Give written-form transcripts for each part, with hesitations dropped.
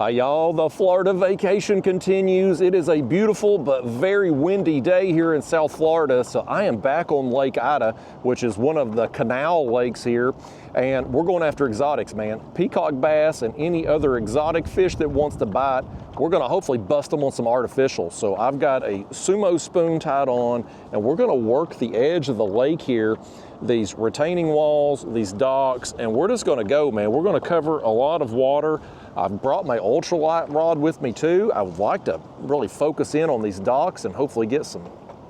Hi y'all, the Florida vacation continues. It is a beautiful but very windy day here in South Florida. So I am back on Lake Ida, which is one of the Canal lakes here. And we're going after exotics, man. Peacock bass and any other exotic fish that wants to bite. We're gonna hopefully bust them on some artificial. So I've got a sumo spoon tied on and we're gonna work the edge of the lake here, these retaining walls, these docks, and we're just gonna go, man. We're gonna cover a lot of water. I've brought my ultralight rod with me too. I would like to really focus in on these docks and hopefully get some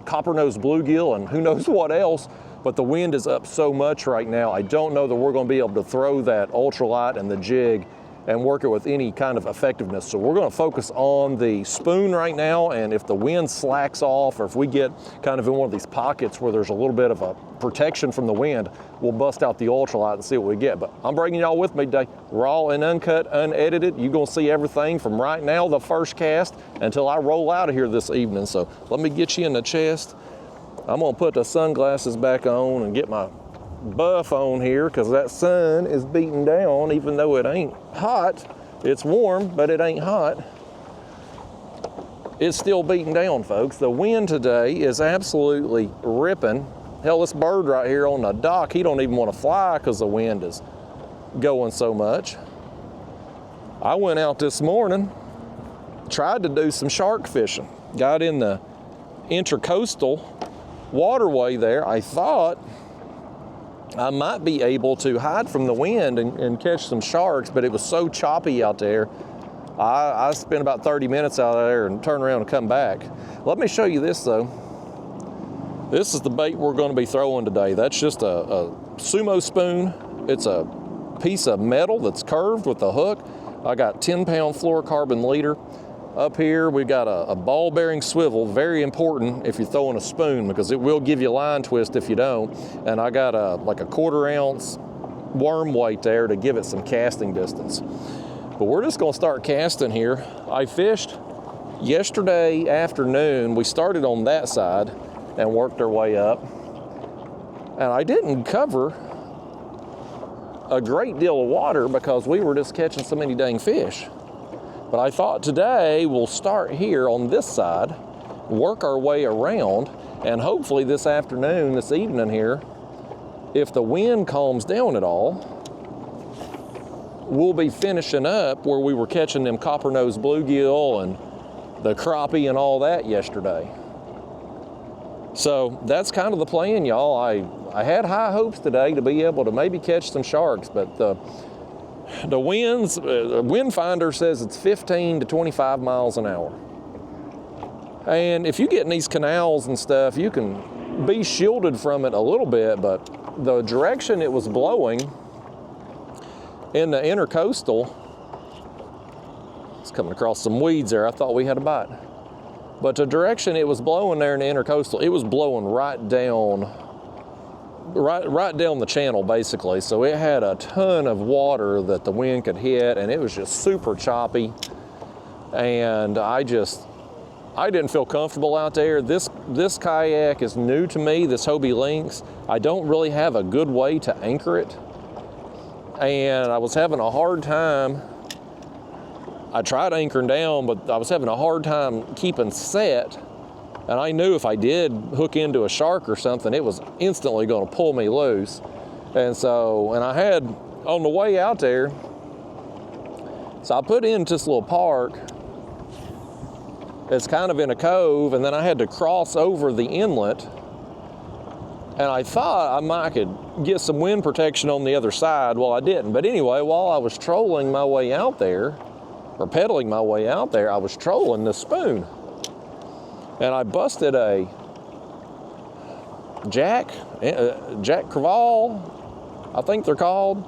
copper-nosed bluegill and who knows what else, but the wind is up so much right now. I don't know that we're gonna be able to throw that ultralight and the jig and work it with any kind of effectiveness. So we're gonna focus on the spoon right now, and if the wind slacks off or if we get kind of in one of these pockets where there's a little bit of a protection from the wind, we'll bust out the ultralight and see what we get. But I'm bringing y'all with me today, raw and uncut, unedited. You're gonna see everything from right now, the first cast, until I roll out of here this evening. So let me get you in the chest. I'm gonna put the sunglasses back on and get my buff on here because that sun is beating down. Even though it ain't hot, it's warm, but it ain't hot. It's still beating down, folks. The wind today is absolutely ripping. Hell, this bird right here on the dock, he don't even want to fly because the wind is going so much. I went out this morning, tried to do some shark fishing. Got in the intercoastal waterway there. I thought I might be able to hide from the wind and catch some sharks, but it was so choppy out there. I spent about 30 minutes out there and turned around and come back. Let me show you this though. This is the bait we're going to be throwing today. That's just a sumo spoon. It's a piece of metal that's curved with a hook. I got 10-pound fluorocarbon leader. Up here, we've got a ball bearing swivel, very important if you're throwing a spoon because it will give you a line twist if you don't. And I got like a 1/4 ounce worm weight there to give it some casting distance. But we're just gonna start casting here. I fished yesterday afternoon. We started on that side and worked our way up. And I didn't cover a great deal of water because we were just catching so many dang fish. But I thought today we'll start here on this side, work our way around, and hopefully this afternoon, this evening here, if the wind calms down at all, we'll be finishing up where we were catching them copper-nosed bluegill and the crappie and all that yesterday. So that's kind of the plan, y'all. I had high hopes today to be able to maybe catch some sharks, but the wind finder says it's 15 to 25 miles an hour. And if you get in these canals and stuff, you can be shielded from it a little bit, but the direction it was blowing in the intercoastal, it's coming across some weeds there. I thought we had a bite. But the direction it was blowing there in the intercoastal, it was blowing right down the channel basically. So it had a ton of water that the wind could hit and it was just super choppy. And I didn't feel comfortable out there. This kayak is new to me, this Hobie Lynx. I don't really have a good way to anchor it. And I was having a hard time. I tried anchoring down, but I was having a hard time keeping set. And I knew if I did hook into a shark or something, it was instantly going to pull me loose. And I had, on the way out there, so I put into this little park. It's kind of in a cove, and then I had to cross over the inlet. And I thought I might could get some wind protection on the other side. Well, I didn't. But anyway, while I was trolling my way out there, or pedaling my way out there, I was trolling the spoon. And I busted a Jack Crevalle, I think they're called.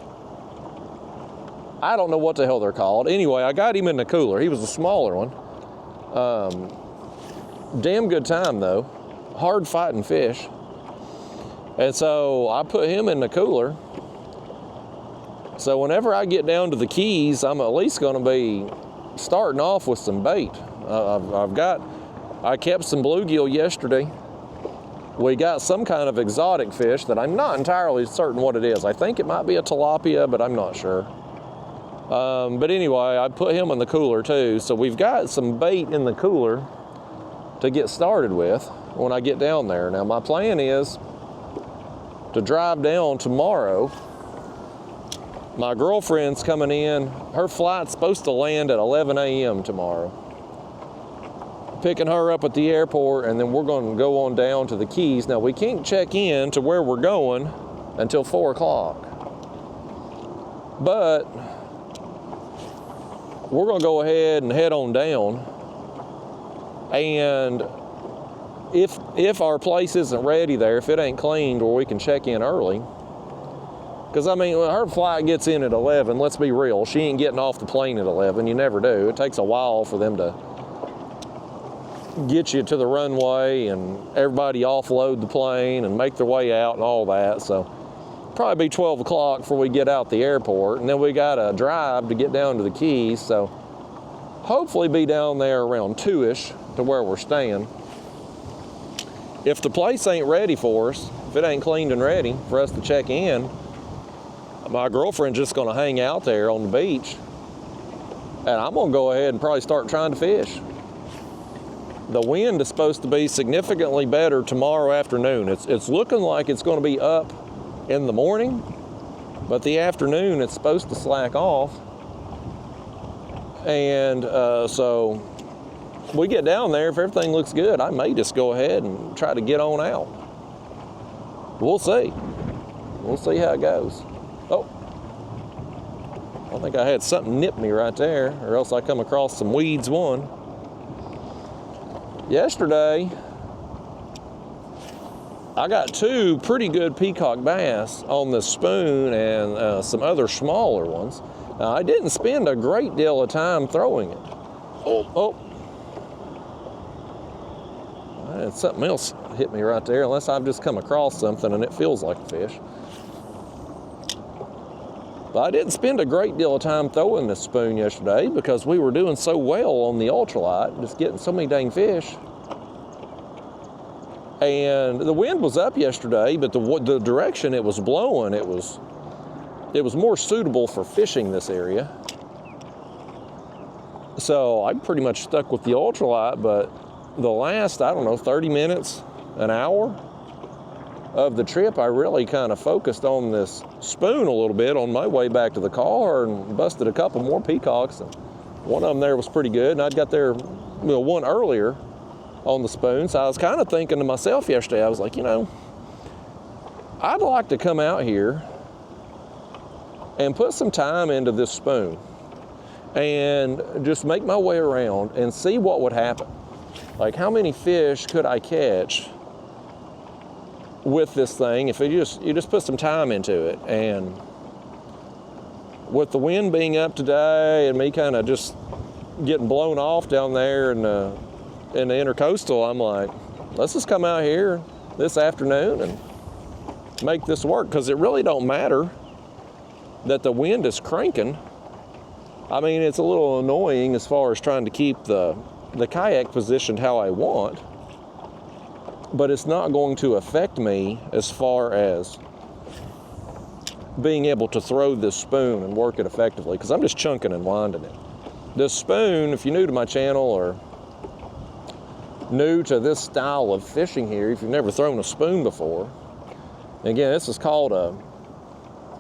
I don't know what the hell they're called. Anyway, I got him in the cooler. He was a smaller one. Damn good time though. Hard fighting fish. And so I put him in the cooler. So whenever I get down to the Keys, I'm at least going to be starting off with some bait. I kept some bluegill yesterday. We got some kind of exotic fish that I'm not entirely certain what it is. I think it might be a tilapia, but I'm not sure. But anyway, I put him in the cooler too. So we've got some bait in the cooler to get started with when I get down there. Now my plan is to drive down tomorrow. My girlfriend's coming in. Her flight's supposed to land at 11 a.m. tomorrow. Picking her up at the airport, and then we're going to go on down to the Keys. Now we can't check in to where we're going until 4 o'clock. But we're going to go ahead and head on down. And if our place isn't ready there, if it ain't cleaned where we can check in early, because I mean, her flight gets in at 11, let's be real, she ain't getting off the plane at 11, you never do. It takes a while for them to get you to the runway and everybody offload the plane and make their way out and all that. So probably be 12 o'clock before we get out the airport, and then we got a drive to get down to the Keys. So hopefully be down there around 2-ish to where we're staying. If the place ain't ready for us, if it ain't cleaned and ready for us to check in, my girlfriend's just gonna hang out there on the beach, and I'm gonna go ahead and probably start trying to fish. The wind is supposed to be significantly better tomorrow afternoon. It's looking like it's gonna be up in the morning, but the afternoon it's supposed to slack off. And so we get down there, if everything looks good, I may just go ahead and try to get on out. We'll see. We'll see how it goes. Oh, I think I had something nip me right there, or else I come across some weeds one. Yesterday, I got 2 pretty good peacock bass on the spoon and some other smaller ones. Now, I didn't spend a great deal of time throwing it. Oh. I had something else hit me right there, unless I've just come across something and it feels like a fish. But I didn't spend a great deal of time throwing this spoon yesterday because we were doing so well on the ultralight, just getting so many dang fish. And the wind was up yesterday, but the direction it was blowing, it was more suitable for fishing this area. So I pretty much stuck with the ultralight, but the last, 30 minutes, an hour of the trip, I really kind of focused on this spoon a little bit on my way back to the car and busted a couple more peacocks. And one of them there was pretty good, and I'd got there one earlier on the spoon. So I was kind of thinking to myself yesterday, I was like, I'd like to come out here and put some time into this spoon and just make my way around and see what would happen. Like, how many fish could I catch with this thing if you just put some time into it? And with the wind being up today and me kind of just getting blown off down there in the intercoastal, I'm like, let's just come out here this afternoon and make this work, because it really don't matter that the wind is cranking. I mean, it's a little annoying as far as trying to keep the kayak positioned how I want, but it's not going to affect me as far as being able to throw this spoon and work it effectively, because I'm just chunking and winding it. This spoon, if you're new to my channel or new to this style of fishing here, if you've never thrown a spoon before, again, this is called a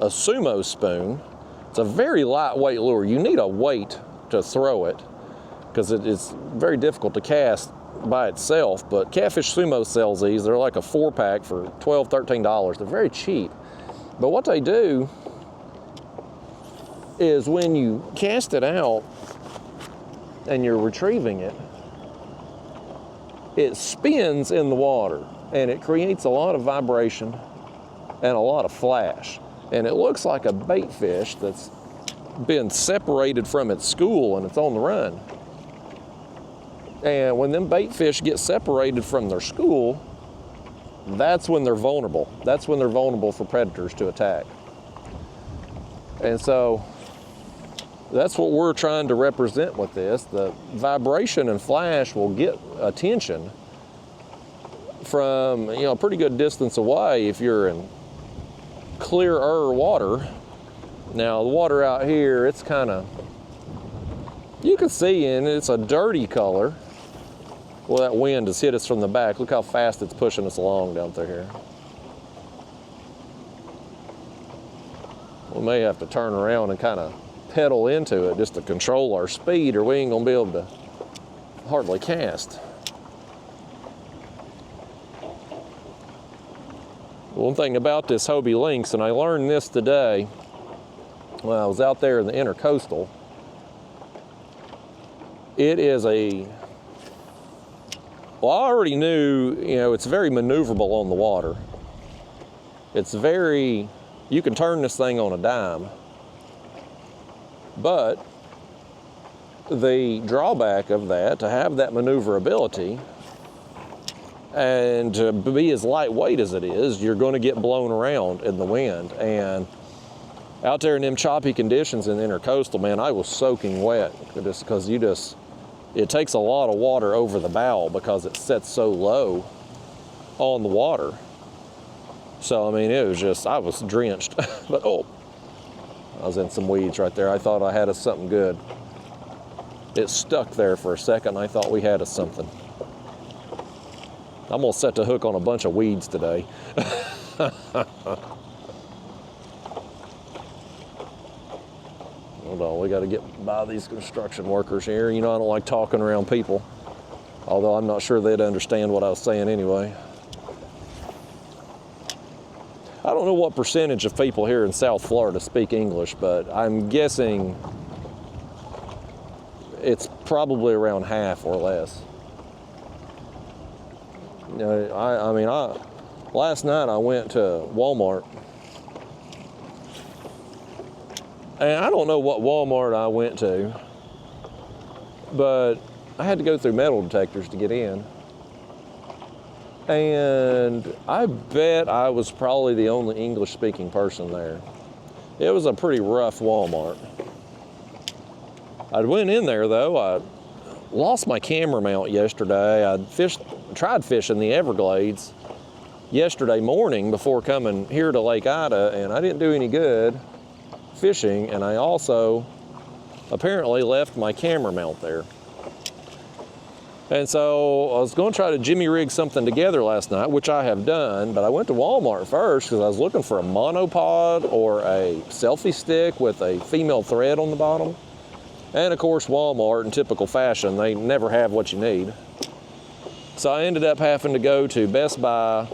sumo spoon. It's a very lightweight lure. You need a weight to throw it because it's very difficult to cast by itself, but Catfish Sumo sells these. They're like a 4-pack for $12, $13. They're very cheap. But what they do is when you cast it out and you're retrieving it, it spins in the water and it creates a lot of vibration and a lot of flash. And it looks like a bait fish that's been separated from its school and it's on the run. And when them bait fish get separated from their school, that's when they're vulnerable. That's when they're vulnerable for predators to attack. And so that's what we're trying to represent with this. The vibration and flash will get attention from a pretty good distance away if you're in clearer water Now the water out here, it's kind of, you can see, and it's a dirty color. Well, that wind has hit us from the back. Look how fast it's pushing us along down through here. We may have to turn around and kind of pedal into it just to control our speed, or we ain't gonna be able to hardly cast. One thing about this Hobie Lynx, and I learned this today when I was out there in the intercoastal, it is a, well, I already knew, you know, it's very maneuverable on the water. It's very, you can turn this thing on a dime. But the drawback of that, to have that maneuverability and to be as lightweight as it is, you're going to get blown around in the wind. And out there in them choppy conditions in the intercoastal, man, I was soaking wet just because it takes a lot of water over the bow because it sets so low on the water. So, I mean, it was just, I was drenched. But, oh, I was in some weeds right there. I thought I had us something good. It stuck there for a second. I thought we had us something. I'm gonna set the hook on a bunch of weeds today. Hold on, we gotta get by these construction workers here. You know, I don't like talking around people, although I'm not sure they'd understand what I was saying anyway. I don't know what percentage of people here in South Florida speak English, but I'm guessing it's probably around half or less. You know, I mean, last night I went to Walmart, and I don't know what Walmart I went to, but I had to go through metal detectors to get in. And I bet I was probably the only English-speaking person there. It was a pretty rough Walmart. I went in there, though. I lost my camera mount yesterday. I tried fishing the Everglades yesterday morning before coming here to Lake Ida, and I didn't do any good fishing, and I also apparently left my camera mount there. And so I was going to try to jimmy rig something together last night, which I have done, but I went to Walmart first because I was looking for a monopod or a selfie stick with a female thread on the bottom. And of course, Walmart, in typical fashion, they never have what you need. So I ended up having to go to Best Buy,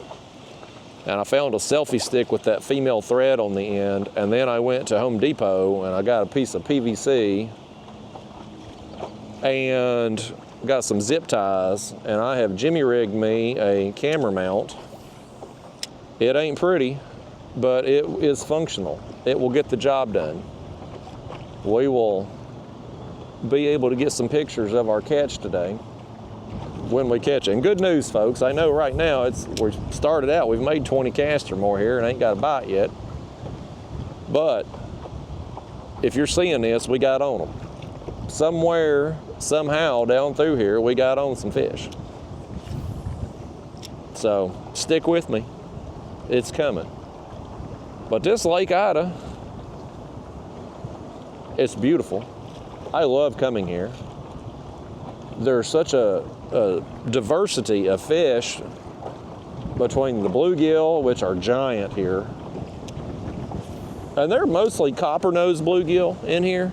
and I found a selfie stick with that female thread on the end, and then I went to Home Depot and I got a piece of PVC and got some zip ties, and I have jimmy rigged me a camera mount. It ain't pretty, but it is functional. It will get the job done. We will be able to get some pictures of our catch today when we catch it. And good news, folks, I know right now we started out, we've made 20 casts or more here and ain't got a bite yet. But if you're seeing this, we got on them. Somewhere, somehow down through here, we got on some fish. So stick with me, it's coming. But this Lake Ida, it's beautiful. I love coming here. There's such a diversity of fish between the bluegill, which are giant here, and they're mostly copper-nosed bluegill in here.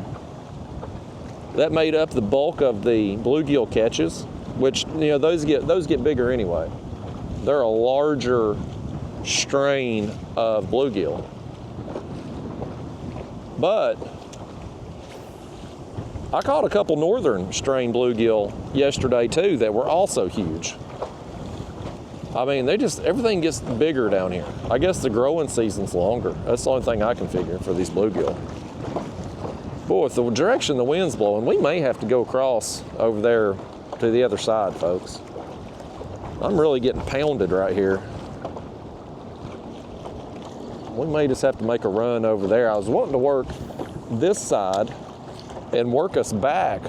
That made up the bulk of the bluegill catches, which, you know, those get bigger anyway. They're a larger strain of bluegill. But I caught a couple northern strain bluegill yesterday too that were also huge. I mean, everything gets bigger down here. I guess the growing season's longer. That's the only thing I can figure for these bluegill. Boy, with the direction the wind's blowing, we may have to go across over there to the other side, folks. I'm really getting pounded right here. We may just have to make a run over there. I was wanting to work this side and work us back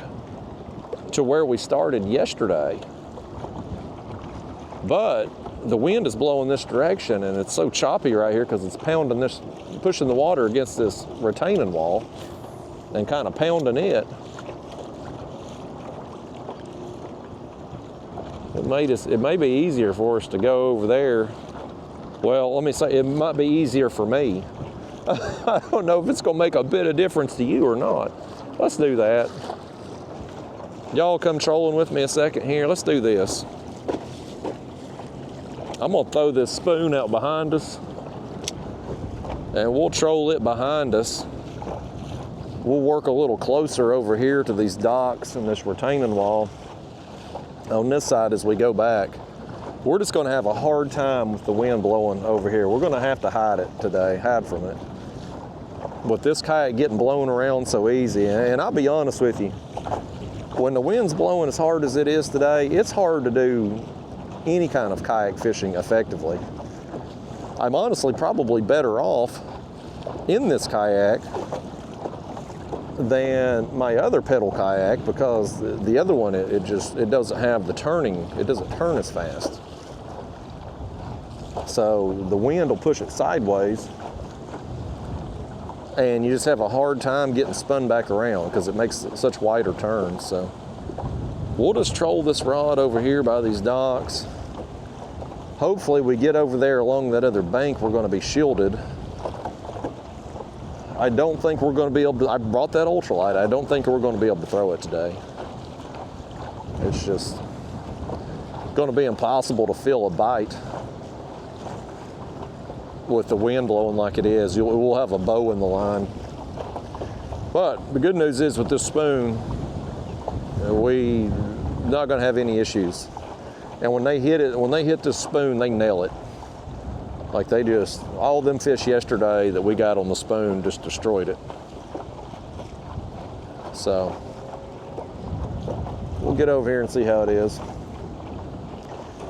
to where we started yesterday. But the wind is blowing this direction, and it's so choppy right here because it's pounding this, pushing the water against this retaining wall and kind of pounding it. It may be easier for us to go over there. Well, let me say, it might be easier for me. I don't know if it's gonna make a bit of difference to you or not. Let's do that. Y'all come trolling with me a second here. Let's do this. I'm gonna throw this spoon out behind us and we'll troll it behind us. We'll work a little closer over here to these docks and this retaining wall on this side as we go back. We're just gonna have a hard time with the wind blowing over here. We're gonna have to hide it today, hide from it. With this kayak getting blown around so easy, and I'll be honest with you, when the wind's blowing as hard as it is today, it's hard to do any kind of kayak fishing effectively. I'm honestly probably better off in this kayak than my other pedal kayak because the other one, it doesn't have the turning, it doesn't turn as fast. So the wind will push it sideways and you just have a hard time getting spun back around because it makes such wider turns. So we'll just troll this rod over here by these docks. Hopefully we get over there along that other bank, we're going to be shielded. I don't think we're going to be able to, I brought that ultralight, I don't think we're going to be able to throw it today. It's just going to be impossible to feel a bite with the wind blowing like it is. We'll have a bow in the line. But the good news is with this spoon, we're not going to have any issues. And when they hit this spoon, they nail it. Like they just, all them fish yesterday that we got on the spoon just destroyed it. So we'll get over here and see how it is.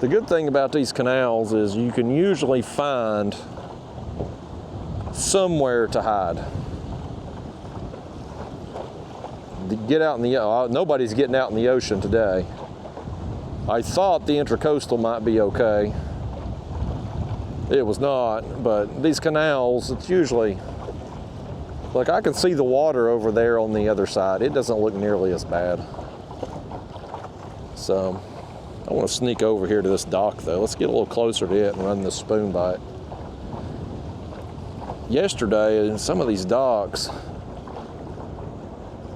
The good thing about these canals is you can usually find somewhere to hide. Get out in the, nobody's getting out in the ocean today. I thought the Intracoastal might be okay. It was not, but these canals, it's usually, like I can see the water over there on the other side. It doesn't look nearly as bad. So I want to sneak over here to this dock though. Let's get a little closer to it and run this spoon by it. Yesterday in some of these docks,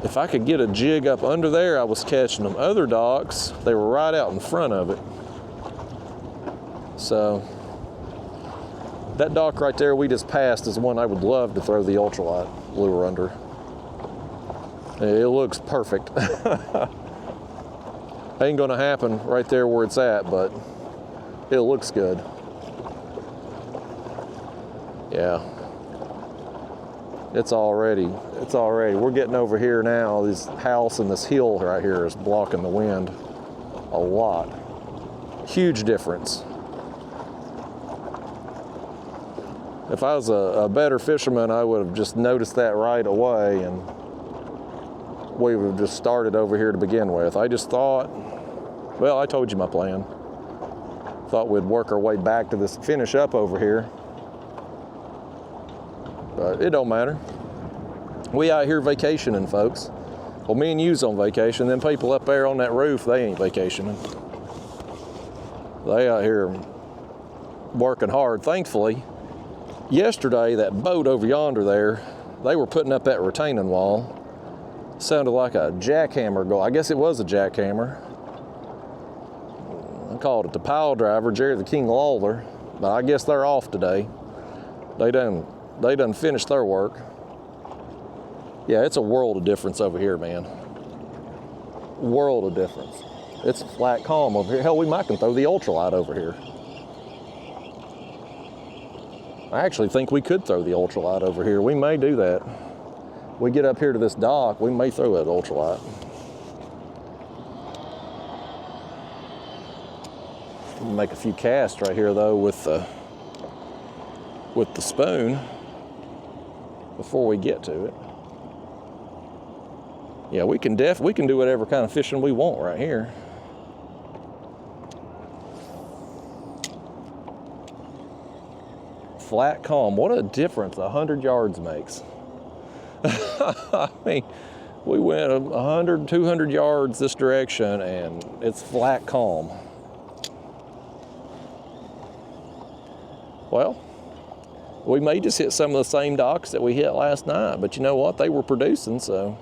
if I could get a jig up under there, I was catching them. Other docks, they were right out in front of it. So that dock right there we just passed is one I would love to throw the ultralight lure under. It looks perfect. Ain't gonna happen right there where it's at, but it looks good. Yeah. It's already, we're getting over here now. This house and this hill right here is blocking the wind a lot. Huge difference. If I was a better fisherman, I would have just noticed that right away and we would have just started over here to begin with. I just thought, well, I told you my plan. Thought we'd work our way back to this, finish up over here. But it don't matter. We out here vacationing, folks. Well, me and you's on vacation. Them people up there on that roof, they ain't vacationing. They out here working hard. Thankfully, yesterday, that boat over yonder there, they were putting up that retaining wall. Sounded like a jackhammer go. I guess it was a jackhammer. I called it the pile driver, Jerry the King Lawler. But I guess they're off today. They done finished their work. Yeah, it's a world of difference over here, man. World of difference. It's flat calm over here. Hell, we might can throw the ultralight over here. I actually think we could throw the ultralight over here. We may do that. We get up here to this dock, we may throw that ultralight. We'll make a few casts right here though with the spoon before we get to it. Yeah, we can do whatever kind of fishing we want right here. flat calm. What a difference 100 yards makes. I mean, we went 100, 200 yards this direction and it's flat calm. Well, we may just hit some of the same docks that we hit last night, but you know what? They were producing, so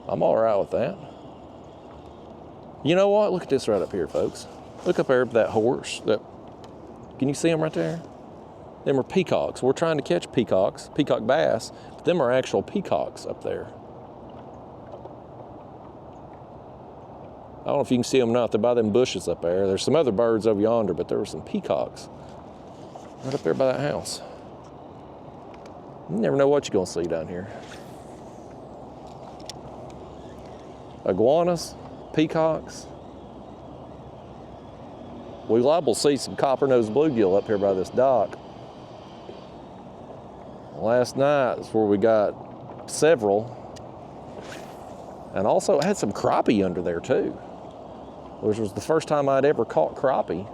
I'm all right with that. You know what? Look at this right up here, folks. Look up there at that horse. Can you see them right there? Them are peacocks. We're trying to catch peacocks, peacock bass, but them are actual peacocks up there. I don't know if you can see them or not. They're by them bushes up there. There's some other birds over yonder, but there were some peacocks right up there by that house. You never know what you're gonna see down here. Iguanas, peacocks. We liable to see some copper-nosed bluegill up here by this dock. Last night is where we got several. And also I had some crappie under there too, which was the first time I'd ever caught crappie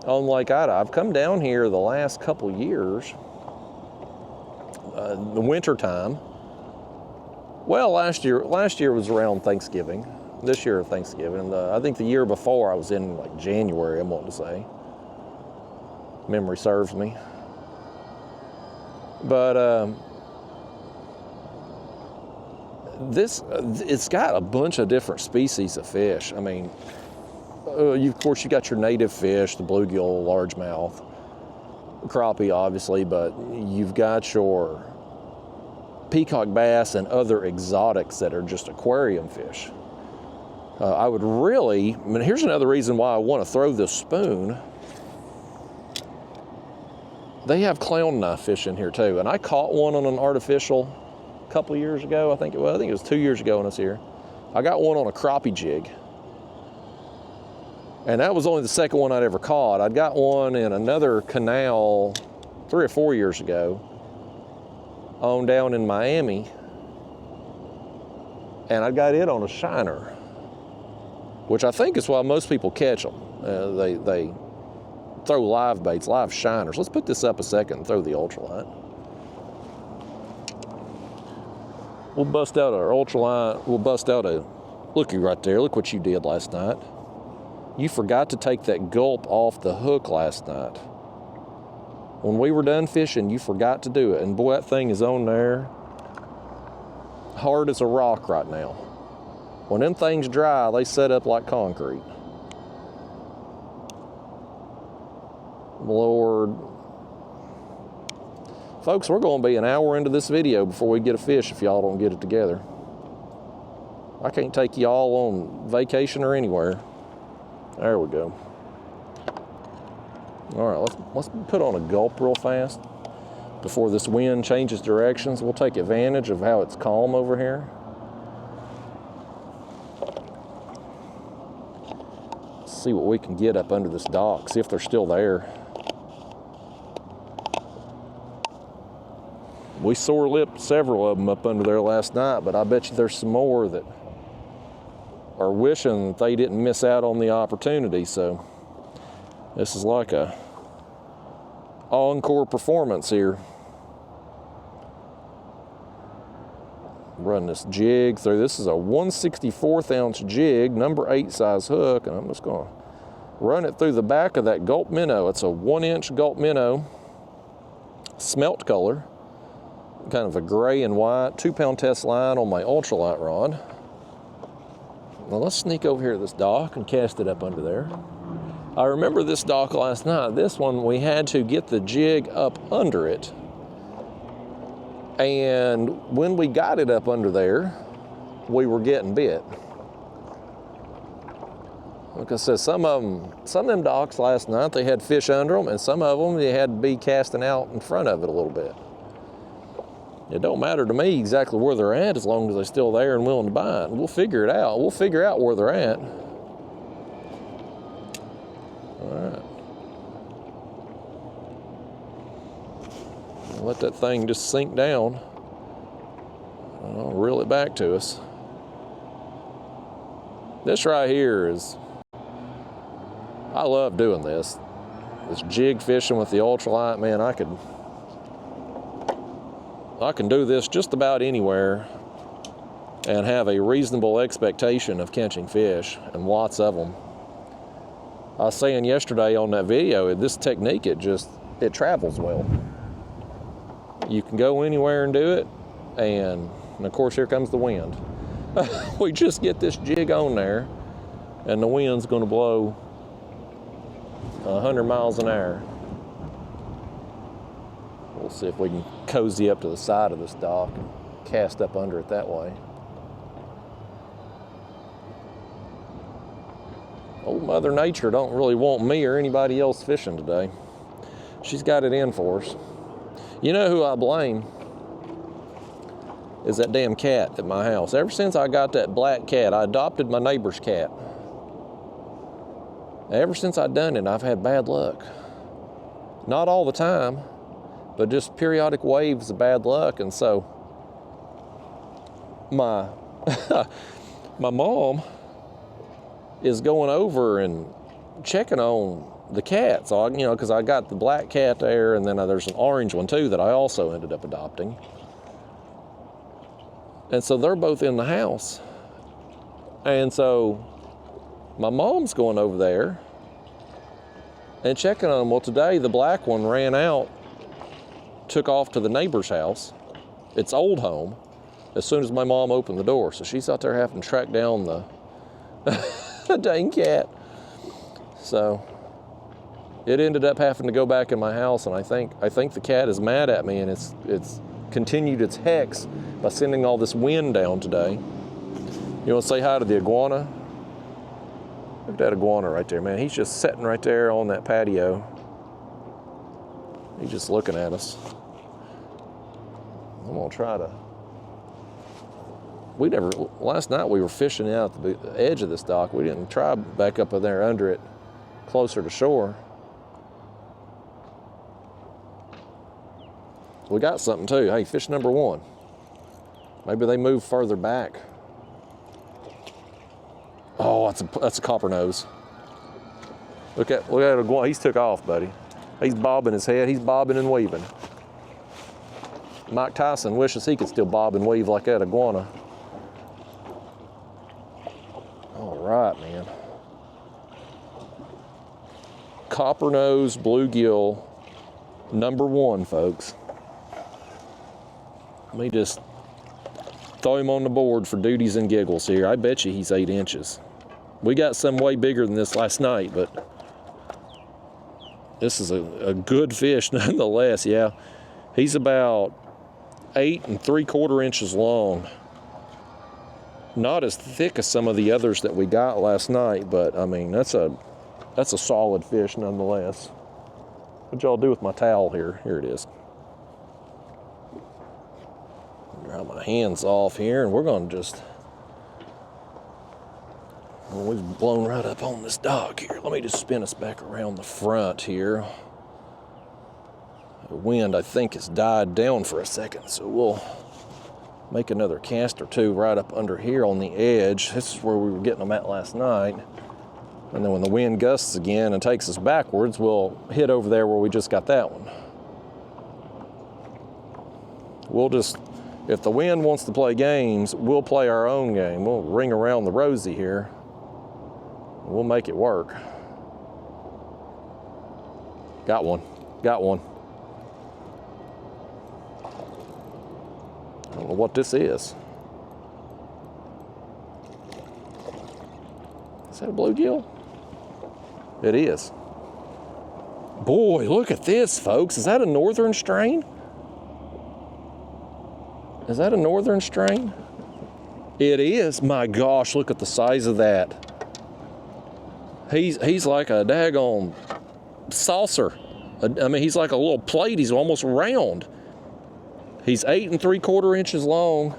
on Lake Ida. I've come down here the last couple years, the winter time. Well, last year was around Thanksgiving. This year of Thanksgiving. I think the year before I was in like January, I'm wanting to say. Memory serves me. But it's got a bunch of different species of fish. I mean, of course you got your native fish, the bluegill, largemouth, crappie obviously, but you've got your peacock bass and other exotics that are just aquarium fish. I mean, here's another reason why I want to throw this spoon. They have clown knife fish in here too, and I caught one on an artificial a couple years ago. I think it was 2 years ago when I was here. I got one on a crappie jig, and that was only the second one I'd ever caught. I'd got one in another canal 3 or 4 years ago on down in Miami, and I got it on a shiner, which I think is why most people catch them. They throw live baits, live shiners. Let's put this up a second and throw the ultralight. We'll bust out our ultralight. We'll bust out a, looky right there. Look what you did last night. You forgot to take that gulp off the hook last night. When we were done fishing, you forgot to do it. And boy, that thing is on there hard as a rock right now. When them things dry, they set up like concrete. Lord. Folks, we're going to be an hour into this video before we get a fish if y'all don't get it together. I can't take y'all on vacation or anywhere. There we go. All right, let's put on a gulp real fast before this wind changes directions. We'll take advantage of how it's calm over here. See what we can get up under this dock, see if they're still there. We sore-lipped several of them up under there last night, but I bet you there's some more that are wishing that they didn't miss out on the opportunity. So this is like a encore performance here. Run this jig through. This is a 1/64 ounce jig, number 8 size hook, and I'm just gonna run it through the back of that gulp minnow. It's a 1-inch gulp minnow, smelt color, kind of a gray and white, 2-pound test line on my ultralight rod. Now let's sneak over here to this dock and cast it up under there. I remember this dock last night. This one, we had to get the jig up under it. And when we got it up under there, we were getting bit. Like I said, some of them docks last night, they had fish under them, and some of them, they had to be casting out in front of it a little bit. It don't matter to me exactly where they're at as long as they're still there and willing to bite. We'll figure it out. We'll figure out where they're at. All right. Let that thing just sink down. I'll reel it back to us. This right here is, I love doing this. this jig fishing with the ultralight, man, I can do this just about anywhere and have a reasonable expectation of catching fish, and lots of them. I was saying yesterday on that video, this technique, it travels well. You can go anywhere and do it, and of course here comes the wind. We just get this jig on there, and the wind's gonna blow 100 miles an hour. We'll see if we can cozy up to the side of this dock and cast up under it that way. Old Mother Nature don't really want me or anybody else fishing today. She's got it in for us. You know who I blame is that damn cat at my house. Ever since I got that black cat, I adopted my neighbor's cat. Ever since I've done it, I've had bad luck. Not all the time, but just periodic waves of bad luck. And so my my mom is going over and checking on the cat. So, because I got the black cat there, and then there's an orange one too that I also ended up adopting. And so they're both in the house. And so my mom's going over there and checking on them. Well, today the black one ran out, took off to the neighbor's house, its old home, as soon as my mom opened the door. So she's out there having to track down the dang cat. So it ended up having to go back in my house, and I think the cat is mad at me, and it's continued its hex by sending all this wind down today. You want to say hi to the iguana? Look at that iguana right there, man. He's just sitting right there on that patio. He's just looking at us. I'm gonna try to. Last night we were fishing out the edge of this dock. We didn't try back up in there under it, closer to shore. We got something too. Hey, fish number one. Maybe they move further back. Oh, that's a copper nose. Look at iguana. He's took off, buddy. He's bobbing his head. He's bobbing and weaving. Mike Tyson wishes he could still bob and weave like that iguana. All right, man. Copper nose bluegill number one, folks. Let me just throw him on the board for duties and giggles here. I bet you he's 8 inches. We got some way bigger than this last night, but this is a good fish nonetheless. Yeah, he's about 8 3/4 inches long. Not as thick as some of the others that we got last night, but I mean, that's a solid fish nonetheless. What'd y'all do with my towel here? Here it is. Grab my hands off here, and we're gonna just, well, we've blown right up on this dock here. Let me just spin us back around the front here. The wind, I think, has died down for a second, so we'll make another cast or two right up under here on the edge. This is where we were getting them at last night. And then when the wind gusts again and takes us backwards, we'll hit over there where we just got that one. We'll just, if the wind wants to play games, we'll play our own game. We'll ring around the rosy here. We'll make it work. Got one. Got one. I don't know what this is. Is that a bluegill? It is. Boy, look at this, folks. Is that a northern strain? Is that a northern strain? It is. My gosh, look at the size of that. He's like a daggone saucer. I mean, he's like a little plate. He's almost round. He's 8 3/4 inches long.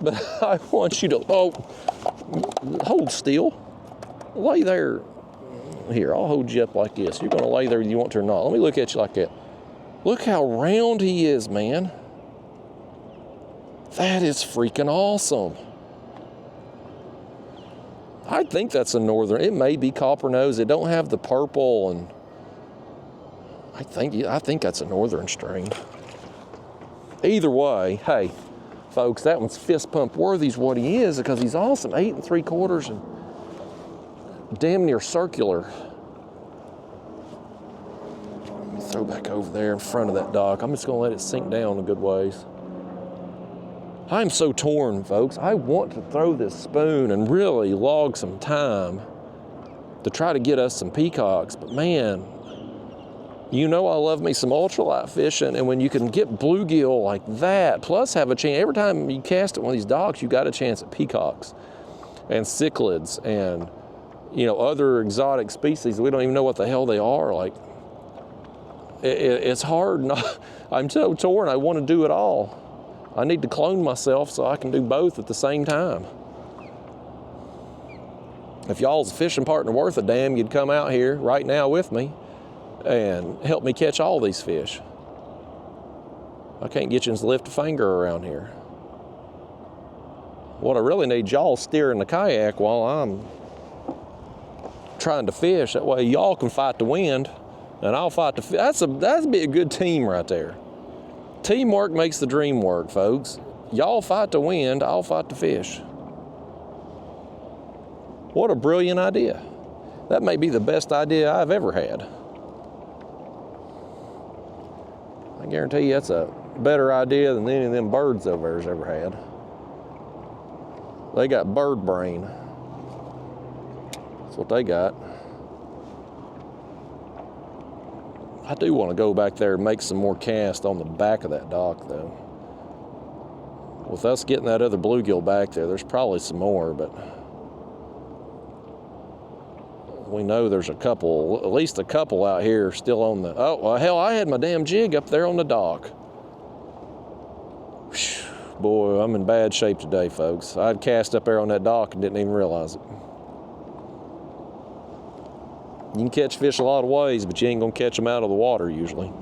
But I want you to, hold still. Lay there. Here, I'll hold you up like this. You're going to lay there if you want to or not. Let me look at you like that. Look how round he is, man. That is freaking awesome. I think that's a northern. It may be copper nose. It don't have the purple, and I think that's a northern strain. Either way, hey, folks, that one's fist pump worthy is what he is, because he's awesome. 8 3/4 and damn near circular. Let me throw back over there in front of that dock. I'm just gonna let it sink down a good ways. I'm so torn, folks. I want to throw this spoon and really log some time to try to get us some peacocks, but man, you know I love me some ultralight fishing, and when you can get bluegill like that, plus have a chance, every time you cast at one of these docks, you got a chance at peacocks and cichlids and, you know, other exotic species. We don't even know what the hell they are. Like, it's hard. I'm so torn. I want to do it all. I need to clone myself so I can do both at the same time. If y'all's a fishing partner worth a damn, you'd come out here right now with me and help me catch all these fish. I can't get you to lift a finger around here. What I really need, y'all steering the kayak while I'm trying to fish. That way y'all can fight the wind and I'll fight the fish. That'd be a good team right there. Teamwork makes the dream work, folks. Y'all fight the wind, I'll fight the fish. What a brilliant idea. That may be the best idea I've ever had. I guarantee you that's a better idea than any of them birds over there's ever had. They got bird brain. That's what they got. I do want to go back there and make some more casts on the back of that dock, though. With us getting that other bluegill back there, there's probably some more, but we know there's a couple, at least a couple out here still on the, oh, well, hell, I had my damn jig up there on the dock. Whew, boy, I'm in bad shape today, folks. I'd cast up there on that dock and didn't even realize it. You can catch fish a lot of ways, but you ain't gonna catch them out of the water usually.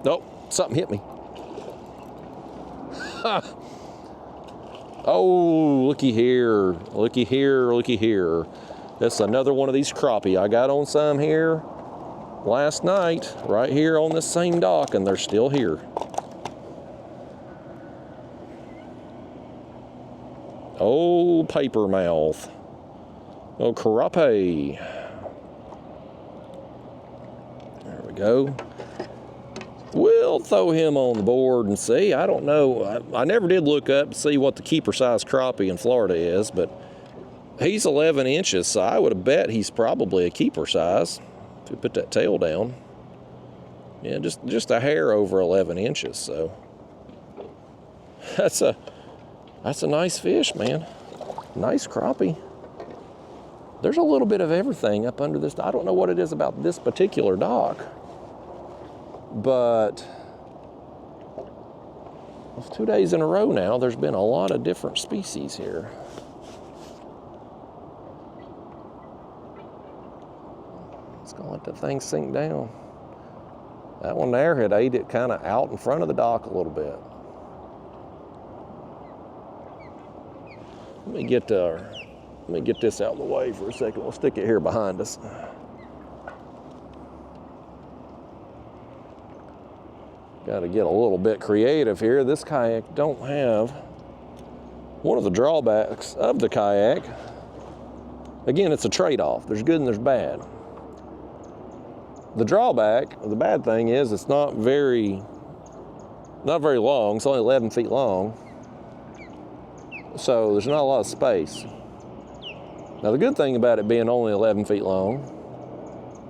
Nope, something hit me. Oh, looky here, looky here, looky here. That's another one of these crappie. I got on some here last night, right here on this same dock, and they're still here. Oh, paper mouth. Oh, crappie. There we go. We'll throw him on the board and see. I don't know. I never did look up to see what the keeper size crappie in Florida is, but he's 11 inches, so I would have bet he's probably a keeper size. If you put that tail down. Yeah, just a hair over 11 inches, so. That's a nice fish, man. Nice crappie. There's a little bit of everything up under this. I don't know what it is about this particular dock, but it's 2 days in a row now. There's been a lot of different species here. Let's go let that thing sink down. That one there had ate it kind of out in front of the dock a little bit. Let me get this out of the way for a second. We'll stick it here behind us. Got to get a little bit creative here. This kayak don't have one of the drawbacks of the kayak. Again, it's a trade-off. There's good and there's bad. The drawback, or the bad thing is it's not very long. It's only 11 feet long. So there's not a lot of space. Now the good thing about it being only 11 feet long,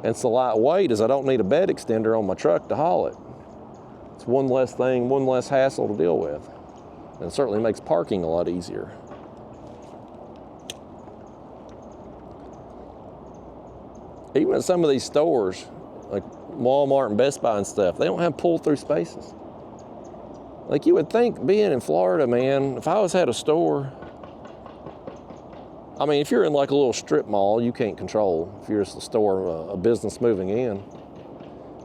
and it's the lightweight, is I don't need a bed extender on my truck to haul it. It's one less thing, one less hassle to deal with. And it certainly makes parking a lot easier. Even at some of these stores, like Walmart and Best Buy and stuff, they don't have pull-through spaces. Like you would think, being in Florida, man, if I had a store, I mean, if you're in like a little strip mall, you can't control if you're just a store, a business moving in.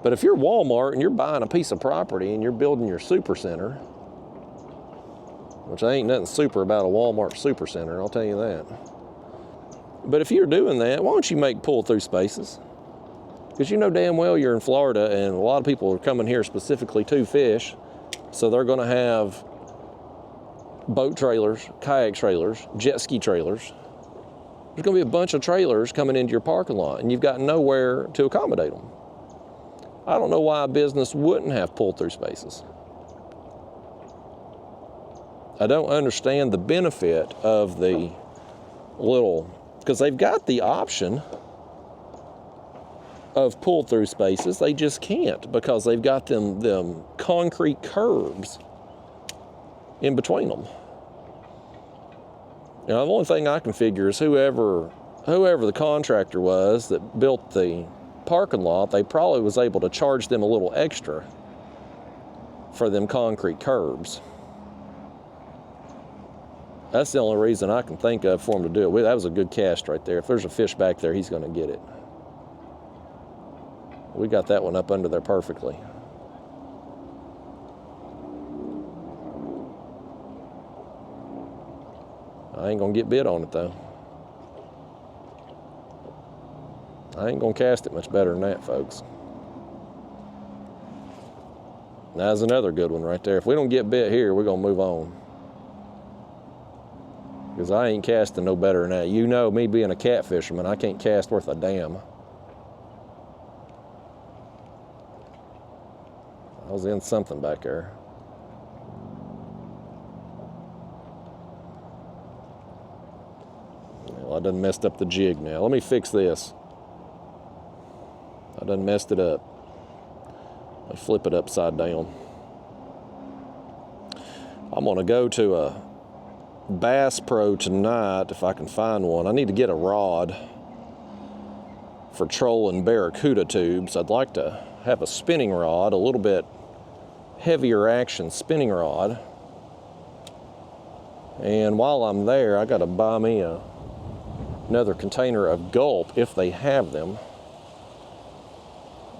But if you're Walmart and you're buying a piece of property and you're building your super center, which ain't nothing super about a Walmart super center, I'll tell you that. But if you're doing that, why don't you make pull-through spaces? Because you know damn well you're in Florida and a lot of people are coming here specifically to fish. So they're going to have boat trailers, kayak trailers, jet ski trailers. There's going to be a bunch of trailers coming into your parking lot and you've got nowhere to accommodate them. I don't know why a business wouldn't have pull-through spaces. I don't understand the benefit of the little, because they've got the option of pull-through spaces. They just can't because they've got them concrete curbs in between them. You know, the only thing I can figure is whoever the contractor was that built the parking lot, they probably was able to charge them a little extra for them concrete curbs. That's the only reason I can think of for him to do it. That was a good cast right there. If there's a fish back there, he's going to get it. We got that one up under there perfectly. I ain't going to get bit on it though. I ain't going to cast it much better than that, folks. That's another good one right there. If we don't get bit here, we're going to move on. Because I ain't casting no better than that. You know, me being a cat fisherman, I can't cast worth a damn. I was in something back there. Well, I done messed up the jig now. Let me fix this. I done messed it up. I flip it upside down. I'm gonna go to a Bass Pro tonight if I can find one. I need to get a rod for trolling barracuda tubes. I'd like to have a spinning rod, a little bit heavier action spinning rod. And while I'm there, I gotta buy me another container of Gulp if they have them.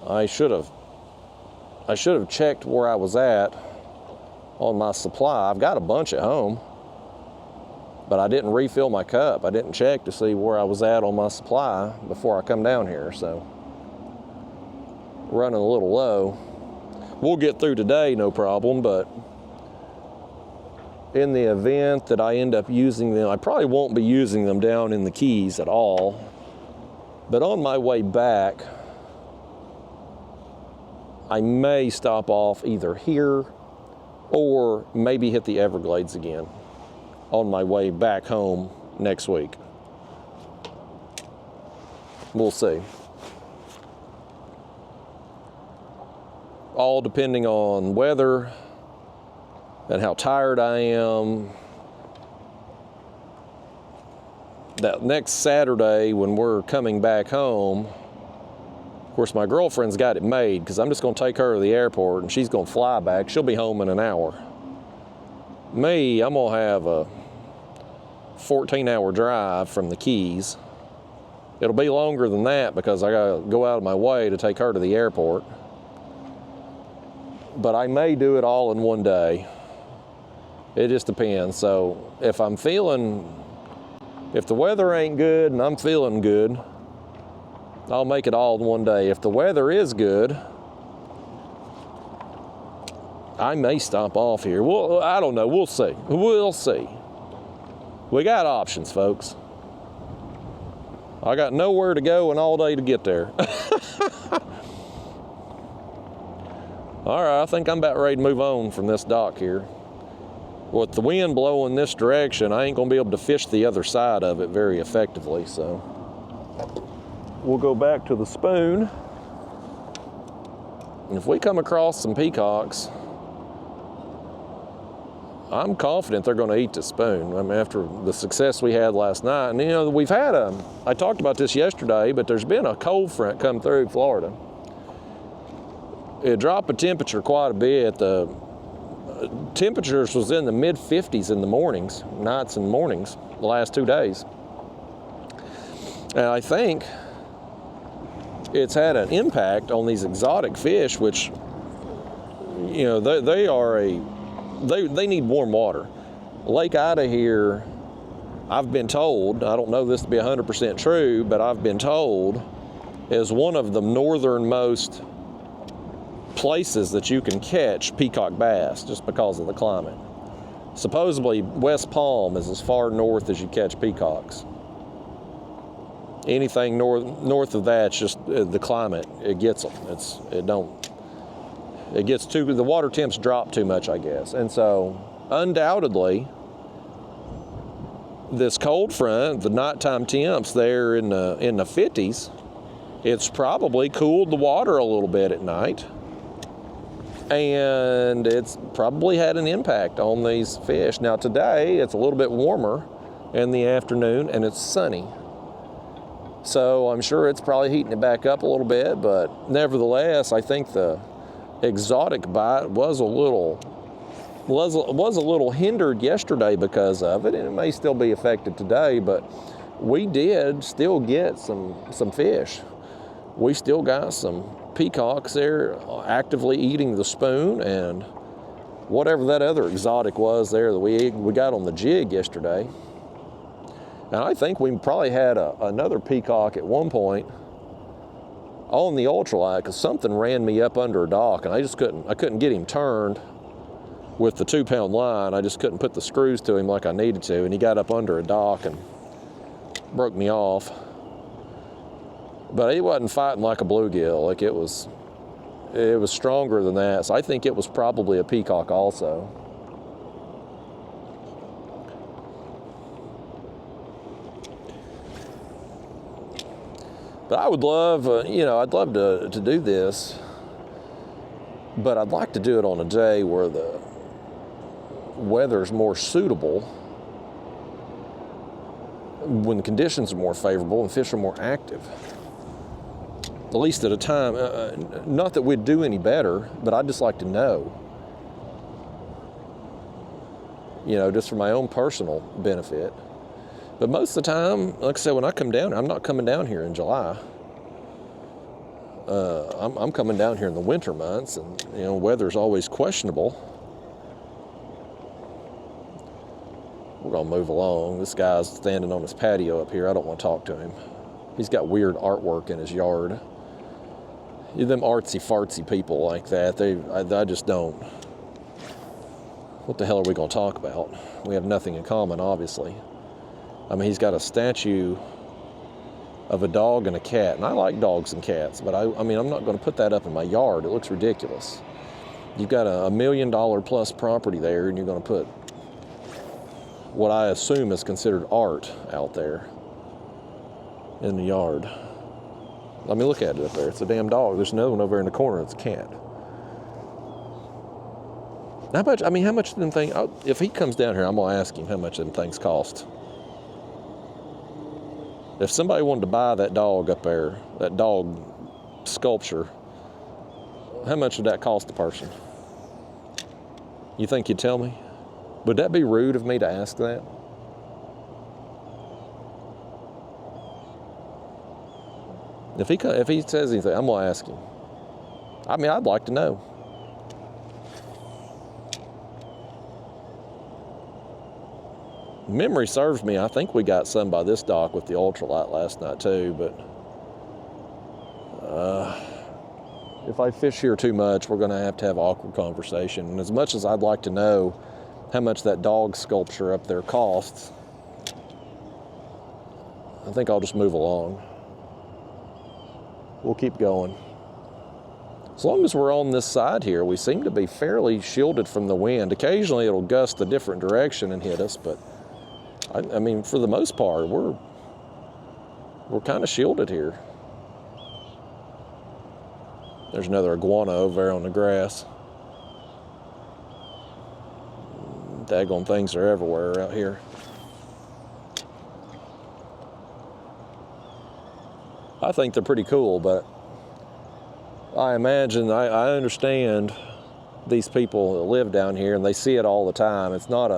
I should have checked where I was at on my supply. I've got a bunch at home, but I didn't refill my cup. I didn't check to see where I was at on my supply before I come down here, so running a little low. We'll get through today, no problem, but in the event that I end up using them, I probably won't be using them down in the Keys at all, but on my way back, I may stop off either here or maybe hit the Everglades again on my way back home next week. We'll see. All depending on weather and how tired I am. That next Saturday when we're coming back home, of course, my girlfriend's got it made because I'm just going to take her to the airport and she's going to fly back. She'll be home in an hour. Me, I'm going to have a 14-hour drive from the Keys. It'll be longer than that because I got to go out of my way to take her to the airport. But I may do it all in one day. It just depends. So if the weather ain't good and I'm feeling good, I'll make it all in one day. If the weather is good, I may stop off here. Well, I don't know. We'll see. We'll see. We got options, folks. I got nowhere to go and all day to get there. All right, I think I'm about ready to move on from this dock here. With the wind blowing this direction, I ain't gonna be able to fish the other side of it very effectively, so we'll go back to the spoon. And if we come across some peacocks, I'm confident they're gonna eat the spoon. I mean, after the success we had last night. And you know, we've had I talked about this yesterday, but there's been a cold front come through Florida. It dropped the temperature quite a bit. The temperatures was in the mid-50s in the mornings, nights and mornings, the last 2 days. And I think it's had an impact on these exotic fish, which, you know, they need warm water. Lake Ida here, I've been told, I don't know this to be 100% true, but I've been told is one of the northernmost places that you can catch peacock bass just because of the climate. Supposedly West Palm is as far north as you catch peacocks. Anything north of that's just the climate. It gets them. The water temps drop too much, I guess. And so undoubtedly this cold front, the nighttime temps there in the 50s, it's probably cooled the water a little bit at night. And it's probably had an impact on these fish. Now today, it's a little bit warmer in the afternoon and it's sunny. So I'm sure it's probably heating it back up a little bit, but nevertheless, I think the exotic bite was a little hindered yesterday because of it, and it may still be affected today, but we did still get some fish. We still got some peacocks there actively eating the spoon and whatever that other exotic was there that we got on the jig yesterday. And I think we probably had another peacock at one point on the ultralight because something ran me up under a dock and I couldn't get him turned with the 2-pound line. I just couldn't put the screws to him like I needed to, and he got up under a dock and broke me off. But he wasn't fighting like a bluegill. Like it was stronger than that. So I think it was probably a peacock also. But I would love, I'd love to do this, but I'd like to do it on a day where the weather's more suitable, when the conditions are more favorable and fish are more active. At least at a time, not that we'd do any better, but I'd just like to know, just for my own personal benefit. But most of the time, like I said, when I come down, I'm not coming down here in July. I'm coming down here in the winter months, and weather's always questionable. We're gonna move along. This guy's standing on his patio up here. I don't want to talk to him. He's got weird artwork in his yard. Them artsy fartsy people like that, I just don't. What the hell are we gonna talk about? We have nothing in common, obviously. I mean, he's got a statue of a dog and a cat, and I like dogs and cats, but I mean, I'm not going to put that up in my yard. It looks ridiculous. You've got a $1 million plus property there, and you're going to put what I assume is considered art out there in the yard. I mean, look at it up there. It's a damn dog. There's another one over there in the corner. It's a cat. How much do them things, if he comes down here, I'm going to ask him how much them things cost. If somebody wanted to buy that dog up there, that dog sculpture, how much would that cost the person? You think you'd tell me? Would that be rude of me to ask that? If he says anything, I'm going to ask him. I mean, I'd like to know. Memory serves me, I think we got some by this dock with the ultralight last night too, but if I fish here too much, we're going to have awkward conversation. And as much as I'd like to know how much that dog sculpture up there costs, I think I'll just move along. We'll keep going. As long as we're on this side here, we seem to be fairly shielded from the wind. Occasionally it'll gust a different direction and hit us, but I mean, for the most part, we're kind of shielded here. There's another iguana over there on the grass. Daggone things are everywhere out here. I think they're pretty cool, but I imagine, I understand these people that live down here and they see it all the time. It's not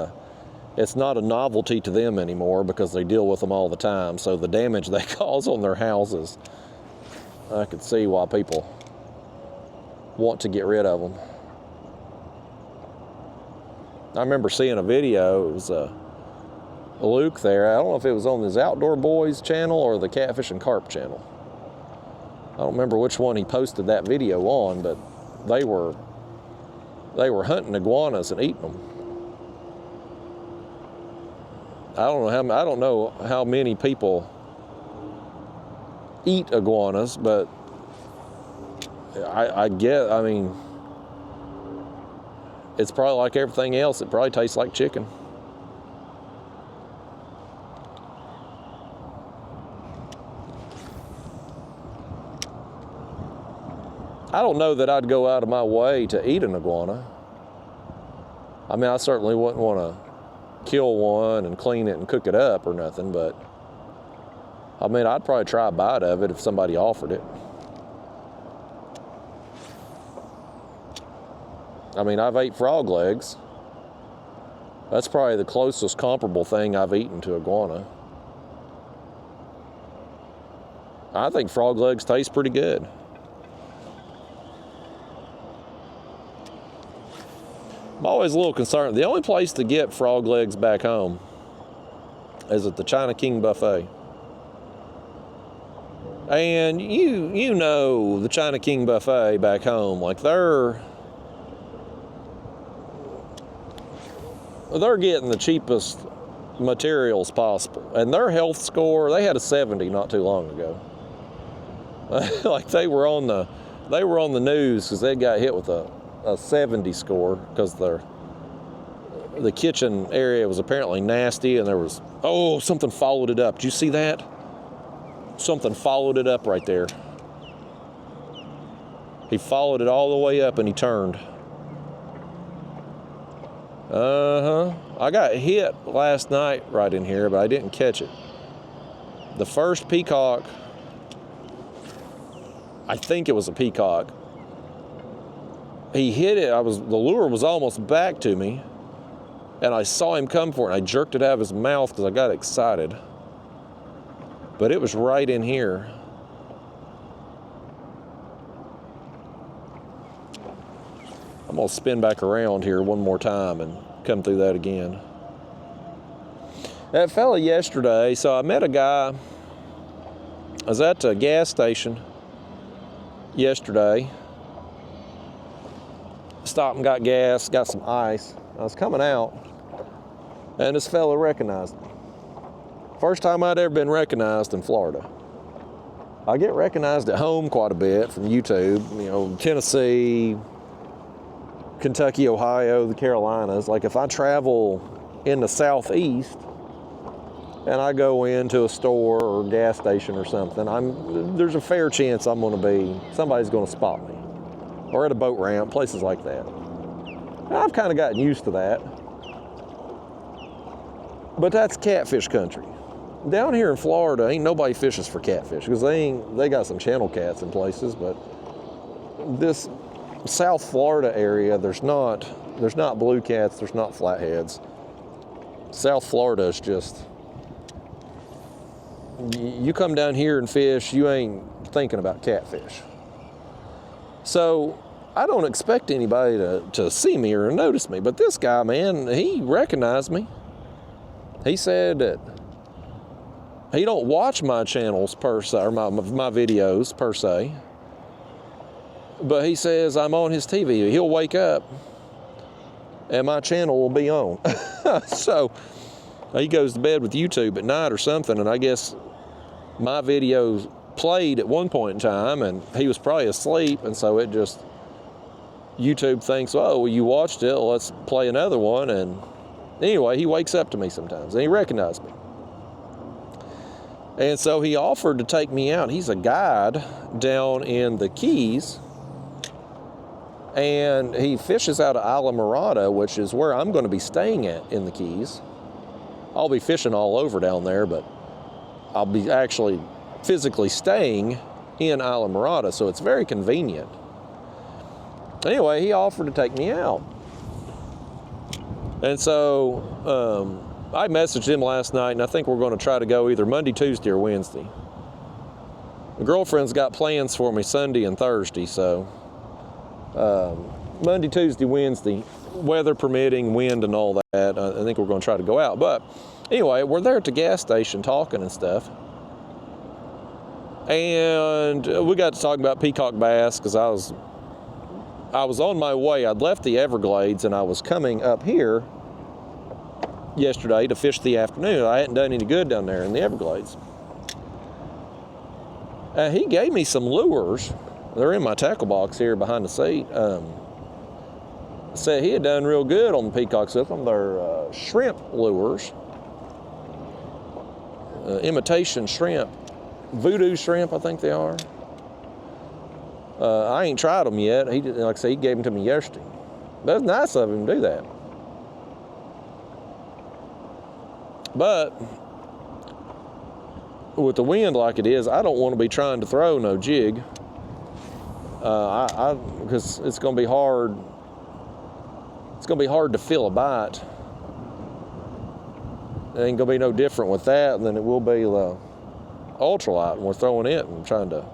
a novelty to them anymore because they deal with them all the time. So the damage they cause on their houses, I could see why people want to get rid of them. I remember seeing a video. It was Luke there. I don't know if it was on his Outdoor Boys channel or the Catfish and Carp channel. I don't remember which one he posted that video on, but they were hunting iguanas and eating them. I don't know how many people eat iguanas, but I mean, it's probably like everything else. It probably tastes like chicken. I don't know that I'd go out of my way to eat an iguana. I mean, I certainly wouldn't want to kill one and clean it and cook it up or nothing, but I mean, I'd probably try a bite of it if somebody offered it. I mean, I've ate frog legs. That's probably the closest comparable thing I've eaten to iguana. I think frog legs taste pretty good. I'm always a little concerned. The only place to get frog legs back home is at the China King buffet. And you know the China King buffet back home, like they're getting the cheapest materials possible. And their health score, they had a 70 not too long ago. Like they were on the news because they got hit with a 70 score because the kitchen area was apparently nasty, and there was, oh, something followed it up. Did you see that? Something followed it up right there. He followed it all the way up and he turned. I got hit last night right in here, but I didn't catch it. The first peacock, I think it was a peacock, he hit it. The lure was almost back to me, and I saw him come for it, and I jerked it out of his mouth because I got excited. But it was right in here. I'm gonna spin back around here one more time and come through that again. That fella yesterday, so I met a guy. I was at a gas station yesterday. Stopped and got gas, got some ice. I was coming out, and this fella recognized me. First time I'd ever been recognized in Florida. I get recognized at home quite a bit from YouTube, you know, Tennessee, Kentucky, Ohio, the Carolinas. Like if I travel in the Southeast and I go into a store or a gas station or something, there's a fair chance somebody's gonna spot me. Or at a boat ramp, places like that. And I've kind of gotten used to that. But that's catfish country. Down here in Florida, ain't nobody fishes for catfish because they got some channel cats in places, but this South Florida area, there's not blue cats, there's not flatheads. South Florida is just, you come down here and fish, you ain't thinking about catfish. So I don't expect anybody to see me or notice me, but this guy, man, he recognized me. He said that he don't watch my channels per se, or my videos per se, but he says I'm on his TV. He'll wake up and my channel will be on. So he goes to bed with YouTube at night or something, and I guess my videos played at one point in time, and he was probably asleep, and so it just, YouTube thinks, oh, well, you watched it, let's play another one. And anyway, he wakes up to me sometimes, and he recognized me. And so he offered to take me out. He's a guide down in the Keys, and he fishes out of Islamorada, which is where I'm going to be staying at in the Keys. I'll be fishing all over down there, but I'll be actually physically staying in Islamorada, so it's very convenient. Anyway, he offered to take me out. And so I messaged him last night, and I think we're going to try to go either Monday, Tuesday, or Wednesday. My girlfriend's got plans for me Sunday and Thursday, so Monday, Tuesday, Wednesday, weather permitting, wind and all that, I think we're going to try to go out. But anyway, we're there at the gas station talking and stuff. And we got to talking about peacock bass because I was on my way. I'd left the Everglades and I was coming up here yesterday to fish the afternoon. I hadn't done any good down there in the Everglades. He gave me some lures. They're in my tackle box here behind the seat. Said he had done real good on the peacocks with them. They're shrimp lures, imitation shrimp, voodoo shrimp, I think they are. I ain't tried them yet. He did, like I said, he gave them to me yesterday. That's nice of him to do that. But with the wind like it is, I don't want to be trying to throw no jig. Because it's going to be hard. It's going to be hard to feel a bite. It ain't going to be no different with that than it will be the ultralight when we're throwing it and trying to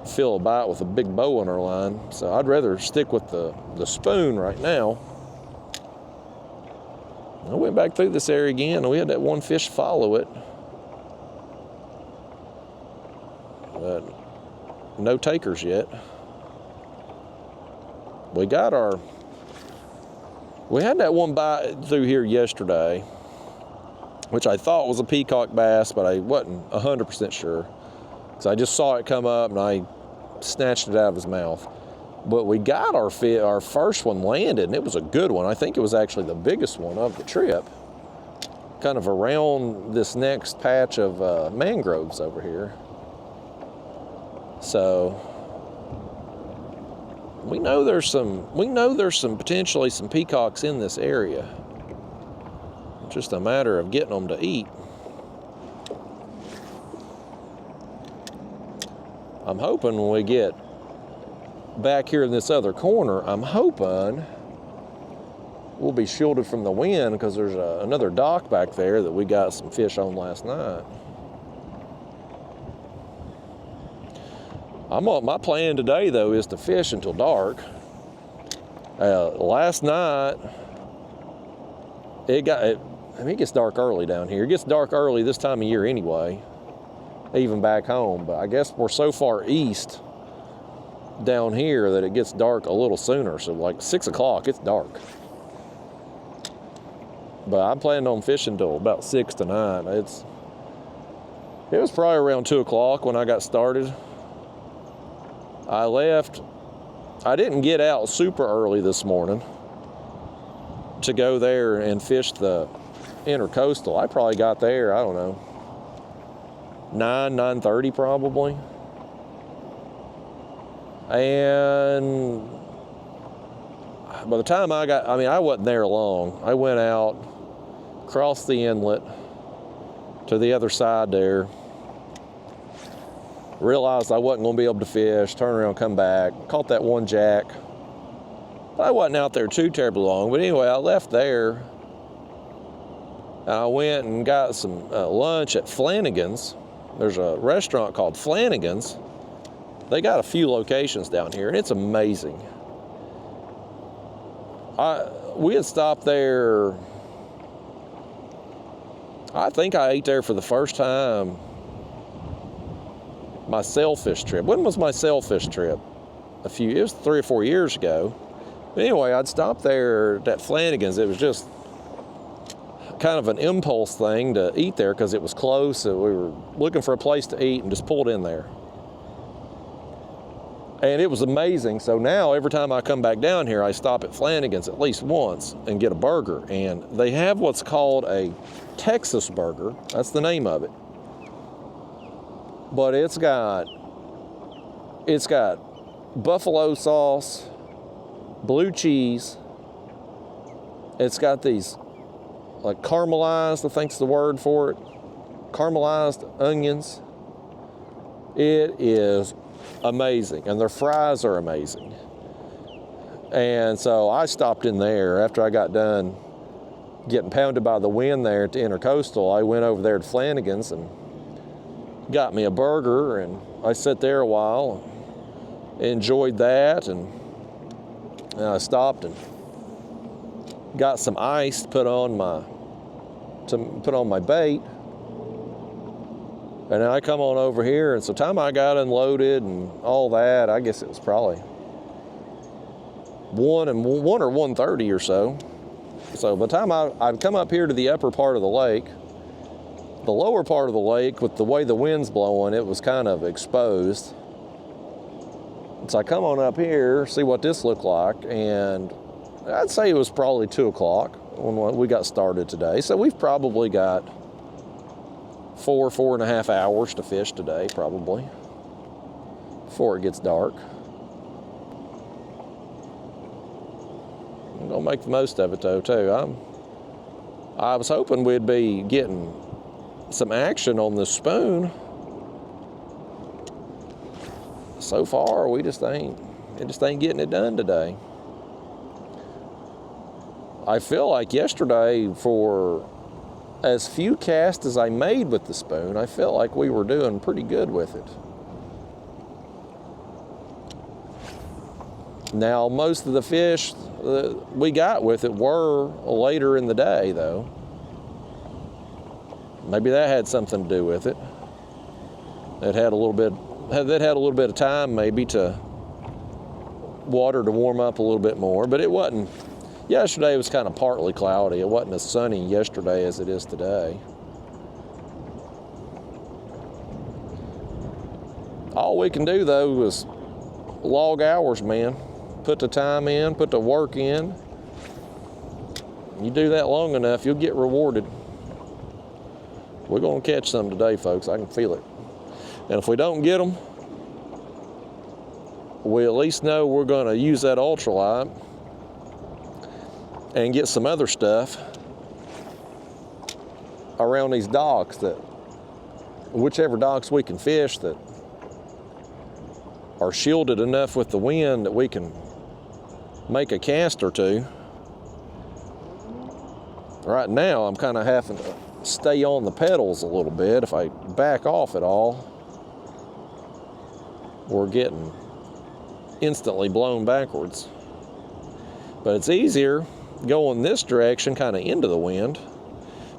feel a bite with a big bow on our line. So I'd rather stick with the spoon right now. I went back through this area again and we had that one fish follow it. But no takers yet. We had that one bite through here yesterday, which I thought was a peacock bass, but I wasn't 100% sure. So I just saw it come up and I snatched it out of his mouth. But we got our first one landed, and it was a good one. I think it was actually the biggest one of the trip, kind of around this next patch of mangroves over here. So we know there's some potentially some peacocks in this area. It's just a matter of getting them to eat. I'm hoping when we get back here in this other corner, I'm hoping we'll be shielded from the wind because there's another dock back there that we got some fish on last night. My plan today, though, is to fish until dark. Last night, it gets dark early down here. It gets dark early this time of year anyway, even back home. But I guess we're so far east down here that it gets dark a little sooner. So like 6 o'clock, it's dark. But I'm planning on fishing till about 6 to 9. It was probably around 2 o'clock when I got started. I left. I didn't get out super early this morning to go there and fish the intercoastal. I probably got there, I don't know, 9:30 probably. And by the time I wasn't there long. I went out, crossed the inlet to the other side there, realized I wasn't going to be able to fish, turn around, come back, caught that one jack. I wasn't out there too terribly long, but anyway, I left there. And I went and got some lunch at Flanagan's. There's a restaurant called Flanagan's. They got a few locations down here, and it's amazing. We had stopped there. I think I ate there for the first time my sailfish trip. When was my sailfish trip? It was 3 or 4 years ago. But anyway, I'd stopped there at Flanagan's. It was just kind of an impulse thing to eat there because it was close. So we were looking for a place to eat and just pulled in there. And it was amazing. So now every time I come back down here, I stop at Flanagan's at least once and get a burger. And they have what's called a Texas burger. That's the name of it. But it's got buffalo sauce, blue cheese. It's got these like caramelized, I think's the word for it, caramelized onions. It is amazing, and their fries are amazing. And so I stopped in there after I got done getting pounded by the wind there at the Intercoastal. I went over there to Flanagan's and got me a burger, and I sat there a while and enjoyed that, and I stopped and got some ice to put on my bait. And then I come on over here, and so time I got unloaded and all that, I guess it was probably 1 or 1:30 or so. So by the time I'd come up here to the upper part of the lake, the lower part of the lake, with the way the wind's blowing, it was kind of exposed. So I come on up here, see what this looked like, and I'd say it was probably 2 o'clock when we got started today. So we've probably got 4.5 hours to fish today, probably, before it gets dark. I'm gonna make the most of it though, too. I was hoping we'd be getting some action on this spoon. So far, it just ain't getting it done today. I feel like yesterday, for as few casts as I made with the spoon, I felt like we were doing pretty good with it. Now, most of the fish we got with it were later in the day, though. Maybe that had something to do with it. They'd had a little bit of time, maybe, to water to warm up a little bit more, but it wasn't. Yesterday was kind of partly cloudy. It wasn't as sunny yesterday as it is today. All we can do, though, is log hours, man. Put the time in, put the work in. You do that long enough, you'll get rewarded. We're going to catch some today, folks. I can feel it. And if we don't get them, we at least know we're going to use that ultralight and get some other stuff around these docks, that whichever docks we can fish that are shielded enough with the wind that we can make a cast or two. Right now, I'm kind of having to stay on the pedals a little bit. If I back off at all, we're getting instantly blown backwards. But it's easier going this direction, kind of into the wind,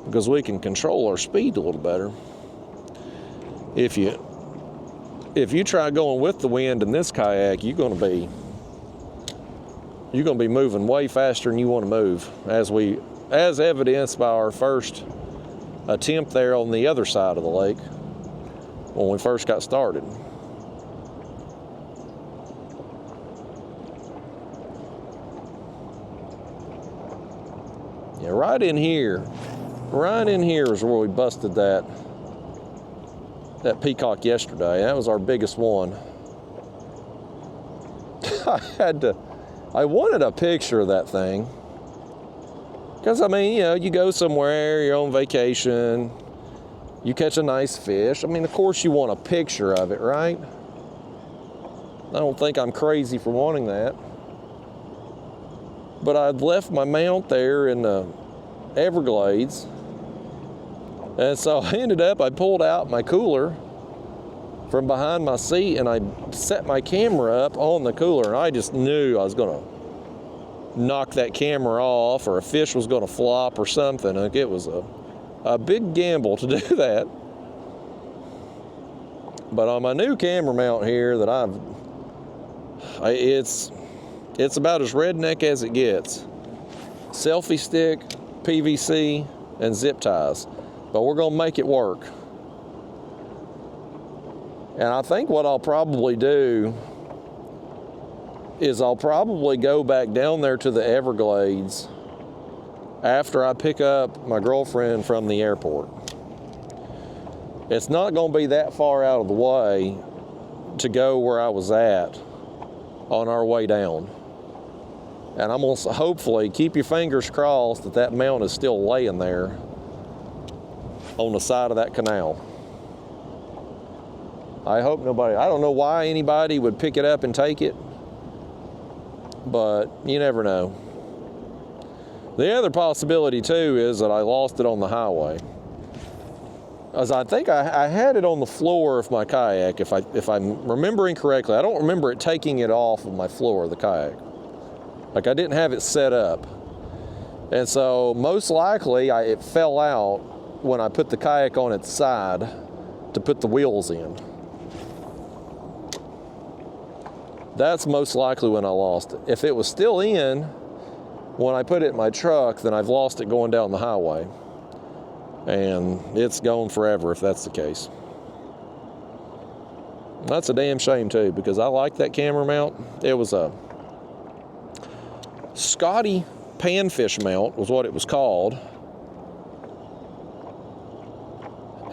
because we can control our speed a little better. If you try going with the wind in this kayak, you're going to be moving way faster than you want to move, as evidenced by our first attempt there on the other side of the lake when we first got started. Yeah, right in here is where we busted that peacock yesterday. That was our biggest one. I wanted a picture of that thing. Because, I mean, you go somewhere, you're on vacation, you catch a nice fish. I mean, of course you want a picture of it, right? I don't think I'm crazy for wanting that. But I'd left my mount there in the Everglades. And so I pulled out my cooler from behind my seat, and I set my camera up on the cooler, and I just knew I was going to knock that camera off, or a fish was going to flop or something. Like, it was a big gamble to do that. But on my new camera mount here that it's about as redneck as it gets. Selfie stick, PVC, and zip ties. But we're going to make it work. And I think what I'll probably do is I'll probably go back down there to the Everglades after I pick up my girlfriend from the airport. It's not going to be that far out of the way to go where I was at on our way down. And I'm going to hopefully keep your fingers crossed that mount is still laying there on the side of that canal. I hope nobody, I don't know why anybody would pick it up and take it, but you never know. The other possibility too is that I lost it on the highway. As I think I had it on the floor of my kayak, if I'm remembering correctly. I don't remember it taking it off of my floor of the kayak. Like, I didn't have it set up. And so most likely it fell out when I put the kayak on its side to put the wheels in. That's most likely when I lost it. If it was still in when I put it in my truck, then I've lost it going down the highway. And it's gone forever if that's the case. That's a damn shame too, because I like that camera mount. It was a Scotty panfish mount was what it was called.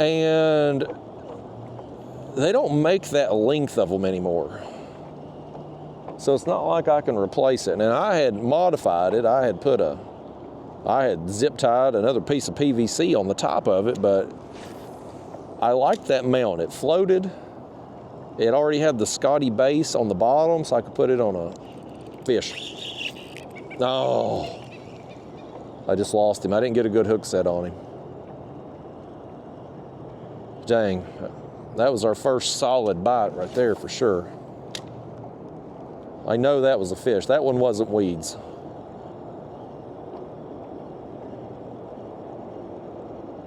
And they don't make that length of them anymore. So it's not like I can replace it. And I had modified it. I had zip tied another piece of PVC on the top of it, but I liked that mount. It floated. It already had the Scotty base on the bottom, so I could put it on a fish. Oh, I just lost him. I didn't get a good hook set on him. Dang, that was our first solid bite right there for sure. I know that was a fish. That one wasn't weeds.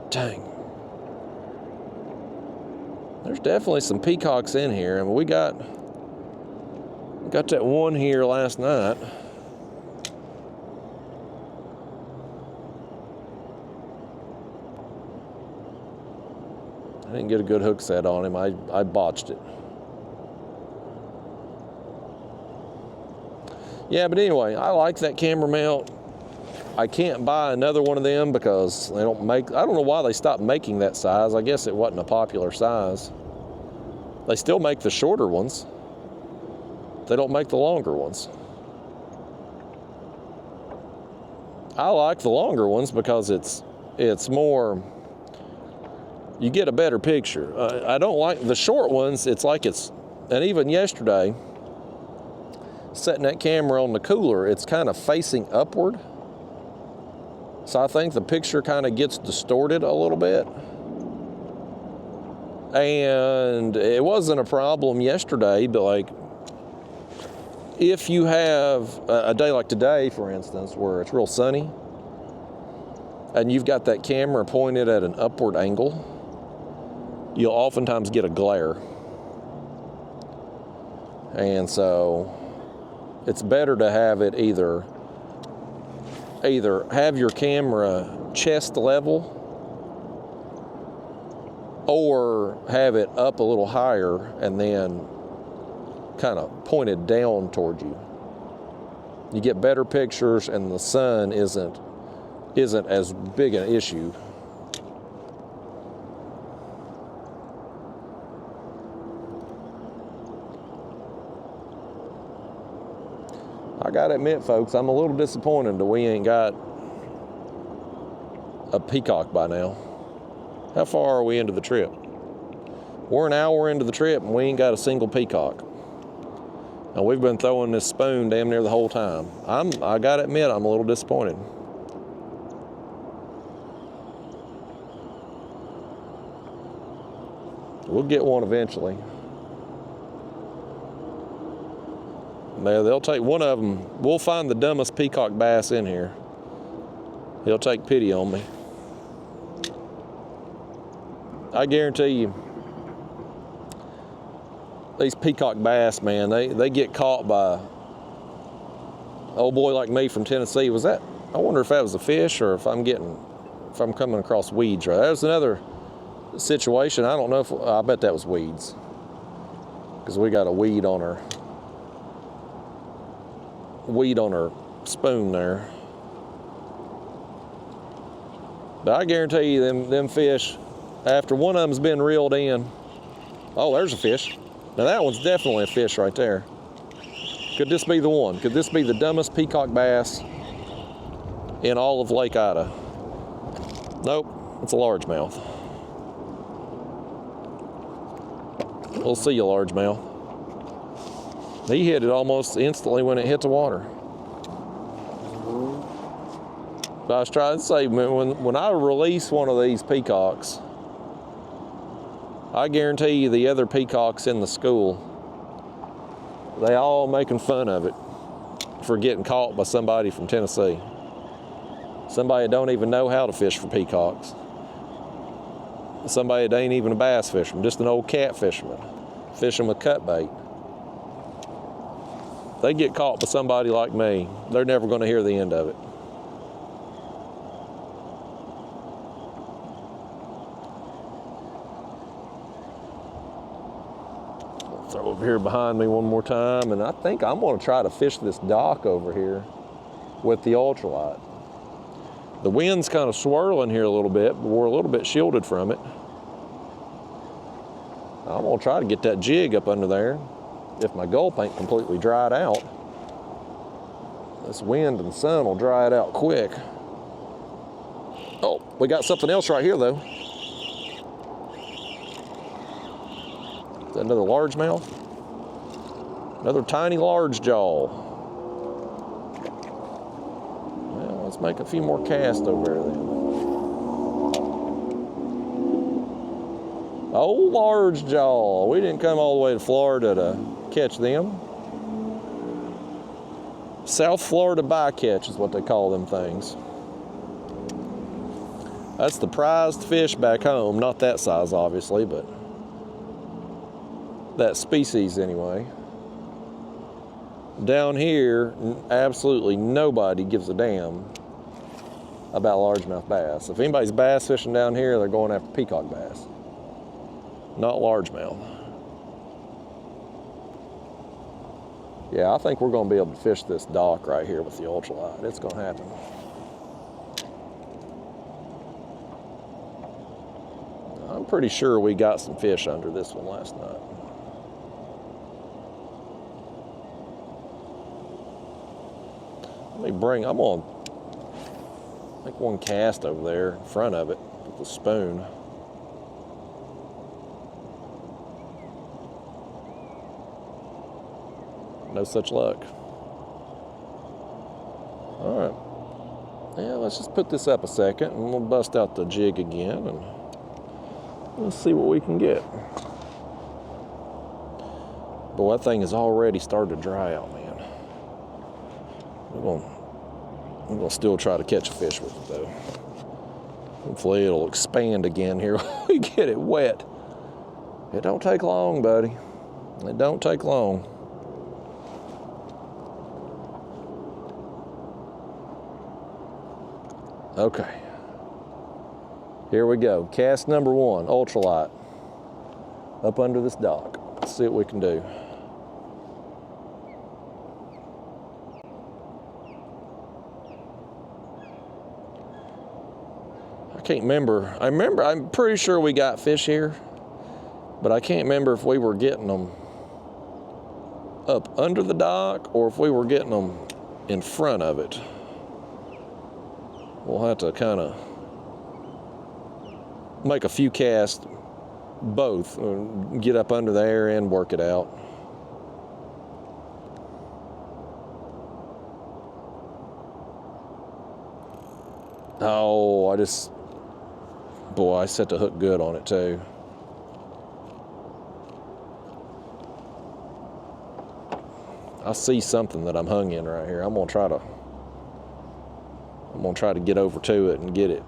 Dang. There's definitely some peacocks in here. I mean, we got that one here last night. I didn't get a good hook set on him. I botched it. Yeah, but anyway, I like that camera mount. I can't buy another one of them because they don't make, I don't know why they stopped making that size. I guess it wasn't a popular size. They still make the shorter ones. They don't make the longer ones. I like the longer ones because it's more, you get a better picture. I don't like the short ones. It's like and even yesterday, setting that camera on the cooler, it's kind of facing upward. So I think the picture kind of gets distorted a little bit. And it wasn't a problem yesterday, but like, if you have a day like today, for instance, where it's real sunny, and you've got that camera pointed at an upward angle, you'll oftentimes get a glare. And so it's better to have it either have your camera chest level or have it up a little higher and then kind of pointed down toward you. You get better pictures and the sun isn't as big an issue. I gotta admit, folks, I'm a little disappointed that we ain't got a peacock by now. How far are we into the trip? We're an hour into the trip and we ain't got a single peacock. And we've been throwing this spoon damn near the whole time. I gotta admit, I'm a little disappointed. We'll get one eventually. They'll take one of them. We'll find the dumbest peacock bass in here. He'll take pity on me. I guarantee you, these peacock bass, man, they get caught by an old boy like me from Tennessee. I wonder if that was a fish or if I'm coming across weeds. Right, that was another situation. I don't know I bet that was weeds, because we got a weed on our spoon there. But I guarantee you them fish, after one of them's been reeled in, oh, there's a fish. Now that one's definitely a fish right there. Could this be the one? Could this be the dumbest peacock bass in all of Lake Ida? Nope, it's a largemouth. We'll see you, largemouth. He hit it almost instantly when it hit the water. But I was trying to say, when I release one of these peacocks, I guarantee you the other peacocks in the school, they all making fun of it for getting caught by somebody from Tennessee. Somebody that don't even know how to fish for peacocks. Somebody that ain't even a bass fisherman, just an old cat fisherman, fishing with cut bait. They get caught by somebody like me, they're never going to hear the end of it. I'll throw over here behind me one more time, and I think I'm going to try to fish this dock over here with the ultralight. The wind's kind of swirling here a little bit, but we're a little bit shielded from it. I'm going to try to get that jig up under there if my gulp ain't completely dried out. This wind and sun will dry it out quick. Oh, we got something else right here though. Is that another largemouth? Another tiny large jaw. Well, let's make a few more casts over there then. Oh, large jaw. We didn't come all the way to Florida to catch them. South Florida bycatch is what they call them things. That's the prized fish back home. Not that size, obviously, but that species anyway. Down here, absolutely nobody gives a damn about largemouth bass. If anybody's bass fishing down here, they're going after peacock bass, not largemouth. Yeah, I think we're going to be able to fish this dock right here with the ultralight. It's going to happen. I'm pretty sure we got some fish under this one last night. I'm going to make one cast over there in front of it with the spoon. No such luck. All right. Yeah, let's just put this up a second and we'll bust out the jig again and let's see what we can get. Boy, that thing has already started to dry out, man. We're gonna still try to catch a fish with it though. Hopefully it'll expand again here when we get it wet. It don't take long, buddy. It don't take long. Okay, here we go. Cast number one, ultralight, up under this dock. Let's see what we can do. I can't remember. I'm pretty sure we got fish here, but I can't remember if we were getting them up under the dock or if we were getting them in front of it. We'll have to kind of make a few casts, both, get up under there and work it out. Oh, I set the hook good on it too. I see something that I'm hung in right here. I'm gonna try to get over to it and get it.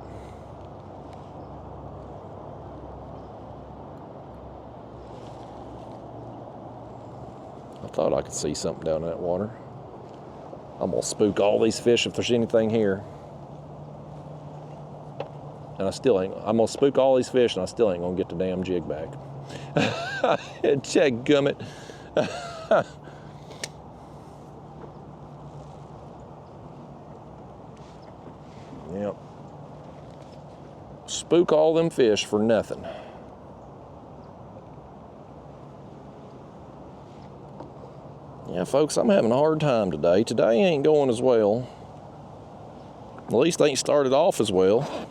I thought I could see something down in that water. I'm gonna spook all these fish if there's anything here. And I'm gonna spook all these fish and I still ain't gonna get the damn jig back. Check gummit. Yep. Spook all them fish for nothing. Yeah, folks, I'm having a hard time today. Today ain't going as well. At least ain't started off as well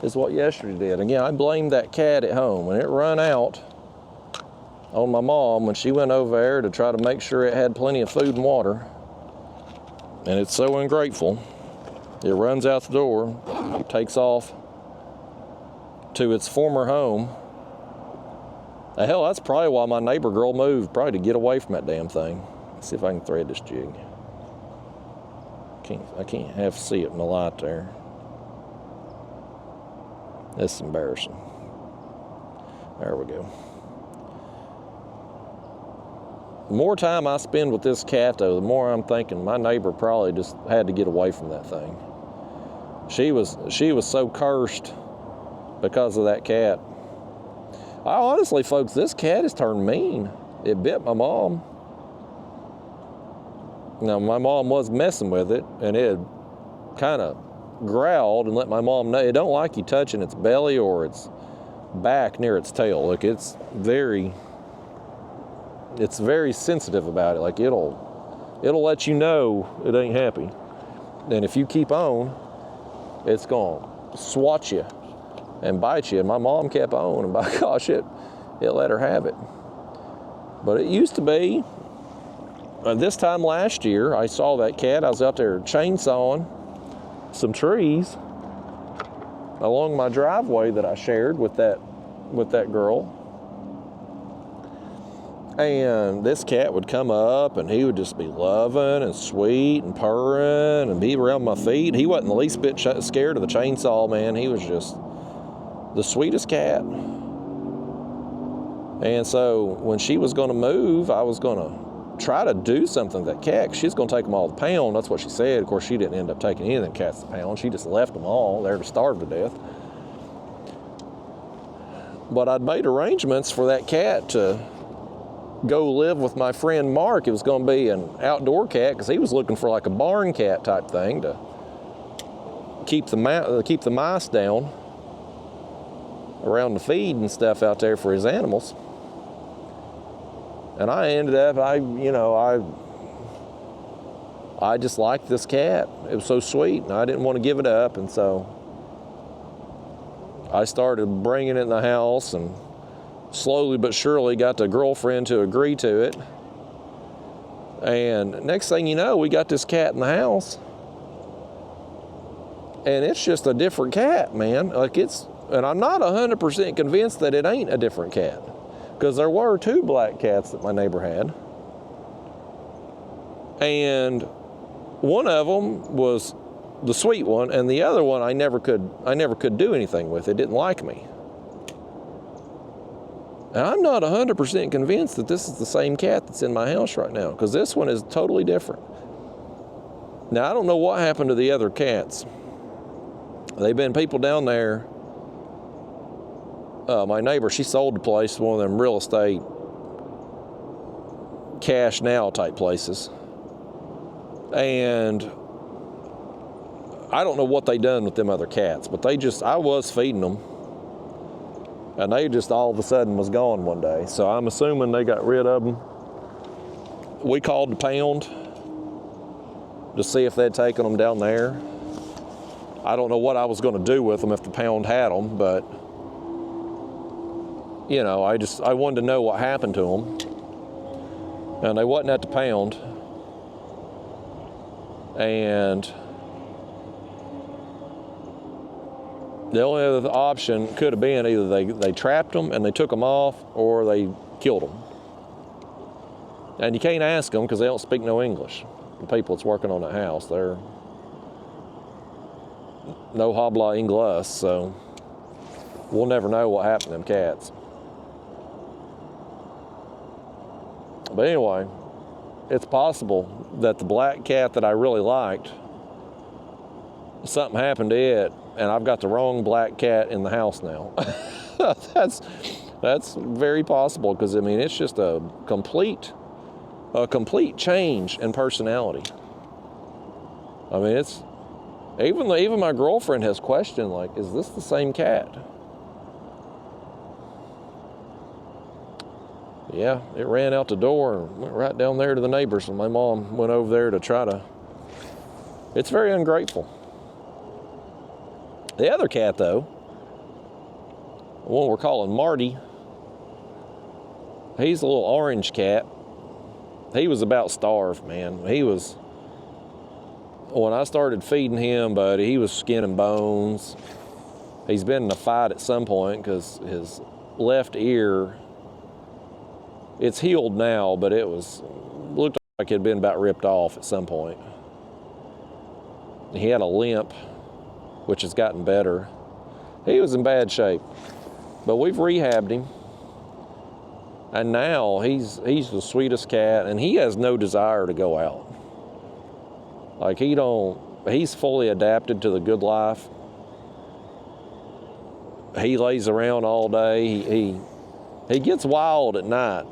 as what yesterday did. Again, I blamed that cat at home. When it run out on my mom when she went over there to try to make sure it had plenty of food and water, and it's so ungrateful. It runs out the door, it takes off to its former home. Hell, that's probably why my neighbor girl moved, probably to get away from that damn thing. Let's see if I can thread this jig. I can't half see it in the light there. That's embarrassing. There we go. The more time I spend with this cat, though, the more I'm thinking my neighbor probably just had to get away from that thing. She was so cursed because of that cat. Honestly, folks, this cat has turned mean. It bit my mom. Now, my mom was messing with it, and it kind of growled and let my mom know it don't like you touching its belly or its back near its tail. Look, it's very sensitive about it. Like it'll let you know it ain't happy. And if you keep on, it's gonna swat you and bite you. And my mom kept on, and by gosh, it let her have it. But it used to be, this time last year, I saw that cat. I was out there chainsawing some trees along my driveway that I shared with that girl. And this cat would come up, and he would just be loving and sweet and purring and be around my feet. He wasn't the least bit scared of the chainsaw, man. He was just the sweetest cat. And so when she was going to move, I was going to try to do something to that cat. She's going to take them all to pound. That's what she said. Of course, she didn't end up taking any of them cats to pound. She just left them all there to starve to death. But I'd made arrangements for that cat to go live with my friend Mark. It was going to be an outdoor cat because he was looking for like a barn cat type thing to keep the mice down around the feed and stuff out there for his animals. And I ended up, I just liked this cat. It was so sweet, and I didn't want to give it up, and so I started bringing it in the house, and slowly but surely got the girlfriend to agree to it. And next thing you know, we got this cat in the house, and it's just a different cat, man. And I'm not 100% convinced that it ain't a different cat, because there were 2 black cats that my neighbor had, and one of them was the sweet one, and the other one I never could do anything with. It didn't like me. And I'm not 100% convinced that this is the same cat that's in my house right now, because this one is totally different. Now, I don't know what happened to the other cats. They've been people down there. My neighbor, she sold the place, one of them real estate cash now type places. And I don't know what they done with them other cats, but I was feeding them, and they just all of a sudden was gone one day. So I'm assuming they got rid of them. We called the pound to see if they'd taken them down there. I don't know what I was going to do with them if the pound had them, but I wanted to know what happened to them. And they wasn't at the pound. And the only other option could have been either they trapped them and they took them off, or they killed them. And you can't ask them because they don't speak no English. The people that's working on that house, they're no habla inglés, so we'll never know what happened to them cats. But anyway, it's possible that the black cat that I really liked, something happened to it, and I've got the wrong black cat in the house now. That's very possible, because it's just a complete change in personality. It's even my girlfriend has questioned, like, is this the same cat? Yeah, it ran out the door and went right down there to the neighbors, and my mom went over there to try to. It's very ungrateful. The other cat, though, the one we're calling Marty, he's a little orange cat. He was about starved, man. When I started feeding him, buddy, he was skin and bones. He's been in a fight at some point because his left ear, it's healed now, but looked like it had been about ripped off at some point. He had a limp, which has gotten better. He was in bad shape, but we've rehabbed him. And now he's the sweetest cat, and he has no desire to go out. Like he's fully adapted to the good life. He lays around all day. He gets wild at night.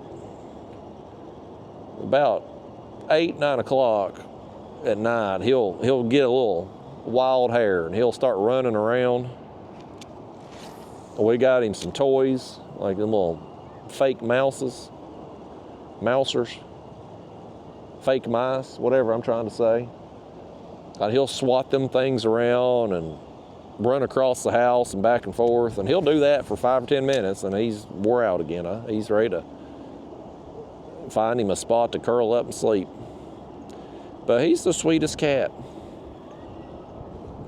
About 8, 9 o'clock at night, he'll get a little wild hair and he'll start running around. We got him some toys, like them little fake mousers, fake mice, whatever I'm trying to say. And he'll swat them things around and run across the house and back and forth, and he'll do that for 5 or 10 minutes, and he's wore out again. He's ready to find him a spot to curl up and sleep. But he's the sweetest cat.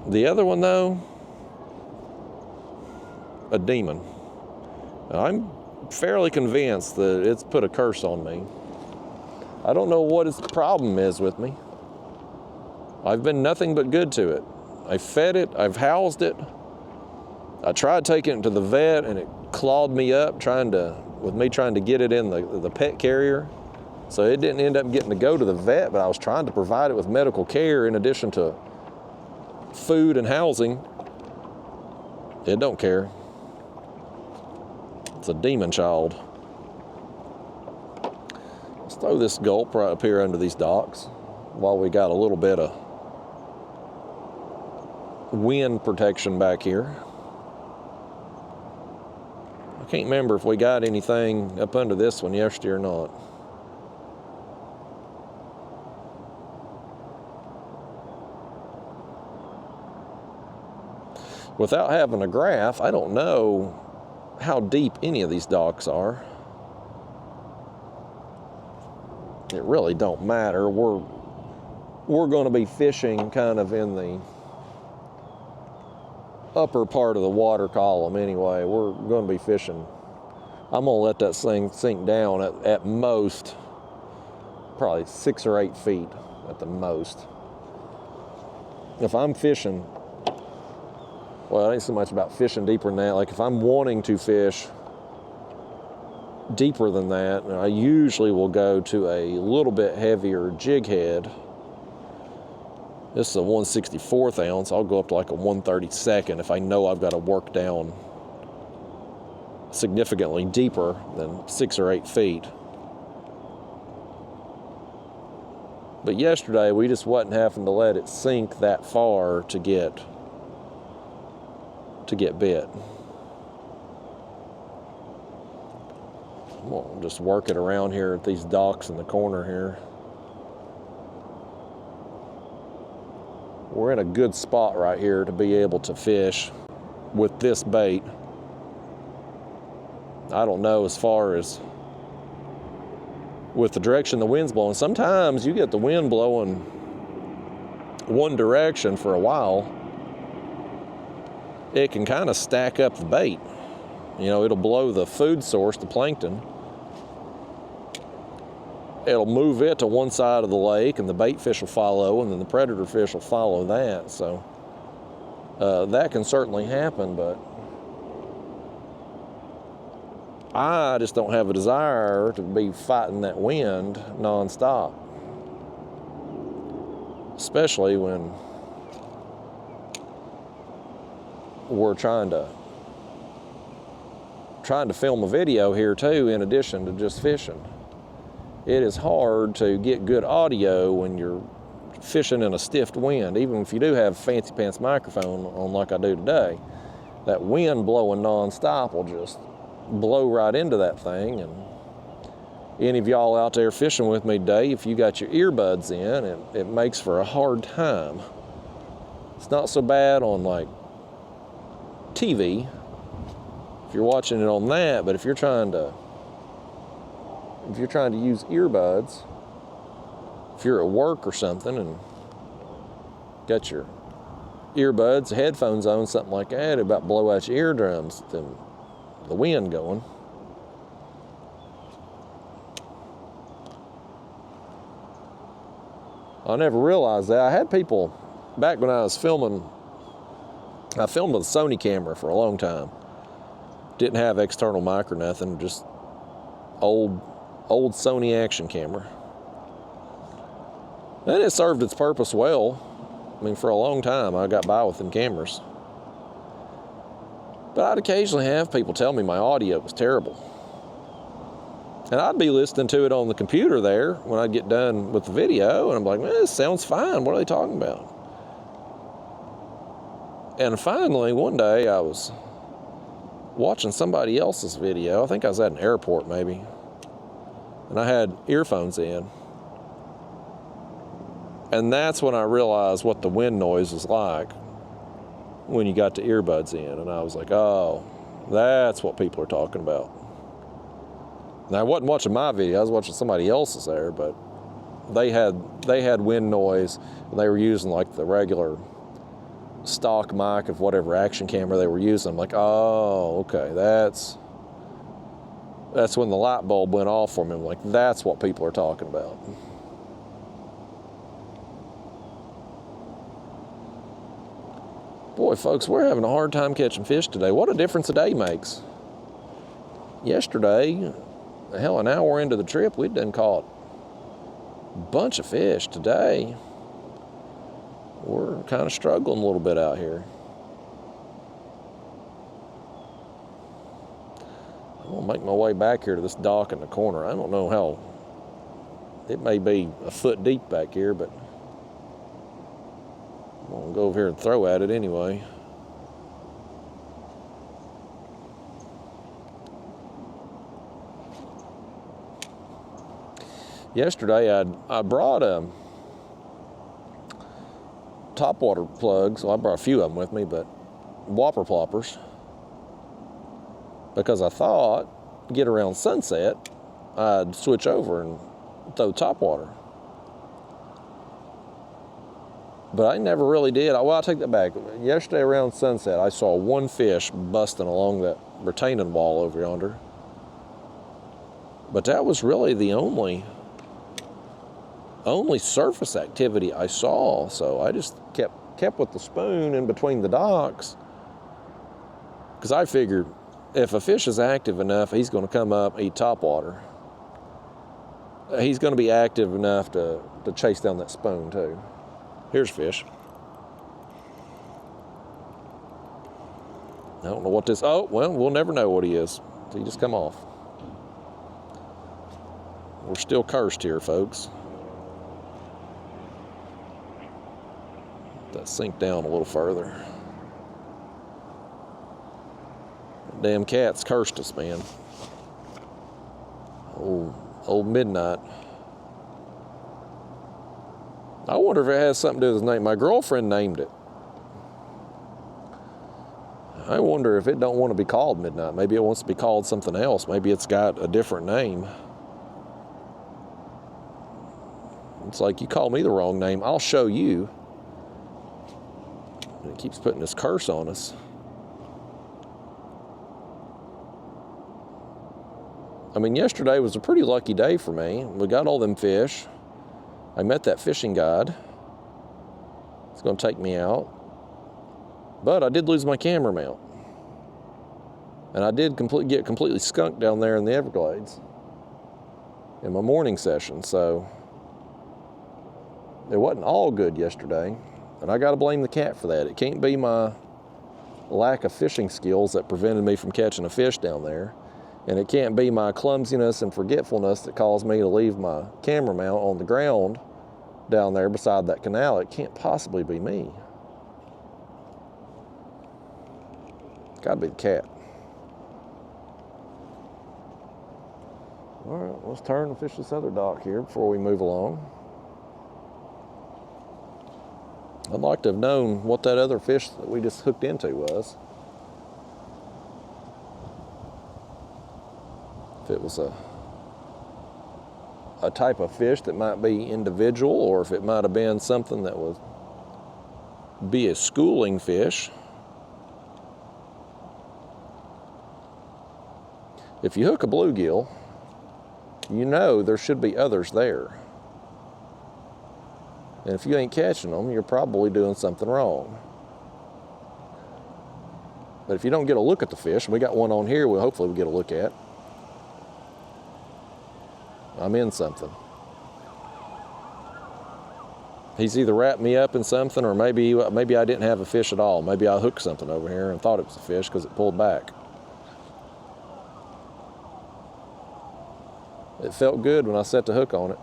The other one, though, a demon. I'm fairly convinced that it's put a curse on me. I don't know what its problem is with me. I've been nothing but good to it. I fed it, I've housed it. I tried taking it to the vet and it clawed me up with me trying to get it in the pet carrier. So it didn't end up getting to go to the vet, but I was trying to provide it with medical care in addition to food and housing. It don't care. It's a demon child. Let's throw this gulp right up here under these docks while we got a little bit of wind protection back here. I can't remember if we got anything up under this one yesterday or not. Without having a graph, I don't know how deep any of these docks are. It really don't matter. We're going to be fishing kind of in the upper part of the water column anyway. We're going to be fishing. I'm going to let that thing sink down at most, probably 6 or 8 feet at the most. If I'm fishing, well, it ain't so much about fishing deeper than that. Like if I'm wanting to fish deeper than that, I usually will go to a little bit heavier jig head. This is a 1/64 ounce. I'll go up to like a 1/32 if I know I've got to work down significantly deeper than 6 or 8 feet. But yesterday we just wasn't having to let it sink that far to get bit. We'll just work it around here at these docks in the corner here. We're in a good spot right here to be able to fish with this bait. I don't know as far as with the direction the wind's blowing. Sometimes you get the wind blowing one direction for a while. It can kind of stack up the bait. You know, it'll blow the food source, the plankton. It'll move it to one side of the lake and the bait fish will follow, and then the predator fish will follow that. So that can certainly happen, but I just don't have a desire to be fighting that wind nonstop. Especially when we're trying to film a video here too, in addition to just fishing. It is hard to get good audio when you're fishing in a stiff wind. Even if you do have a fancy pants microphone on like I do today, that wind blowing nonstop will just blow right into that thing. And any of y'all out there fishing with me today, if you got your earbuds in, it makes for a hard time. It's not so bad on like TV if you're watching it on that, but if you're trying to use earbuds, if you're at work or something and got your earbuds, headphones on, something like that, it about blow out your eardrums, the wind going. I never realized that. I had people back when I was filming. I filmed with a Sony camera for a long time. Didn't have external mic or nothing, just old Sony action camera. And it served its purpose well. I mean, for a long time, I got by with them cameras. But I'd occasionally have people tell me my audio was terrible. And I'd be listening to it on the computer there when I'd get done with the video, and I'm like, man, this sounds fine. What are they talking about? And finally, one day, I was watching somebody else's video. I think I was at an airport, maybe. And I had earphones in. And that's when I realized what the wind noise was like when you got the earbuds in. And I was like, oh, that's what people are talking about. Now, I wasn't watching my video, I was watching somebody else's there, but they had wind noise, and they were using like the regular stock mic of whatever action camera they were using. I'm like, oh, okay, that's when the light bulb went off for me. I'm like, that's what people are talking about. Boy, folks, we're having a hard time catching fish today. What a difference a day makes. Yesterday, hell, an hour into the trip, we'd done caught a bunch of fish. Today, we're kind of struggling a little bit out here. I'm gonna make my way back here to this dock in the corner. I don't know how, it may be a foot deep back here, but I'm gonna go over here and throw at it anyway. Yesterday, I brought topwater plugs. Well, I brought a few of them with me, but whopper ploppers, because I thought, get around sunset, I'd switch over and throw topwater. But I never really did. Well, I'll take that back. Yesterday around sunset, I saw one fish busting along that retaining wall over yonder. But that was really the only surface activity I saw. So I just kept with the spoon in between the docks, because I figured if a fish is active enough, he's going to come up, eat topwater. He's going to be active enough to chase down that spoon too. Here's fish. I don't know what this, oh, well, we'll never know what he is. So he just come off. We're still cursed here, folks. That sink down a little further. Damn cat's cursed us, man. Old Midnight. I wonder if it has something to do with his name. My girlfriend named it. I wonder if it don't want to be called Midnight. Maybe it wants to be called something else. Maybe it's got a different name. It's like, you call me the wrong name, I'll show you. And it keeps putting this curse on us. I mean, yesterday was a pretty lucky day for me. We got all them fish. I met that fishing guide. It's going to take me out. But I did lose my camera mount. And I did get completely skunked down there in the Everglades in my morning session. So it wasn't all good yesterday. And I got to blame the cat for that. It can't be my lack of fishing skills that prevented me from catching a fish down there. And it can't be my clumsiness and forgetfulness that caused me to leave my camera mount on the ground down there beside that canal. It can't possibly be me. It's got to be the cat. All right, let's turn and fish this other dock here before we move along. I'd like to have known what that other fish that we just hooked into was. If it was a type of fish that might be individual, or if it might have been something that would be a schooling fish. If you hook a bluegill, you know there should be others there. And if you ain't catching them, you're probably doing something wrong. But if you don't get a look at the fish, and we got one on here, hopefully we'll get a look at. I'm in something. He's either wrapped me up in something, or maybe I didn't have a fish at all. Maybe I hooked something over here and thought it was a fish because it pulled back. It felt good when I set the hook on it.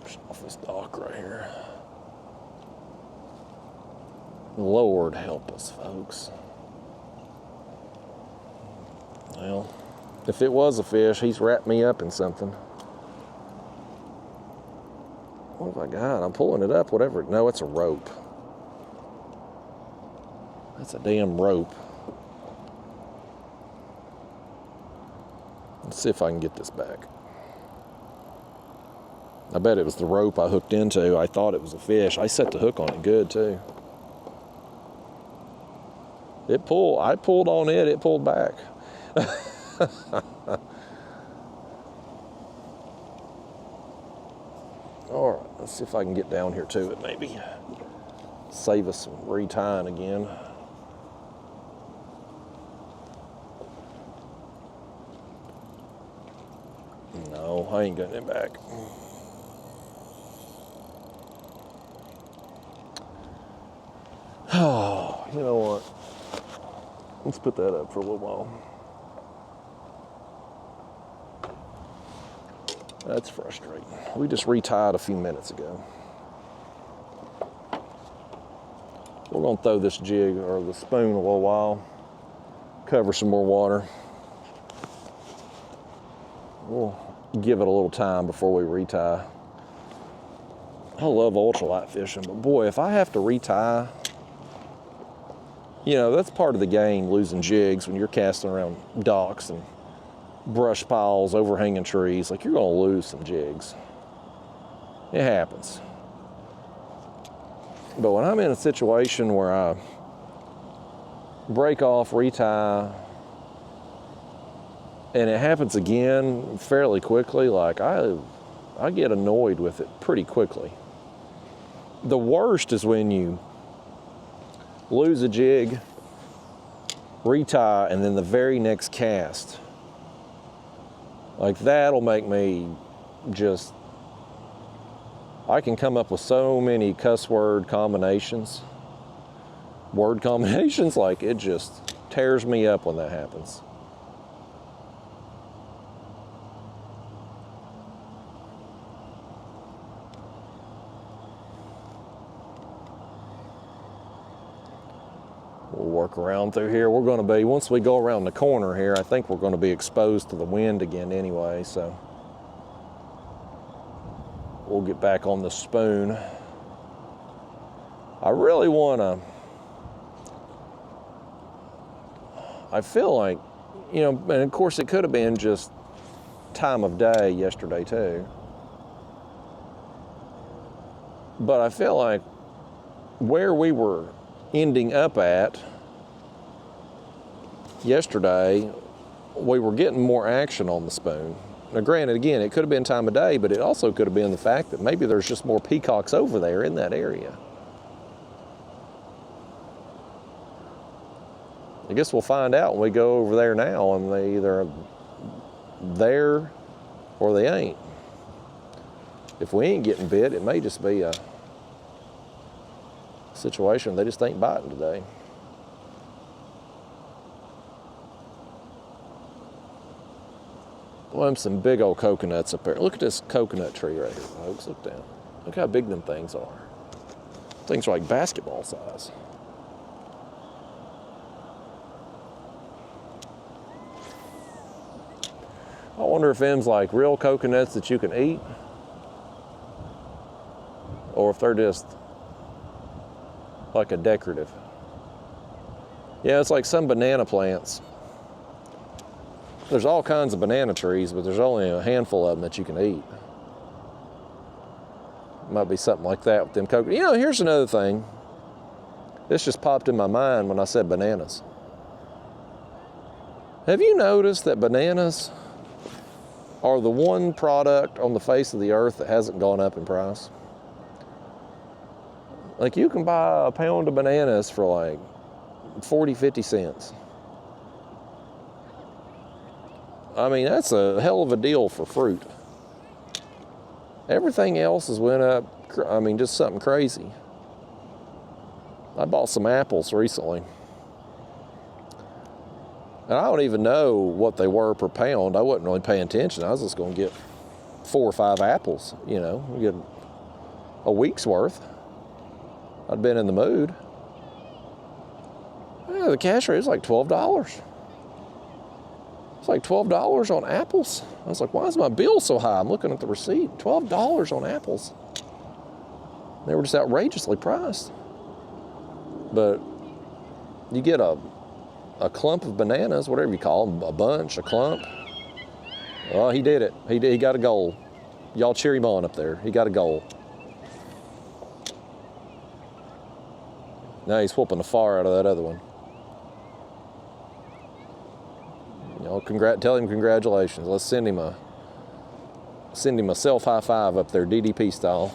Push off this dock right here. Lord help us, folks. Well, if it was a fish, he's wrapped me up in something. What have I got? I'm pulling it up, whatever. No, it's a rope. That's a damn rope. Let's see if I can get this back. I bet it was the rope I hooked into. I thought it was a fish. I set the hook on it good, too. I pulled on it, it pulled back. All right, let's see if I can get down here to it, maybe. Save us some retying again. No, I ain't getting it back. Oh, you know what? Let's put that up for a little while. That's frustrating. We just retied a few minutes ago. We're gonna throw this jig or the spoon a little while, cover some more water. We'll give it a little time before we retie. I love ultralight fishing, but boy, if I have to retie, you know, that's part of the game, losing jigs when you're casting around docks and brush piles, overhanging trees. Like, you're gonna lose some jigs. It happens. But when I'm in a situation where I break off, retie, and it happens again fairly quickly, like I get annoyed with it pretty quickly. The worst is when you lose a jig, retie, and then the very next cast. Like, that'll make me just, I can come up with so many cuss word combinations, like it just tears me up when that happens. We'll work around through here. We're going to be, once we go around the corner here, I think we're going to be exposed to the wind again anyway, so we'll get back on the spoon. I really want to, I feel like, you know, and of course it could have been just time of day yesterday too, but I feel like where we were ending up at yesterday, we were getting more action on the spoon. Now granted, again, it could have been time of day, but it also could have been the fact that maybe there's just more peacocks over there in that area. I guess we'll find out when we go over there now, and they either are there or they ain't. If we ain't getting bit, it may just be a situation they just ain't biting today. Well, them some big old coconuts up there. Look at this coconut tree right here, folks. Look down. Look how big them things are. Things are like basketball size. I wonder if them's like real coconuts that you can eat, or if they're just like a decorative. Yeah, it's like some banana plants. There's all kinds of banana trees, but there's only a handful of them that you can eat. Might be something like that with them coconuts. You know, here's another thing. This just popped in my mind when I said bananas. Have you noticed that bananas are the one product on the face of the earth that hasn't gone up in price. Like, you can buy a pound of bananas for like 40, 50 cents. I mean, that's a hell of a deal for fruit. Everything else has went up, I mean, just something crazy. I bought some apples recently. And I don't even know what they were per pound. I wasn't really paying attention. I was just going to get 4 or 5 apples, you know, get a week's worth. I'd been in the mood. Yeah, the cash rate was like $12. It's like $12 on apples. I was like, why is my bill so high? I'm looking at the receipt. $12 on apples. They were just outrageously priced. But you get a clump of bananas, whatever you call them, a bunch, a clump. Well, he did it. He got a goal. Y'all cheer him on up there. He got a goal. Now he's whooping the fire out of that other one. You know, tell him congratulations. Let's send him a self high five up there, DDP style.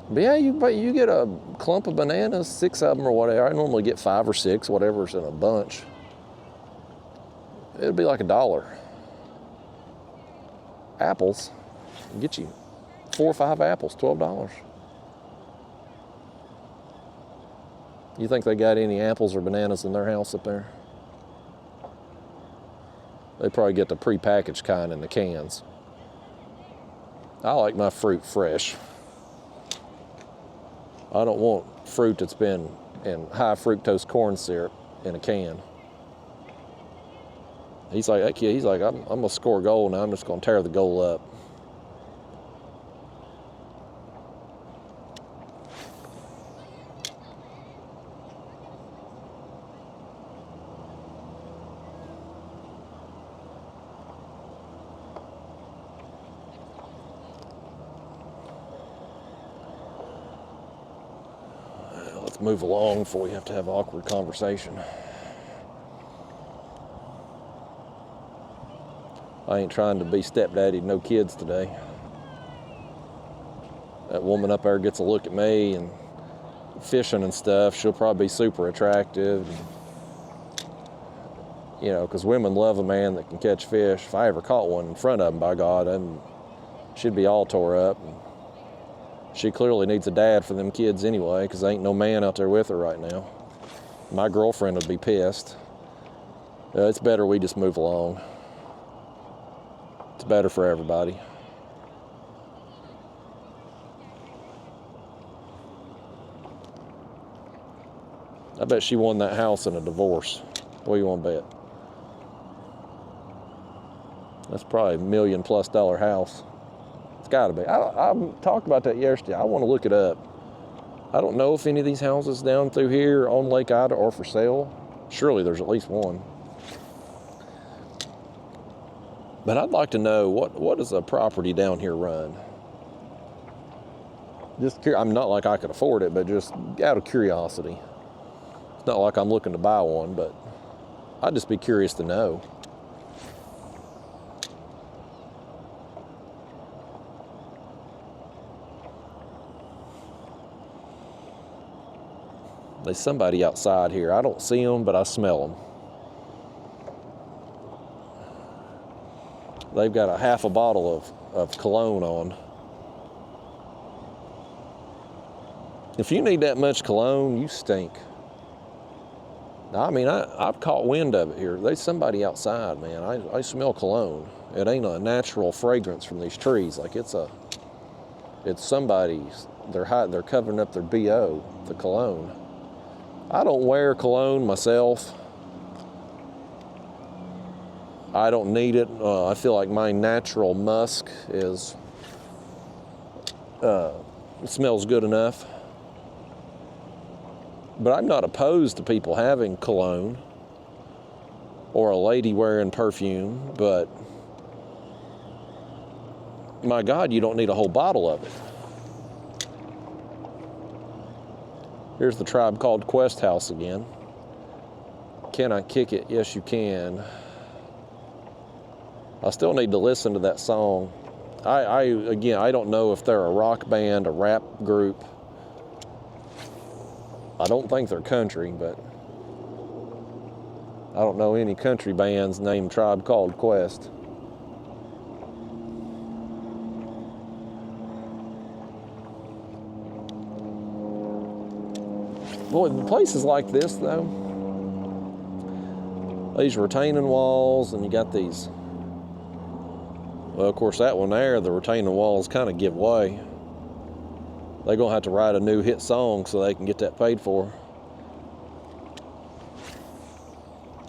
But yeah, you get a clump of bananas, 6 of them or whatever. I normally get 5 or 6, whatever's in a bunch. It'd be like $1. Apples, get you 4 or 5 apples, $12. You think they got any apples or bananas in their house up there? They probably get the prepackaged kind in the cans. I like my fruit fresh. I don't want fruit that's been in high fructose corn syrup in a can. He's like, that kid, he's like, I'm gonna score a goal now. I'm just gonna tear the goal up. Let's move along before we have to have an awkward conversation. I ain't trying to be stepdaddy to no kids today. That woman up there gets a look at me and fishing and stuff. She'll probably be super attractive. You know, because women love a man that can catch fish. If I ever caught one in front of them, by God, she'd be all tore up. She clearly needs a dad for them kids anyway, because there ain't no man out there with her right now. My girlfriend would be pissed. It's better we just move along. It's better for everybody. I bet she won that house in a divorce. What do you want to bet? That's probably $1 million+ house. It's got to be. I talked about that yesterday. I want to look it up. I don't know if any of these houses down through here on Lake Ida are for sale. Surely there's at least one. But I'd like to know what does a property down here run? I'm not like I could afford it, but just out of curiosity. It's not like I'm looking to buy one, but I'd just be curious to know. There's somebody outside here. I don't see them, but I smell them. They've got a half a bottle of cologne on. If you need that much cologne, you stink. I mean, I've caught wind of it here. There's somebody outside, man. I smell cologne. It ain't a natural fragrance from these trees. Like it's somebody's. They're covering up their BO, the cologne. I don't wear cologne myself. I don't need it. I feel like my natural musk it smells good enough. But I'm not opposed to people having cologne or a lady wearing perfume, but my God, you don't need a whole bottle of it. Here's the Tribe Called Quest house again. Can I kick it? Yes, you can. I still need to listen to that song. Again, I don't know if they're a rock band, a rap group. I don't think they're country, but I don't know any country bands named Tribe Called Quest. Boy, places like this, though, these retaining walls, and you got these, well, of course, that one there, the retaining walls kind of give way. They're going to have to write a new hit song so they can get that paid for.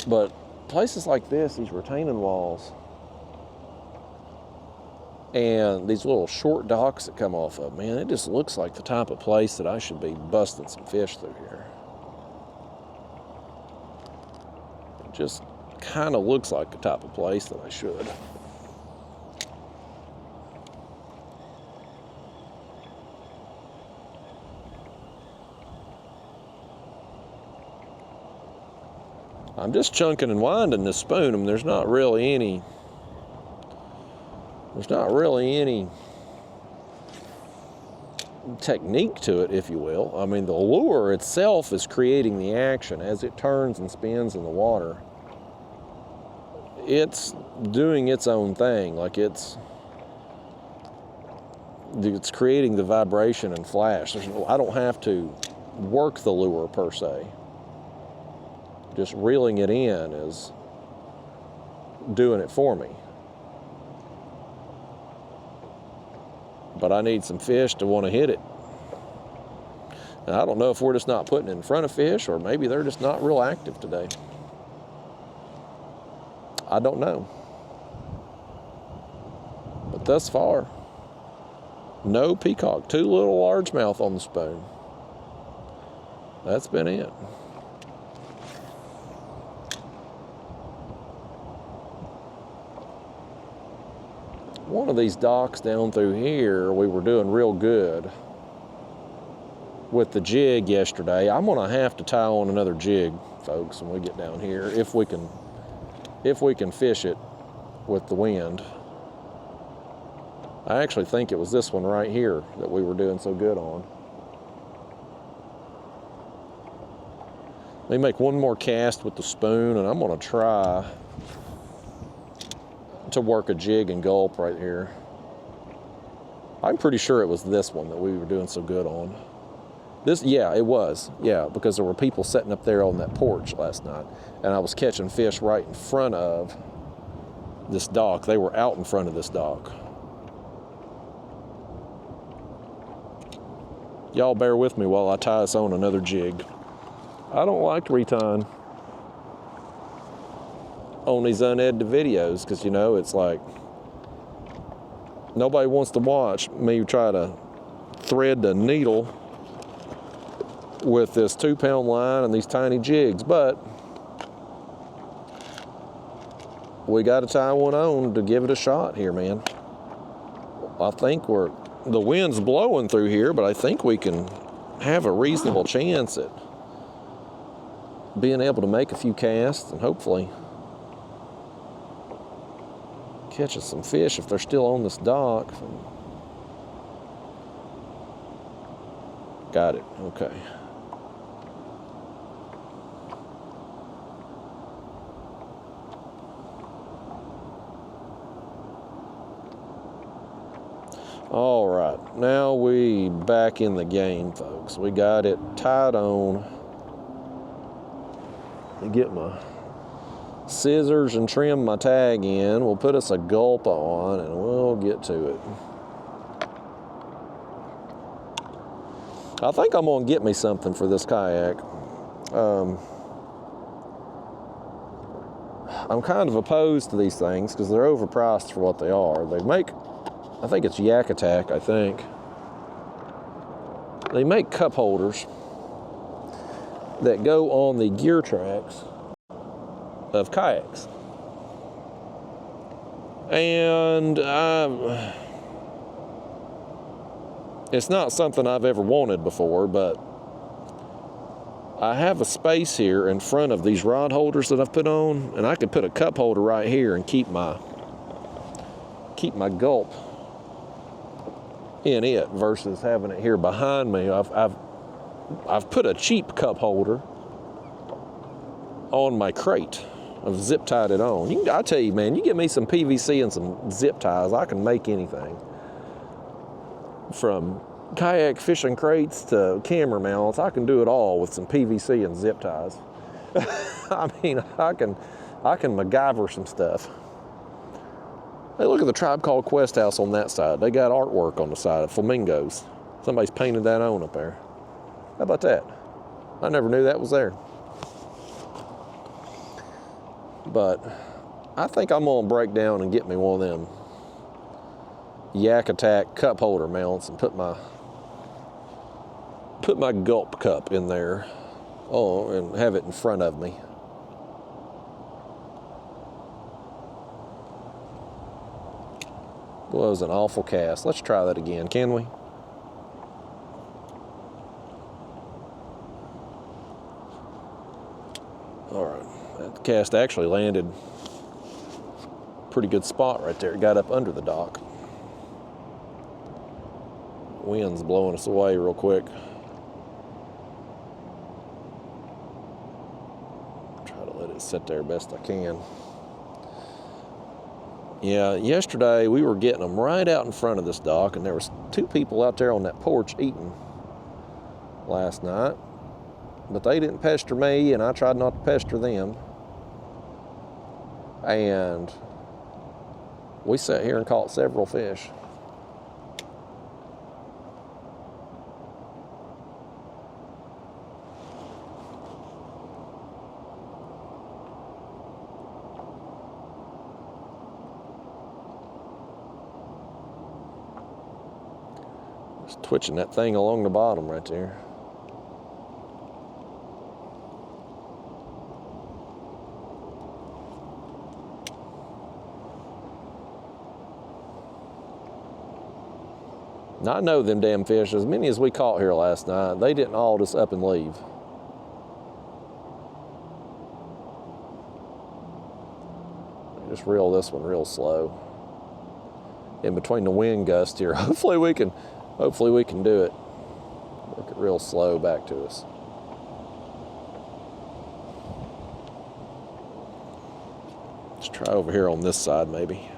But places like this, these retaining walls, and these little short docks that come off of, man, it just looks like the type of place that I should be busting some fish through here. It just kind of looks like the type of place that I should. I'm just chunking and winding this spoon. I mean, there's not really any technique to it, if you will. I mean, the lure itself is creating the action as it turns and spins in the water. It's doing its own thing, like it's creating the vibration and flash. I don't have to work the lure per se. Just reeling it in is doing it for me. But I need some fish to want to hit it. Now, I don't know if we're just not putting it in front of fish, or maybe they're just not real active today. I don't know. But thus far, no peacock. 2 little largemouth on the spoon. That's been it. One of these docks down through here, we were doing real good with the jig yesterday. I'm gonna have to tie on another jig, folks, when we get down here, if we can fish it with the wind. I actually think it was this one right here that we were doing so good on. Let me make one more cast with the spoon, and I'm gonna try to work a jig and gulp right here. I'm pretty sure it was this one that we were doing so good on. Yeah, it was. Yeah, because there were people sitting up there on that porch last night, and I was catching fish right in front of this dock. They were out in front of this dock. Y'all bear with me while I tie us on another jig. I don't like retying on these unedited videos, because, you know, it's like nobody wants to watch me try to thread the needle with this 2-pound line and these tiny jigs, but we got to tie one on to give it a shot here, man. I think the wind's blowing through here, but I think we can have a reasonable chance at being able to make a few casts and hopefully catching some fish if they're still on this dock. Got it. Okay. All right, now we back in the game, folks. We got it tied on. Let me get my scissors and trim my tag in. We'll put us a gulp on and we'll get to it. I think I'm gonna get me something for this kayak. I'm kind of opposed to these things because they're overpriced for what they are. They make, I think it's Yak Attack, I think. They make cup holders that go on the gear tracks of kayaks. And it's not something I've ever wanted before, but I have a space here in front of these rod holders that I've put on, and I could put a cup holder right here and keep my gulp in it versus having it here behind me. I've put a cheap cup holder on my crate. I've zip tied it on. I tell you, man, you get me some PVC and some zip ties, I can make anything. From kayak fishing crates to camera mounts, I can do it all with some PVC and zip ties. I mean, I can MacGyver some stuff. Hey, look at the Tribe Called Quest house on that side. They got artwork on the side of flamingos. Somebody's painted that on up there. How about that? I never knew that was there. But I think I'm gonna break down and get me one of them Yak Attack cup holder mounts and put my gulp cup in there, and have it in front of me. That was an awful cast. Let's try that again, can we? All right, that cast actually landed pretty good spot right there. It got up under the dock. Wind's blowing us away real quick. Try to let it sit there best I can. Yeah, yesterday we were getting them right out in front of this dock, and there was 2 people out there on that porch eating last night. But they didn't pester me, and I tried not to pester them. And we sat here and caught several fish. Just twitching that thing along the bottom right there. Now, I know them damn fish, as many as we caught here last night, they didn't all just up and leave. Just reel this one real slow. In between the wind gust here. Hopefully we can do it. Work it real slow back to us. Let's try over here on this side maybe.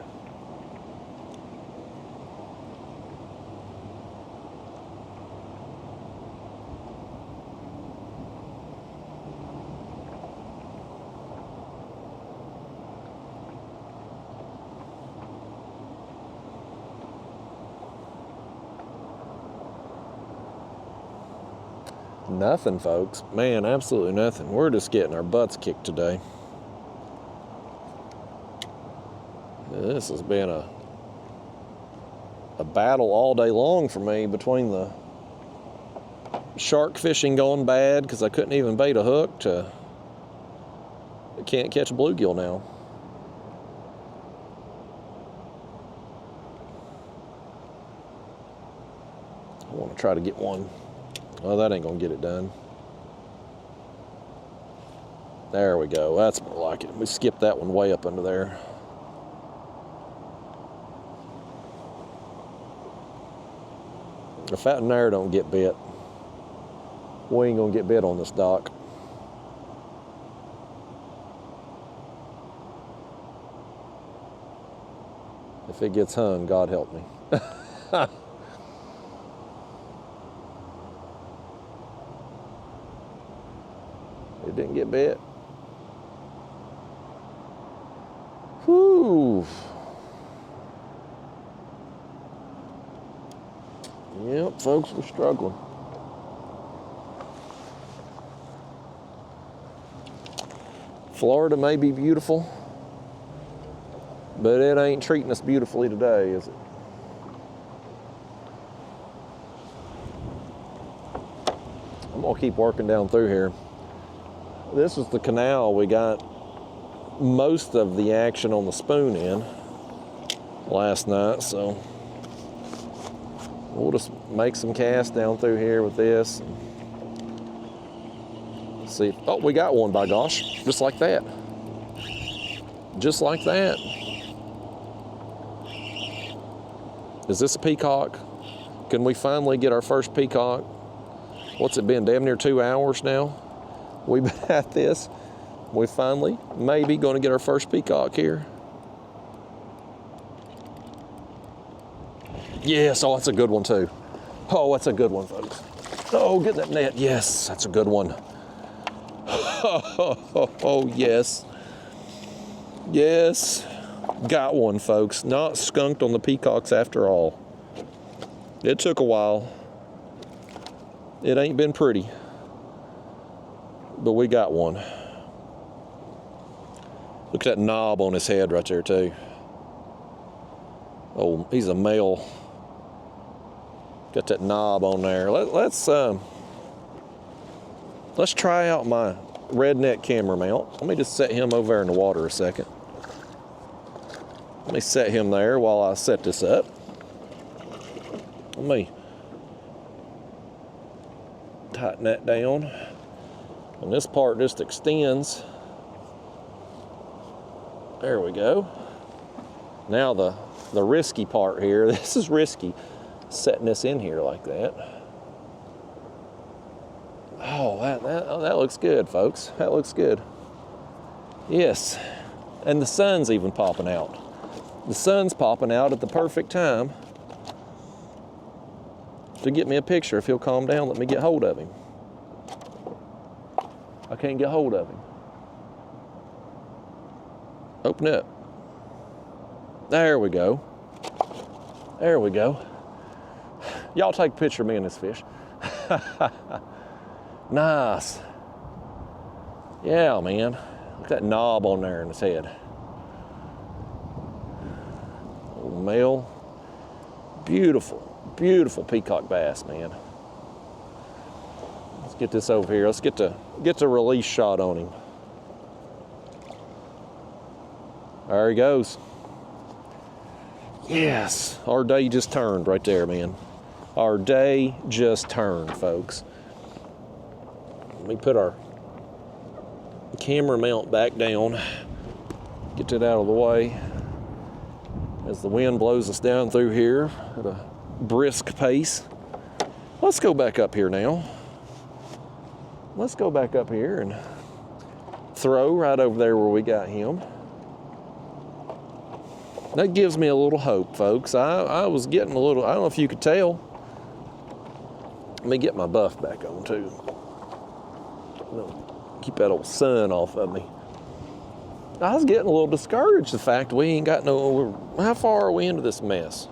Nothing, folks. Man, absolutely nothing. We're just getting our butts kicked today. This has been a battle all day long for me, between the shark fishing going bad because I couldn't even bait a hook to I can't catch a bluegill now. I want to try to get one. Well, that ain't gonna get it done. There we go. That's more like it. We skipped that one way up under there. If that and there don't get bit, we ain't gonna get bit on this dock. If it gets hung, God help me. It didn't get bit. Whew. Yep, folks, we're struggling. Florida may be beautiful, but it ain't treating us beautifully today, is it? I'm gonna keep working down through here. This is the canal. We got most of the action on the spoon in last night, so we'll just make some casts down through here with this. See, oh, we got one, by gosh, just like that. Just like that. Is this a peacock? Can we finally get our first peacock? What's it been, damn near 2 hours now? We've been at this. We finally, maybe, gonna get our first peacock here. Yes, oh, that's a good one too. Oh, that's a good one, folks. Oh, get that net. Yes, that's a good one. Oh, yes. Yes. Got one, folks. Not skunked on the peacocks after all. It took a while. It ain't been pretty. But we got one. Look at that knob on his head right there, too. Oh, he's a male. Got that knob on there. Let's try out my redneck camera mount. Let me just set him over there in the water a second. Let me set him there while I set this up. Let me tighten that down. And this part just extends. There we go. Now the risky part here, this is risky, setting this in here like that. Oh, that looks good, folks. That looks good. Yes, and the sun's even popping out. The sun's popping out at the perfect time to get me a picture. If he'll calm down, let me get hold of him. I can't get hold of him. Open up. There we go. There we go. Y'all take a picture of me and this fish. Nice. Yeah, man. Look at that knob on there in his head. Old male. Beautiful, beautiful peacock bass, man. Let's get this over here. Let's get the release shot on him. There he goes. Yes, our day just turned right there, man. Our day just turned, folks. Let me put our camera mount back down. Get that out of the way as the wind blows us down through here at a brisk pace. Let's go back up here now. Let's go back up here and throw right over there where we got him. That gives me a little hope, folks. I was getting a little, I don't know if you could tell. Let me get my buff back on too. Keep that old sun off of me. I was getting a little discouraged, the fact we ain't got how far are we into this mess?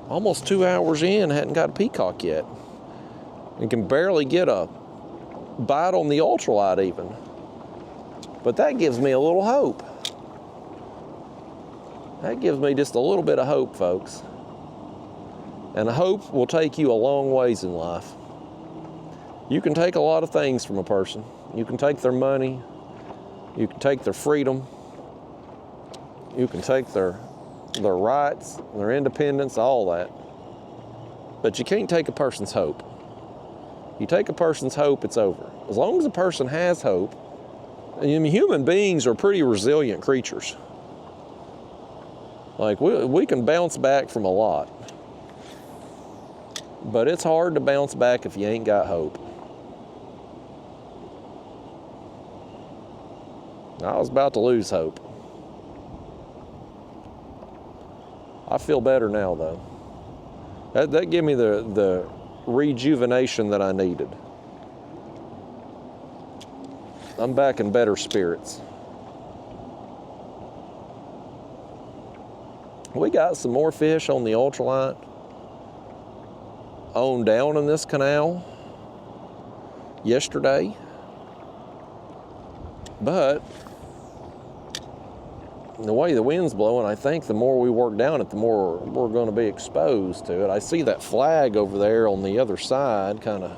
Almost 2 hours in, hadn't got a peacock yet. And can barely get a bite on the ultralight even. But that gives me a little hope. That gives me just a little bit of hope, folks. And hope will take you a long ways in life. You can take a lot of things from a person. You can take their money. You can take their freedom. You can take their rights, their independence, all that. But you can't take a person's hope. You take a person's hope, it's over. As long as a person has hope, human beings are pretty resilient creatures. Like, we can bounce back from a lot. But it's hard to bounce back if you ain't got hope. I was about to lose hope. I feel better now, though. That gave me the rejuvenation that I needed. I'm back in better spirits. We got some more fish on the ultralight on down in this canal yesterday, but the way the wind's blowing, I think the more we work down it, the more we're going to be exposed to it. I see that flag over there on the other side kind of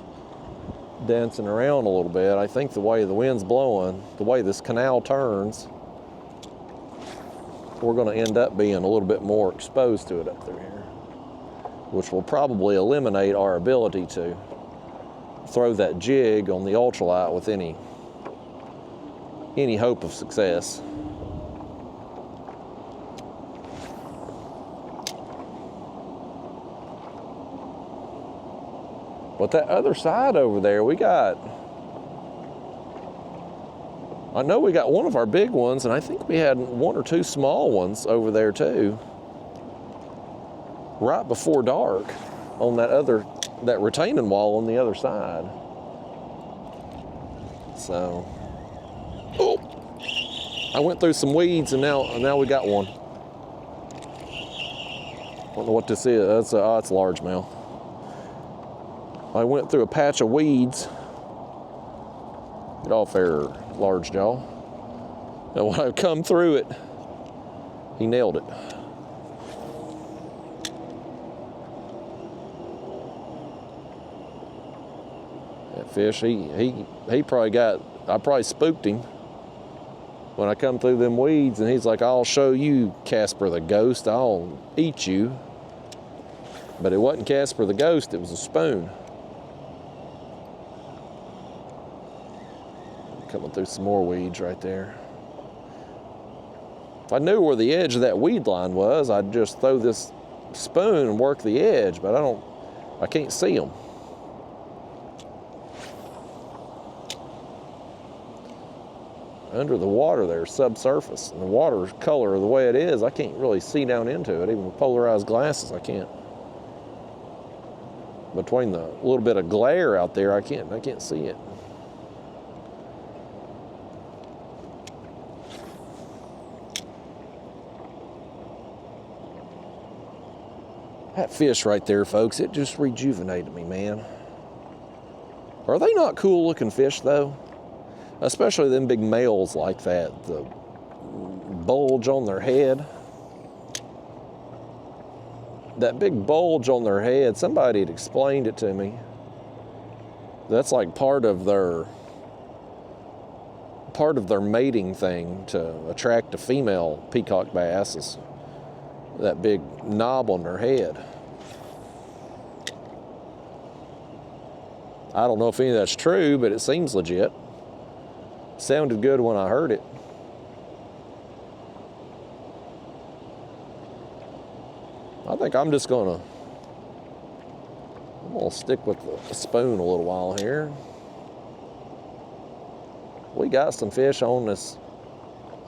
dancing around a little bit. I think the way the wind's blowing, the way this canal turns, we're going to end up being a little bit more exposed to it up through here, which will probably eliminate our ability to throw that jig on the ultralight with any hope of success. But that other side over there, I know we got one of our big ones, and I think we had one or two small ones over there too. Right before dark on that retaining wall on the other side. So, oh, I went through some weeds, and now we got one. I don't know what this is. It's largemouth. I went through a patch of weeds. Get off there, large jaw. And when I come through it, he nailed it. That fish, he probably I probably spooked him when I come through them weeds, and he's like, "I'll show you, Casper the Ghost. I'll eat you." But it wasn't Casper the Ghost, it was a spoon. Coming through some more weeds right there. If I knew where the edge of that weed line was, I'd just throw this spoon and work the edge, but I can't see them. Under the water there, subsurface, and the water's color the way it is, I can't really see down into it. Even with polarized glasses, I can't. Between the little bit of glare out there, I can't see it. That fish right there, folks, it just rejuvenated me, man. Are they not cool looking fish, though? Especially them big males like that, the bulge on their head. That big bulge on their head, somebody had explained it to me. That's like part of their mating thing to attract a female peacock bass is that big knob on their head. I don't know if any of that's true, but it seems legit. Sounded good when I heard it. I think I'm gonna stick with the spoon a little while here. We got some fish on this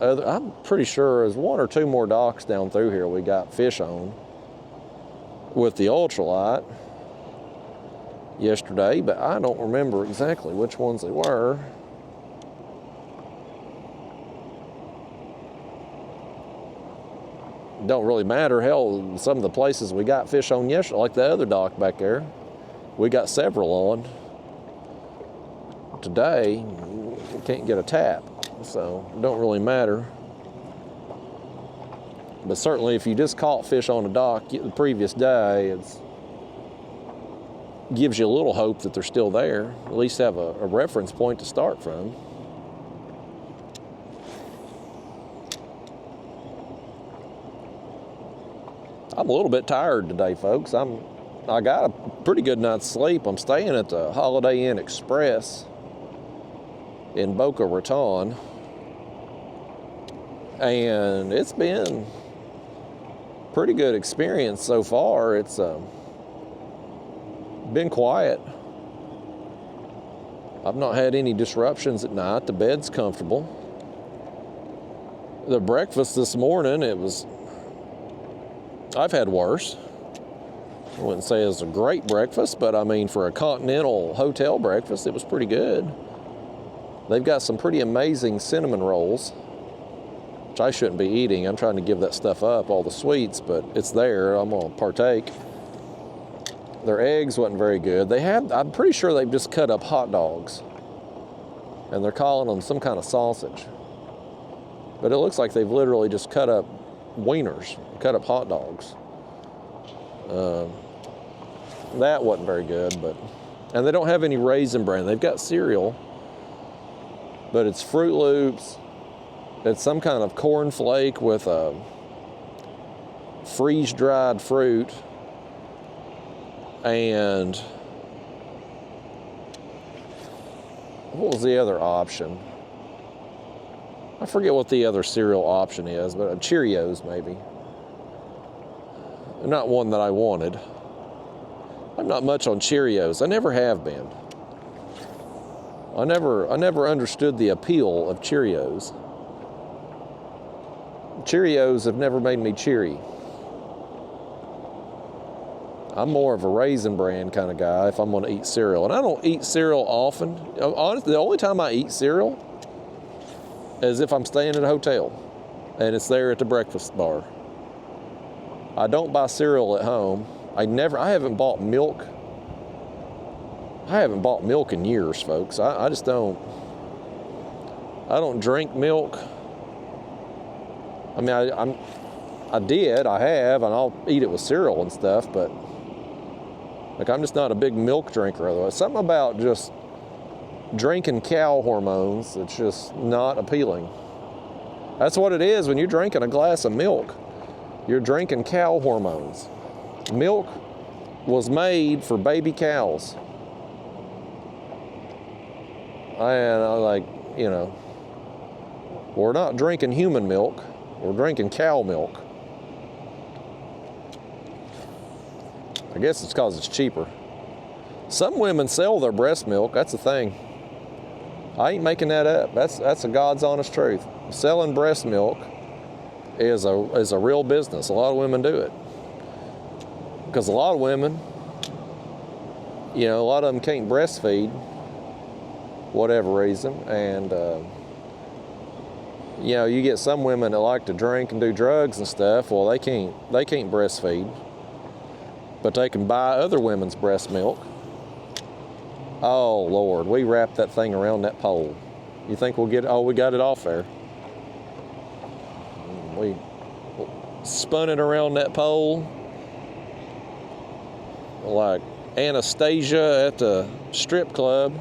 I'm pretty sure there's one or two more docks down through here we got fish on with the ultralight yesterday, but I don't remember exactly which ones they were. Don't really matter. Hell, some of the places we got fish on yesterday, like the other dock back there, we got several on. Today, we can't get a tap, so it don't really matter. But certainly if you just caught fish on a dock the previous day, it gives you a little hope that they're still there. At least have a reference point to start from. I'm a little bit tired today, folks. I got a pretty good night's sleep. I'm staying at the Holiday Inn Express in Boca Raton, and it's been a pretty good experience so far. It's been quiet. I've not had any disruptions at night. The bed's comfortable. The breakfast this morning, I've had worse. I wouldn't say it was a great breakfast, but I mean, for a continental hotel breakfast, it was pretty good. They've got some pretty amazing cinnamon rolls, which I shouldn't be eating. I'm trying to give that stuff up, all the sweets, but it's there. I'm gonna partake. Their eggs wasn't very good. I'm pretty sure they've just cut up hot dogs, and they're calling them some kind of sausage. But it looks like they've literally just cut up wieners, cut up hot dogs. That wasn't very good, and they don't have any Raisin Bran. They've got cereal, but it's Fruit Loops. It's some kind of corn flake with a freeze-dried fruit, and what was the other option? I forget what the other cereal option is, but Cheerios maybe. Not one that I wanted. I'm not much on Cheerios. I never have been. I never understood the appeal of Cheerios. Cheerios have never made me cheery. I'm more of a Raisin Bran kind of guy if I'm going to eat cereal. And I don't eat cereal often. Honestly, the only time I eat cereal is if I'm staying at a hotel and it's there at the breakfast bar. I don't buy cereal at home. I haven't bought milk. I haven't bought milk in years, folks. I just don't. I don't drink milk. I mean, I have, and I'll eat it with cereal and stuff, but like I'm just not a big milk drinker. Otherwise, something about just drinking cow hormones that's just not appealing. That's what it is when you're drinking a glass of milk. You're drinking cow hormones. Milk was made for baby cows. And I like, you know, we're not drinking human milk. We're drinking cow milk. I guess it's because it's cheaper. Some women sell their breast milk. That's the thing. I ain't making that up. That's a God's honest truth. Selling breast milk is a real business. A lot of women do it. Because a lot of women, you know, a lot of them can't breastfeed, whatever reason, and you know, you get some women that like to drink and do drugs and stuff. Well, they can't breastfeed, but they can buy other women's breast milk. Oh Lord, we wrapped that thing around that pole. You think we'll get it? Oh, we got it off there. We spun it around that pole like Anastasia at the strip club,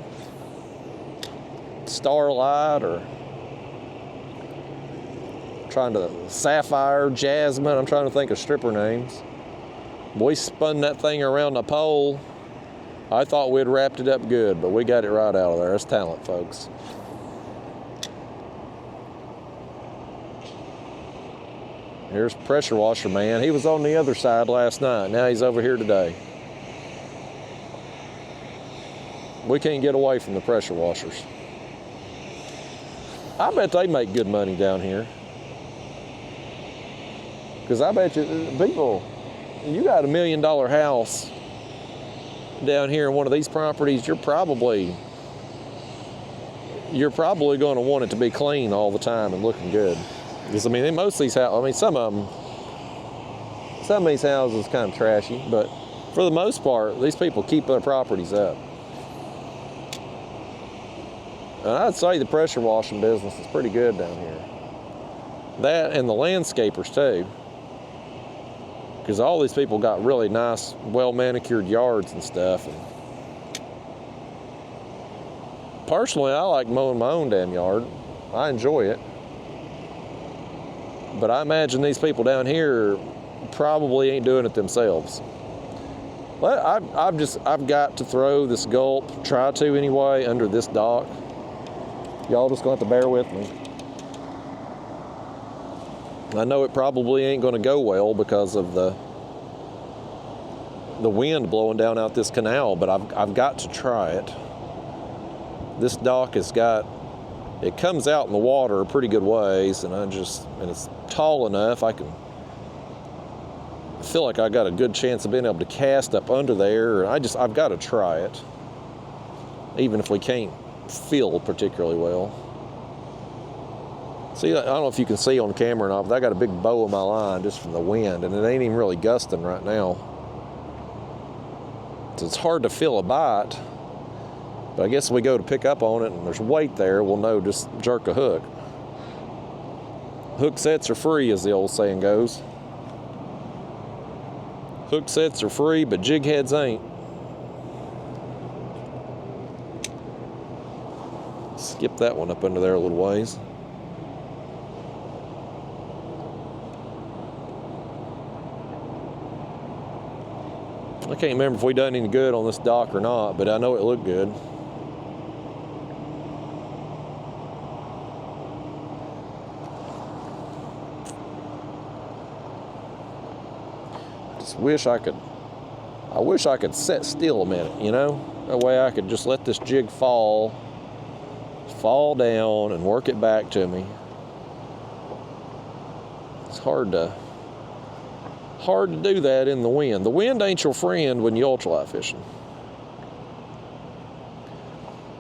Starlight, or Sapphire, Jasmine. I'm trying to think of stripper names. We spun that thing around the pole. I thought we'd wrapped it up good, but we got it right out of there. That's talent, folks. Here's Pressure Washer Man. He was on the other side last night. Now he's over here today. We can't get away from the pressure washers. I bet they make good money down here. Because I bet you people, you got $1 million house down here in one of these properties, you're probably going to want it to be clean all the time and looking good. Because I mean, most of these houses, I mean, some of these houses kind of trashy, but for the most part, these people keep their properties up. And I'd say the pressure washing business is pretty good down here. That and the landscapers too. Because all these people got really nice, well-manicured yards and stuff. And personally, I like mowing my own damn yard. I enjoy it. But I imagine these people down here probably ain't doing it themselves. But I've got to throw this gulp, try to anyway, under this dock. Y'all just gonna have to bear with me. I know it probably ain't gonna go well because of the wind blowing down out this canal, but I've got to try it. This dock has got, it comes out in the water a pretty good ways, and it's tall enough I feel like I got a good chance of being able to cast up under there. I've got to try it, even if we can't feel particularly well. See, I don't know if you can see on camera or not, but I got a big bow in my line just from the wind, and it ain't even really gusting right now. So it's hard to feel a bite, but I guess if we go to pick up on it and there's weight there, we'll know, just jerk a hook. Hook sets are free, as the old saying goes. Hook sets are free, but jig heads ain't. Skip that one up under there a little ways. I can't remember if we done any good on this dock or not, but I know it looked good. just wish I could set still a minute, you know? That way I could just let this jig fall down and work it back to me. It's hard to do that in the wind. The wind ain't your friend when you ultralight fishing.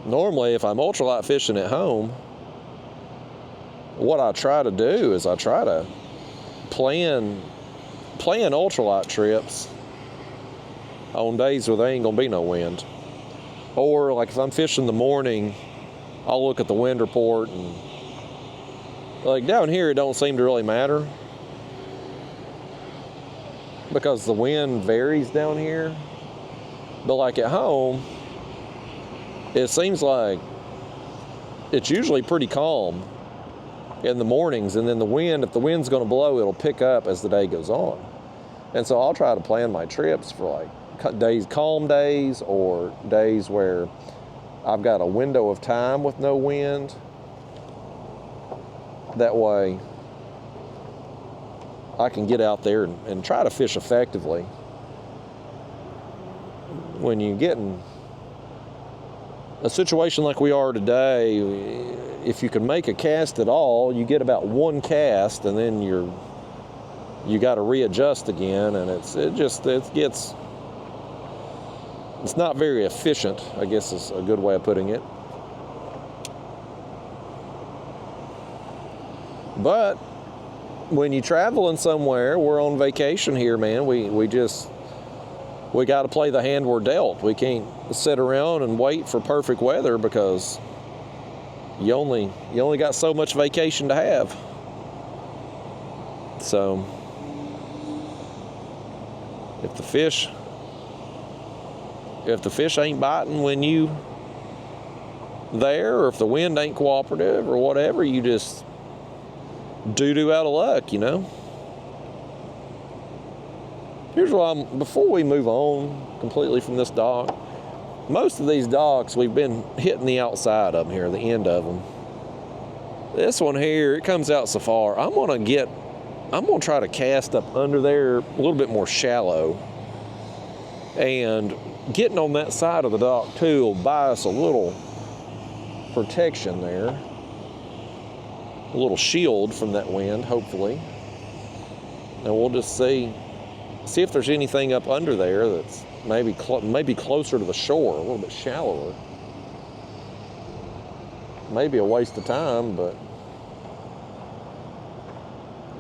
Normally, if I'm ultralight fishing at home, what I try to do is I try to plan ultralight trips on days where there ain't gonna be no wind. Or like if I'm fishing in the morning, I'll look at the wind report, and like down here it don't seem to really matter because the wind varies down here. But like at home, it seems like it's usually pretty calm in the mornings, and then the wind, if the wind's gonna blow, it'll pick up as the day goes on. And so I'll try to plan my trips for like days, calm days, or days where I've got a window of time with no wind. That way I can get out there and try to fish effectively. When you get in a situation like we are today, if you can make a cast at all, you get about one cast, and then you got to readjust again, and it's not very efficient, I guess is a good way of putting it. But when you're traveling somewhere, we're on vacation here, man, we got to play the hand we're dealt. We can't sit around and wait for perfect weather because you only got so much vacation to have. So if the fish ain't biting when you there, or if the wind ain't cooperative or whatever, you just doo-doo out of luck, you know. Here's what before we move on completely from this dock, most of these docks we've been hitting the outside of them here, the end of them. This one here, it comes out so far. I'm gonna try to cast up under there a little bit more shallow, and getting on that side of the dock too will buy us a little protection there, a little shield from that wind, hopefully. And we'll just see if there's anything up under there that's maybe closer to the shore, a little bit shallower. Maybe a waste of time, but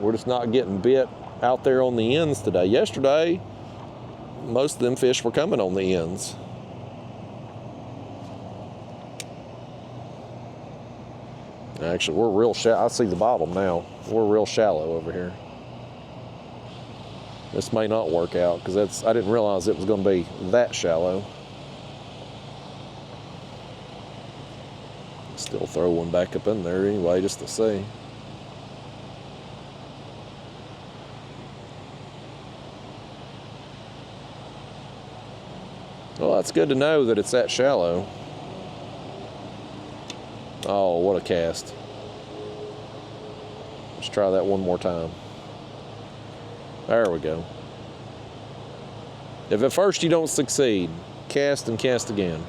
we're just not getting bit out there on the ends today. Yesterday, most of them fish were coming on the ends. Actually, we're real shallow. I see the bottom now. We're real shallow over here. This may not work out because I didn't realize it was going to be that shallow. Still throw one back up in there anyway, just to see. Well, that's good to know that it's that shallow. Oh, what a cast. Let's try that one more time. There we go. If at first you don't succeed, cast and cast again.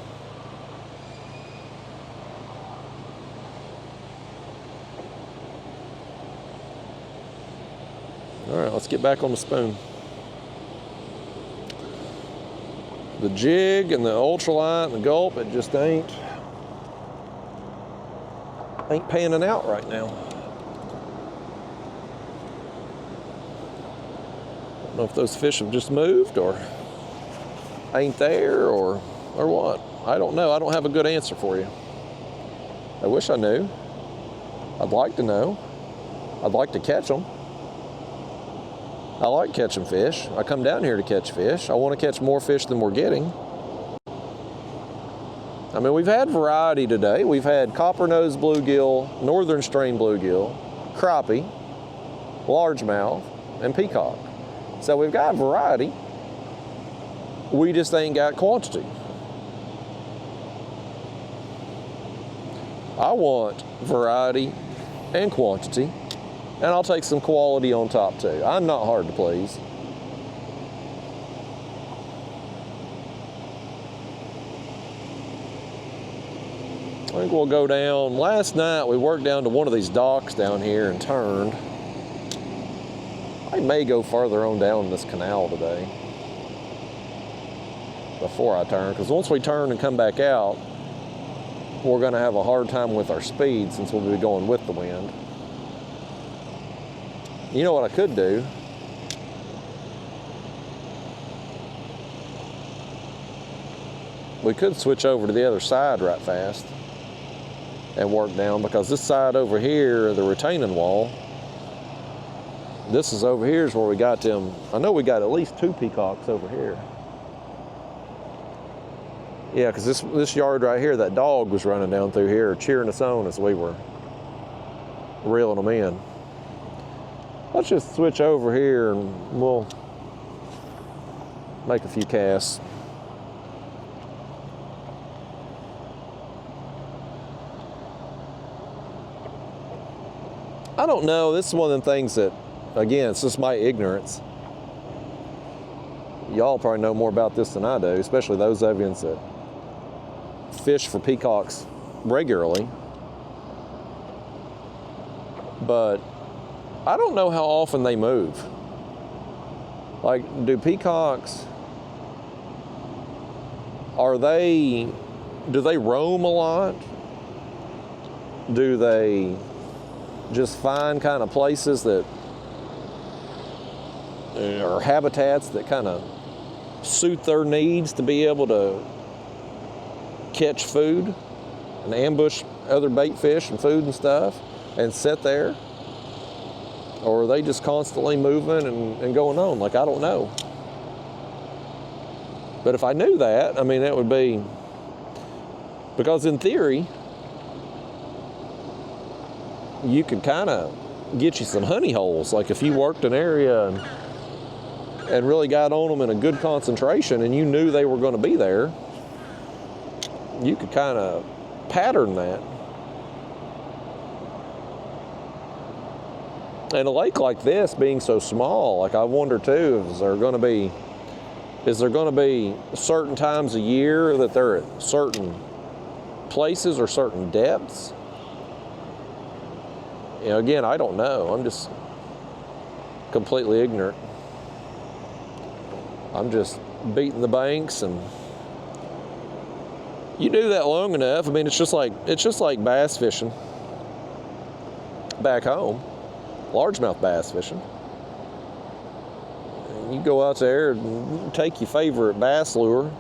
All right, let's get back on the spoon. The jig and the ultralight and the gulp, it just ain't panning out right now. I don't know if those fish have just moved or ain't there or what. I don't know. I don't have a good answer for you. I wish I knew. I'd like to know. I'd like to catch them. I like catching fish. I come down here to catch fish. I want to catch more fish than we're getting. I mean, we've had variety today. We've had copper-nosed bluegill, northern strain bluegill, crappie, largemouth, and peacock. So we've got variety. We just ain't got quantity. I want variety and quantity, and I'll take some quality on top too. I'm not hard to please. I think we'll go down. Last night we worked down to one of these docks down here and turned. I may go further on down this canal today before I turn, because once we turn and come back out, we're going to have a hard time with our speed since we'll be going with the wind. You know what I could do? We could switch over to the other side right fast and work down, because this side over here, the retaining wall, this is over here is where we got them. I know we got at least 2 peacocks over here. Yeah, because this yard right here, that dog was running down through here cheering us on as we were reeling them in. Let's just switch over here and we'll make a few casts. I don't know, this is one of them things that, again, it's just my ignorance. Y'all probably know more about this than I do, especially those of you that fish for peacocks regularly. But I don't know how often they move. Like, do peacocks, do they roam a lot? Do they just find kind of places that are habitats that kind of suit their needs to be able to catch food and ambush other bait fish and food and stuff and sit there? Or are they just constantly moving and going on? Like, I don't know. But if I knew that, I mean, that would be, because in theory, you could kind of get you some honey holes. Like if you worked an area and really got on them in a good concentration and you knew they were going to be there, you could kind of pattern that. And a lake like this being so small, like I wonder too, is there going to be certain times a year that they're at certain places or certain depths? You know, again, I don't know. I'm just completely ignorant. I'm just beating the banks, and you do that long enough. I mean, it's just like bass fishing back home, largemouth bass fishing. And you go out there and take your favorite bass lure,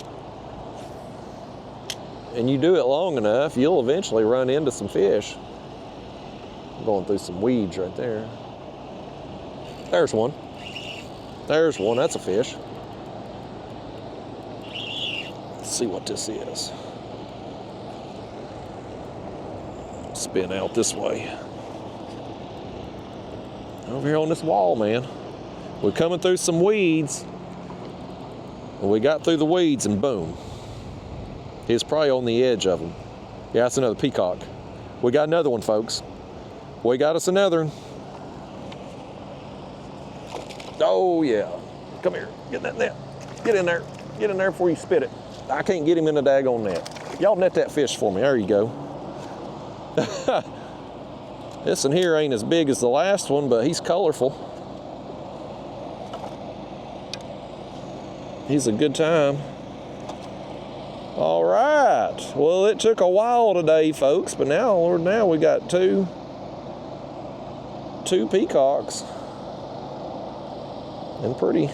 and you do it long enough, you'll eventually run into some fish. Going through some weeds right there. There's one. There's one. That's a fish. Let's see what this is. Spin out this way. Over here on this wall, man. We're coming through some weeds. And we got through the weeds and boom. He's probably on the edge of them. Yeah, that's another peacock. We got another one, folks. We got us another one. Oh, yeah. Come here. Get in that net. Get in there. Get in there before you spit it. I can't get him in the daggone net. Y'all net that fish for me. There you go. This one here ain't as big as the last one, but he's colorful. He's a good time. All right. Well, it took a while today, folks, but now we got two peacocks, and pretty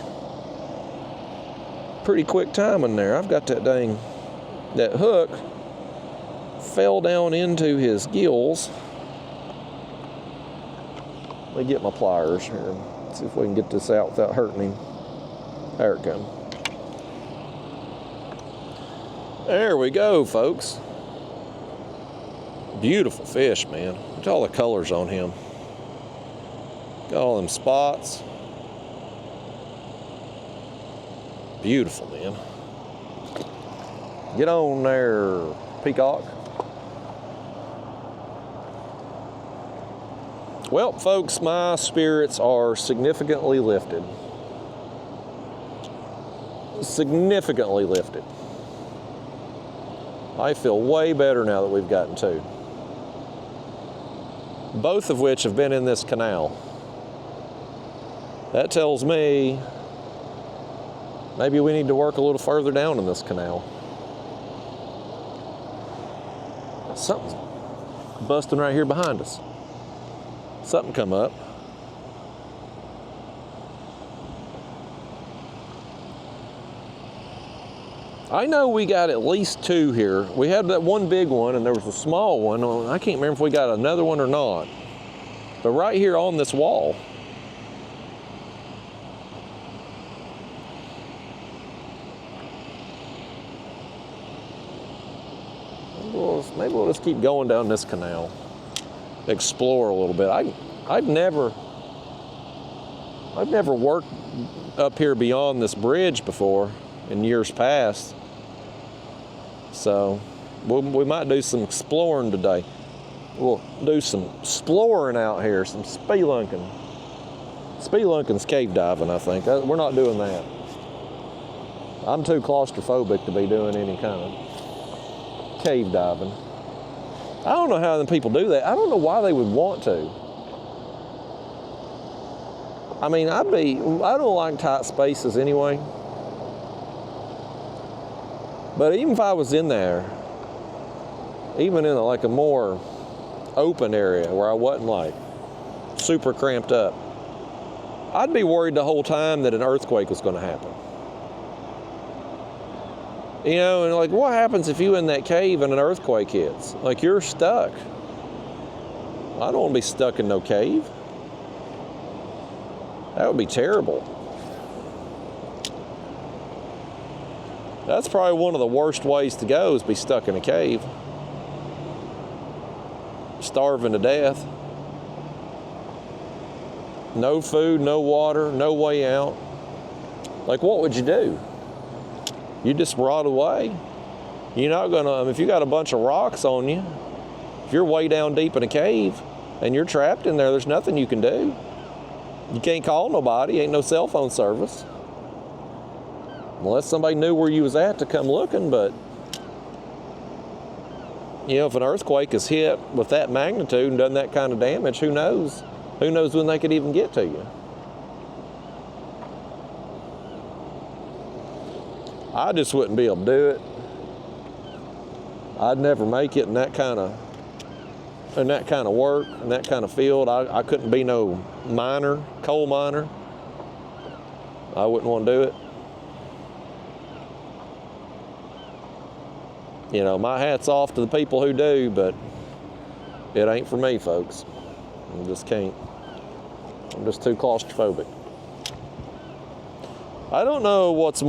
quick timing there. I've got that hook fell down into his gills. Let me get my pliers here, see if we can get this out without hurting him. There it comes. There we go, folks. Beautiful fish, man. Look at all the colors on him. Got all them spots. Beautiful, man. Get on there, peacock. Well, folks, my spirits are significantly lifted. Significantly lifted. I feel way better now that we've gotten two. Both of which have been in this canal. That tells me maybe we need to work a little further down in this canal. Something's busting right here behind us. Something come up. I know we got at least two here. We had that one big one and there was a small one. I can't remember if we got another one or not. But right here on this wall. Maybe we'll just keep going down this canal. Explore a little bit. I've never worked up here beyond this bridge before in years past. So we might do some exploring today. We'll do some exploring out here, some spelunking. Spelunking's cave diving, I think. We're not doing that. I'm too claustrophobic to be doing any kind of cave diving. I don't know how them people do that. I don't know why they would want to. I mean, I don't like tight spaces anyway. But even if I was in there, even in like a more open area where I wasn't like super cramped up, I'd be worried the whole time that an earthquake was going to happen. You know, and like, what happens if you in that cave and an earthquake hits? Like, you're stuck. I don't want to be stuck in no cave. That would be terrible. That's probably one of the worst ways to go, is be stuck in a cave. Starving to death. No food, no water, no way out. Like, what would you do? You just rot away. You're not gonna, if you got a bunch of rocks on you, if you're way down deep in a cave and you're trapped in there, there's nothing you can do. You can't call nobody, ain't no cell phone service. Unless somebody knew where you was at to come looking, but you know, if an earthquake is hit with that magnitude and done that kind of damage, who knows? Who knows when they could even get to you? I just wouldn't be able to do it. I'd never make it in that kind of work, in that kind of field. I couldn't be no miner, coal miner. I wouldn't want to do it. You know, my hat's off to the people who do, but it ain't for me, folks. I just can't. I'm just too claustrophobic. I don't know what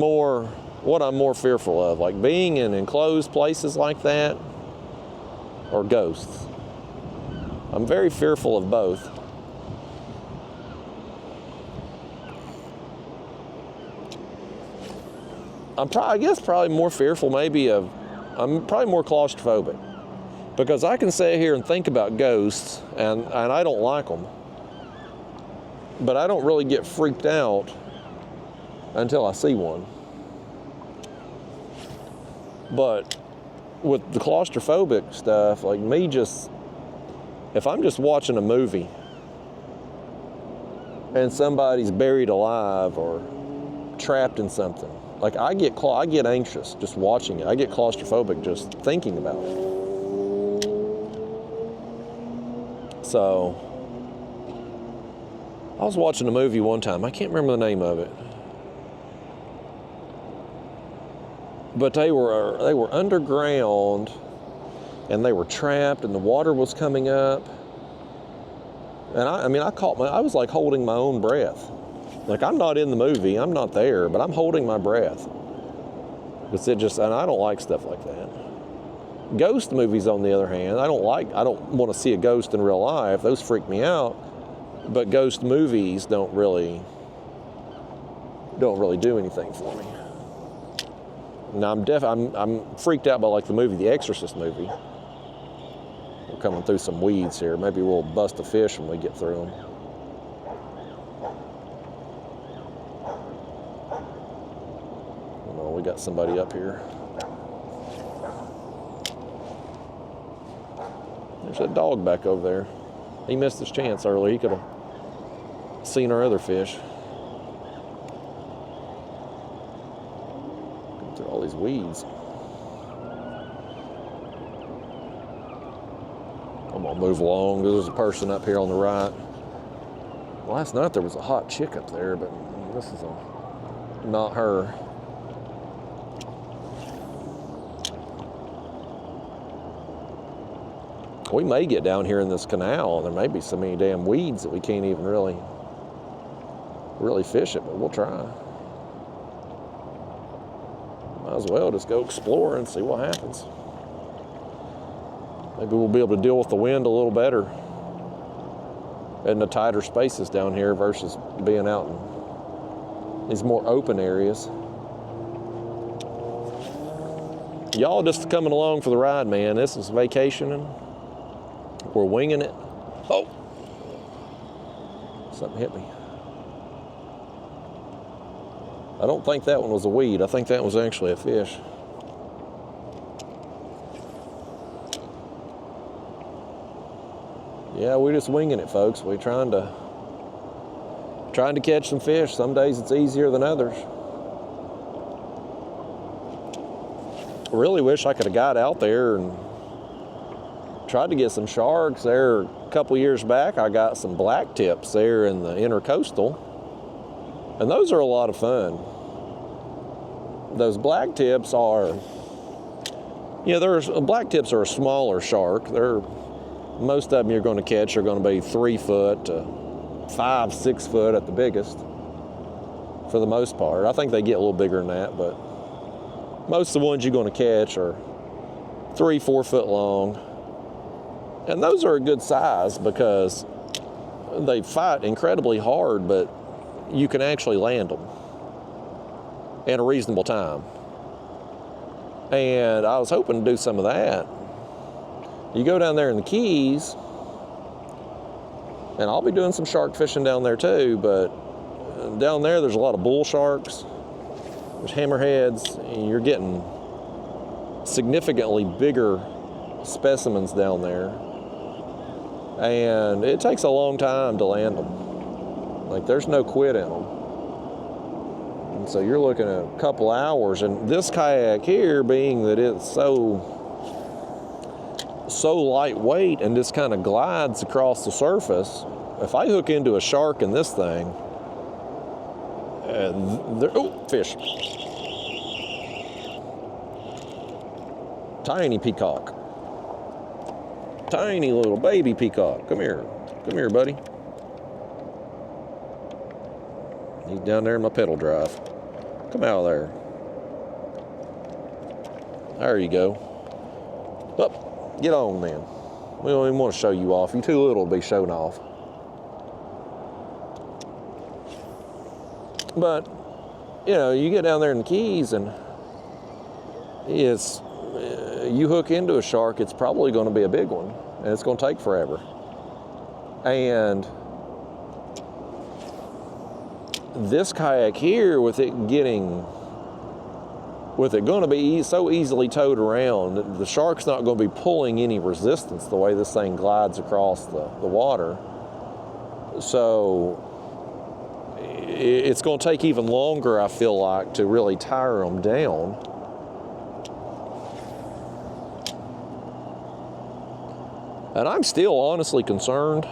I'm more fearful of, like being in enclosed places like that or ghosts. I'm very fearful of both. I guess probably more fearful maybe of, I'm probably more claustrophobic, because I can sit here and think about ghosts and I don't like them, but I don't really get freaked out until I see one. But with the claustrophobic stuff, like me, if I'm just watching a movie and somebody's buried alive or trapped in something, like I get anxious just watching it. I get claustrophobic just thinking about it. So I was watching a movie one time. I can't remember the name of it. But they were underground and they were trapped and the water was coming up. And I was like holding my own breath. Like, I'm not in the movie, I'm not there, but I'm holding my breath. And I don't like stuff like that. Ghost movies, on the other hand, I don't want to see a ghost in real life. Those freak me out. But ghost movies don't really do anything for me. Now I'm freaked out by like the movie, The Exorcist movie. We're coming through some weeds here. Maybe we'll bust a fish when we get through them. Oh, we got somebody up here. There's that dog back over there. He missed his chance early. He could have seen our other fish. Going through all these weeds. I'm gonna move along. There's a person up here on the right. Last night there was a hot chick up there, but this is not her. We may get down here in this canal. There may be so many damn weeds that we can't even really fish it, but we'll try. Might as well just go explore and see what happens. Maybe we'll be able to deal with the wind a little better in the tighter spaces down here versus being out in these more open areas. Y'all just coming along for the ride, man. This is vacationing. We're winging it. Oh, something hit me. I don't think that one was a weed. I think that was actually a fish. Yeah, we're just winging it, folks. We're trying to catch some fish. Some days it's easier than others. I really wish I could have got out there and tried to get some sharks there. A couple years back, I got some black tips there in the intercoastal, and those are a lot of fun. Those black tips are, black tips are a smaller shark. Most of them you're going to catch are going to be 3 foot to 5, 6 foot at the biggest, for the most part. I think they get a little bigger than that, but most of the ones you're going to catch are 3, 4 foot long. And those are a good size because they fight incredibly hard, but you can actually land them in a reasonable time. And I was hoping to do some of that. You go down there in the Keys, and I'll be doing some shark fishing down there too, but down there there's a lot of bull sharks, there's hammerheads, and you're getting significantly bigger specimens down there. And it takes a long time to land them. Like, there's no quit in them. And so you're looking at a couple hours. And this kayak here, being that it's so lightweight and just kind of glides across the surface, if I hook into a shark in this thing, fish. Tiny peacock. Tiny little baby peacock. Come here, buddy. He's down there in my pedal drive. Come out of there. There you go. Up, get on then. We don't even want to show you off. You're too little to be shown off. But, you get down there in the Keys and you hook into a shark, it's probably going to be a big one, and it's going to take forever. And this kayak here, with it going to be so easily towed around, the shark's not going to be pulling any resistance the way this thing glides across the water. So it's going to take even longer, I feel like, to really tire them down. And I'm still honestly concerned.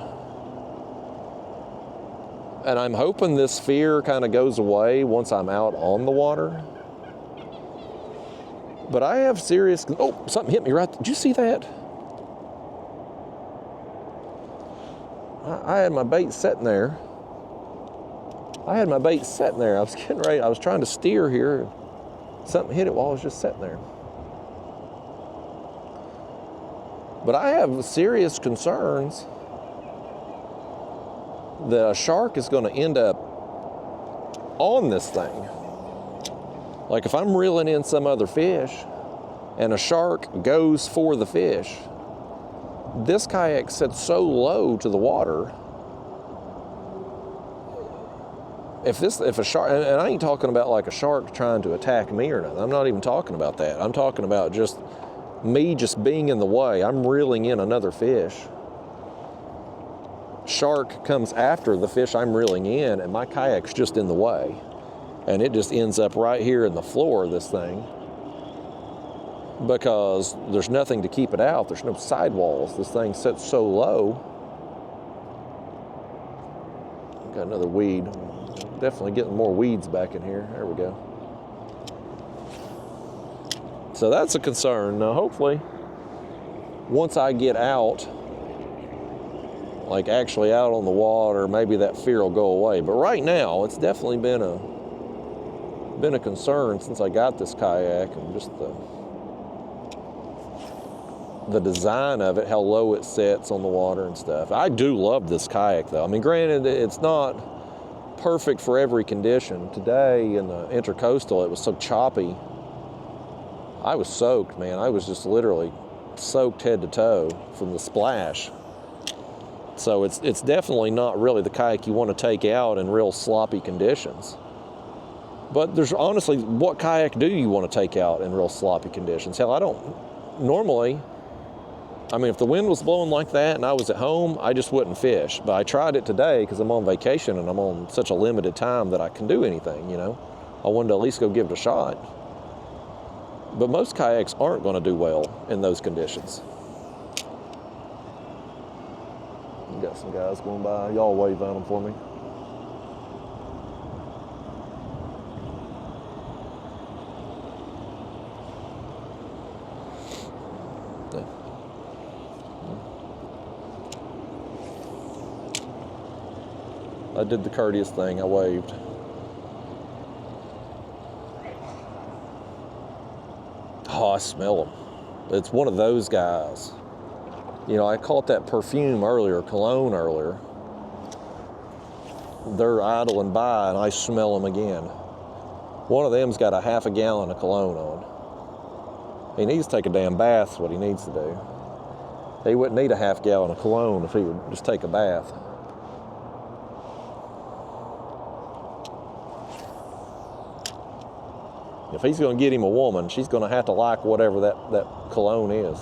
And I'm hoping this fear kind of goes away once I'm out on the water. But I have serious... Oh, something hit me right... Did you see that? I had my bait sitting there. I was getting ready. I was trying to steer here. Something hit it while I was just sitting there. But I have serious concerns that a shark is going to end up on this thing. Like, if I'm reeling in some other fish and a shark goes for the fish, this kayak sits so low to the water. If a shark, and I ain't talking about like a shark trying to attack me or nothing. I'm not even talking about that. I'm talking about just me just being in the way, I'm reeling in another fish. Shark comes after the fish I'm reeling in, and my kayak's just in the way. And it just ends up right here in the floor of this thing because there's nothing to keep it out. There's no sidewalls. This thing sits so low. Got another weed. Definitely getting more weeds back in here. There we go. So that's a concern. Now, hopefully, once I get out, like actually out on the water, maybe that fear will go away. But right now, it's definitely been a concern since I got this kayak, and just the design of it, how low it sits on the water and stuff. I do love this kayak though. I mean, granted, it's not perfect for every condition. Today in the Intercoastal, it was so choppy. I was soaked, man. I was just literally soaked head to toe from the splash. So it's definitely not really the kayak you want to take out in real sloppy conditions. But there's honestly, what kayak do you want to take out in real sloppy conditions? Hell, I don't normally. I mean, if the wind was blowing like that and I was at home, I just wouldn't fish. But I tried it today because I'm on vacation and I'm on such a limited time that I can do anything, you know. I wanted to at least go give it a shot. But most kayaks aren't going to do well in those conditions. You got some guys going by. Y'all wave at them for me. I did the courteous thing. I waved. Oh, I smell them. It's one of those guys. You know, I caught that perfume earlier, cologne earlier. They're idling by and I smell them again. One of them's got a half a gallon of cologne on. He needs to take a damn bath, is what he needs to do. He wouldn't need a half gallon of cologne if he would just take a bath. If he's going to get him a woman, she's going to have to like whatever that cologne is.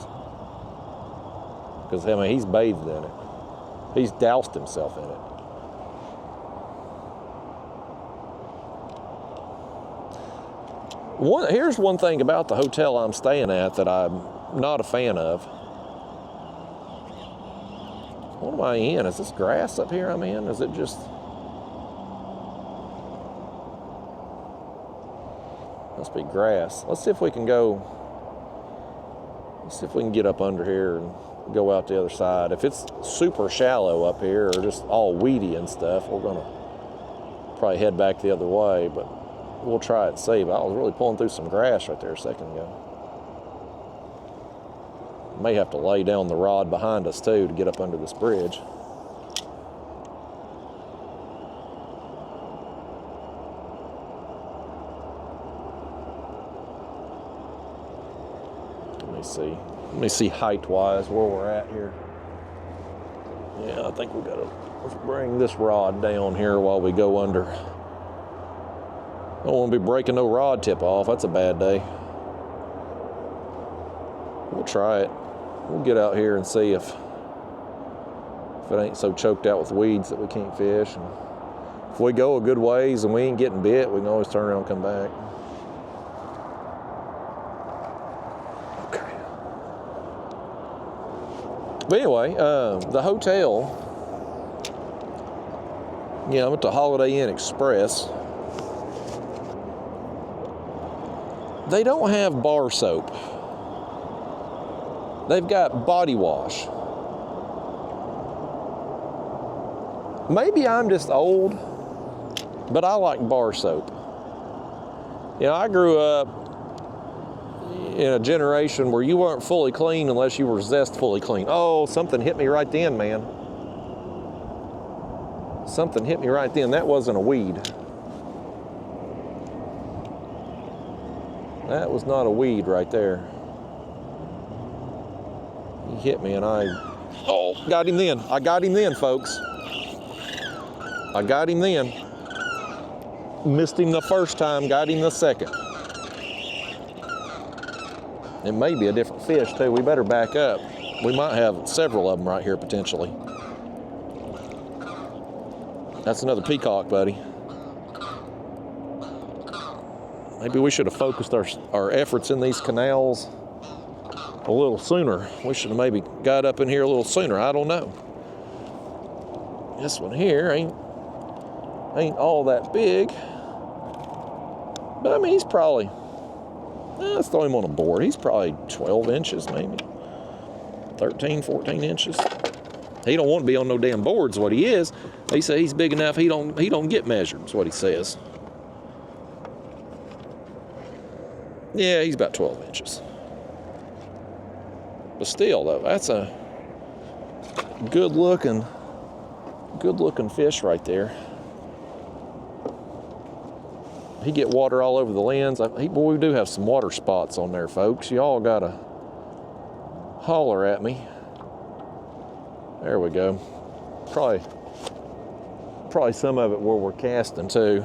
Because, I mean, he's bathed in it. He's doused himself in it. Here's one thing about the hotel I'm staying at that I'm not a fan of. What am I in? Is this grass up here I'm in? Is it just... Must be grass. Let's see if we can go... Let's see if we can get up under here and go out the other side. If it's super shallow up here or just all weedy and stuff, we're going to probably head back the other way, but we'll try it and see. But I was really pulling through some grass right there a second ago. May have to lay down the rod behind us too to get up under this bridge. Let me see height-wise where we're at here. Yeah, I think we got to bring this rod down here while we go under. Don't want to be breaking no rod tip off. That's a bad day. We'll try it. We'll get out here and see if it ain't so choked out with weeds that we can't fish. And if we go a good ways and we ain't getting bit, we can always turn around and come back. But anyway, the hotel, you know, I'm at the Holiday Inn Express. They don't have bar soap. They've got body wash. Maybe I'm just old, but I like bar soap. You know, I grew up in a generation where you weren't fully clean unless you were zestfully clean. Oh, something hit me right then, man. Something hit me right then. That wasn't a weed. That was not a weed right there. He hit me and oh, got him then. I got him then, folks. I got him then. Missed him the first time, got him the second. It may be a different fish too. We better back up. We might have several of them right here potentially. That's another peacock, buddy. Maybe we should have focused our efforts in these canals a little sooner. We should have maybe got up in here a little sooner. I don't know. This one here ain't all that big. But I mean, he's probably, let's throw him on a board. He's probably 12 inches maybe. 13, 14 inches. He don't want to be on no damn boards, what he is. He said he's big enough, he don't get measured, is what he says. Yeah, he's about 12 inches. But still though, that's a good looking fish right there. He get water all over the lens. Boy, we do have some water spots on there, folks. Y'all gotta holler at me. There we go. Probably some of it where we're casting too.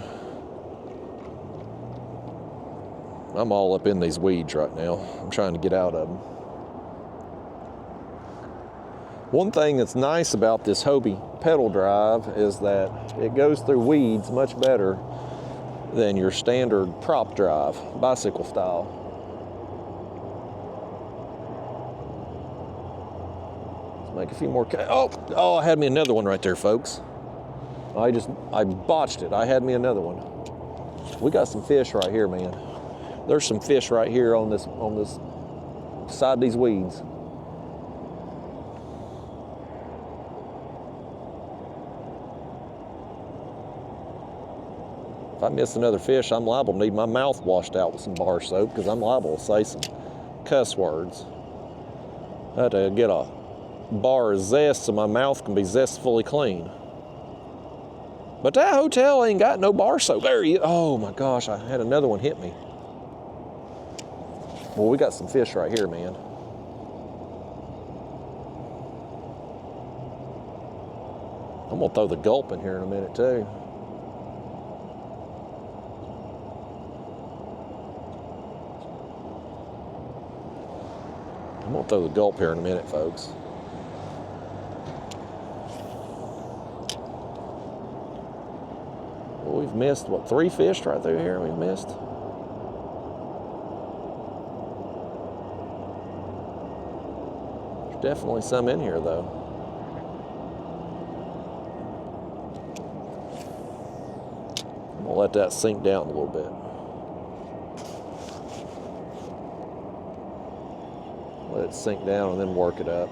I'm all up in these weeds right now. I'm trying to get out of them. One thing that's nice about this Hobie pedal drive is that it goes through weeds much better than your standard prop drive, bicycle style. Let's make a few more. Oh, I had me another one right there, folks. I botched it. I had me another one. We got some fish right here, man. There's some fish right here on this side of these weeds. If I miss another fish, I'm liable to need my mouth washed out with some bar soap because I'm liable to say some cuss words. I had to get a bar of zest so my mouth can be zestfully clean. But that hotel ain't got no bar soap. There he is. Oh my gosh, I had another one hit me. Well, we got some fish right here, man. I'm gonna throw the gulp in here in a minute too. I'm gonna throw the gulp here in a minute, folks. Well, we've missed, what, 3 fish right through here we've missed? There's definitely some in here, though. I'm gonna let that sink down a little bit. Let it sink down and then work it up.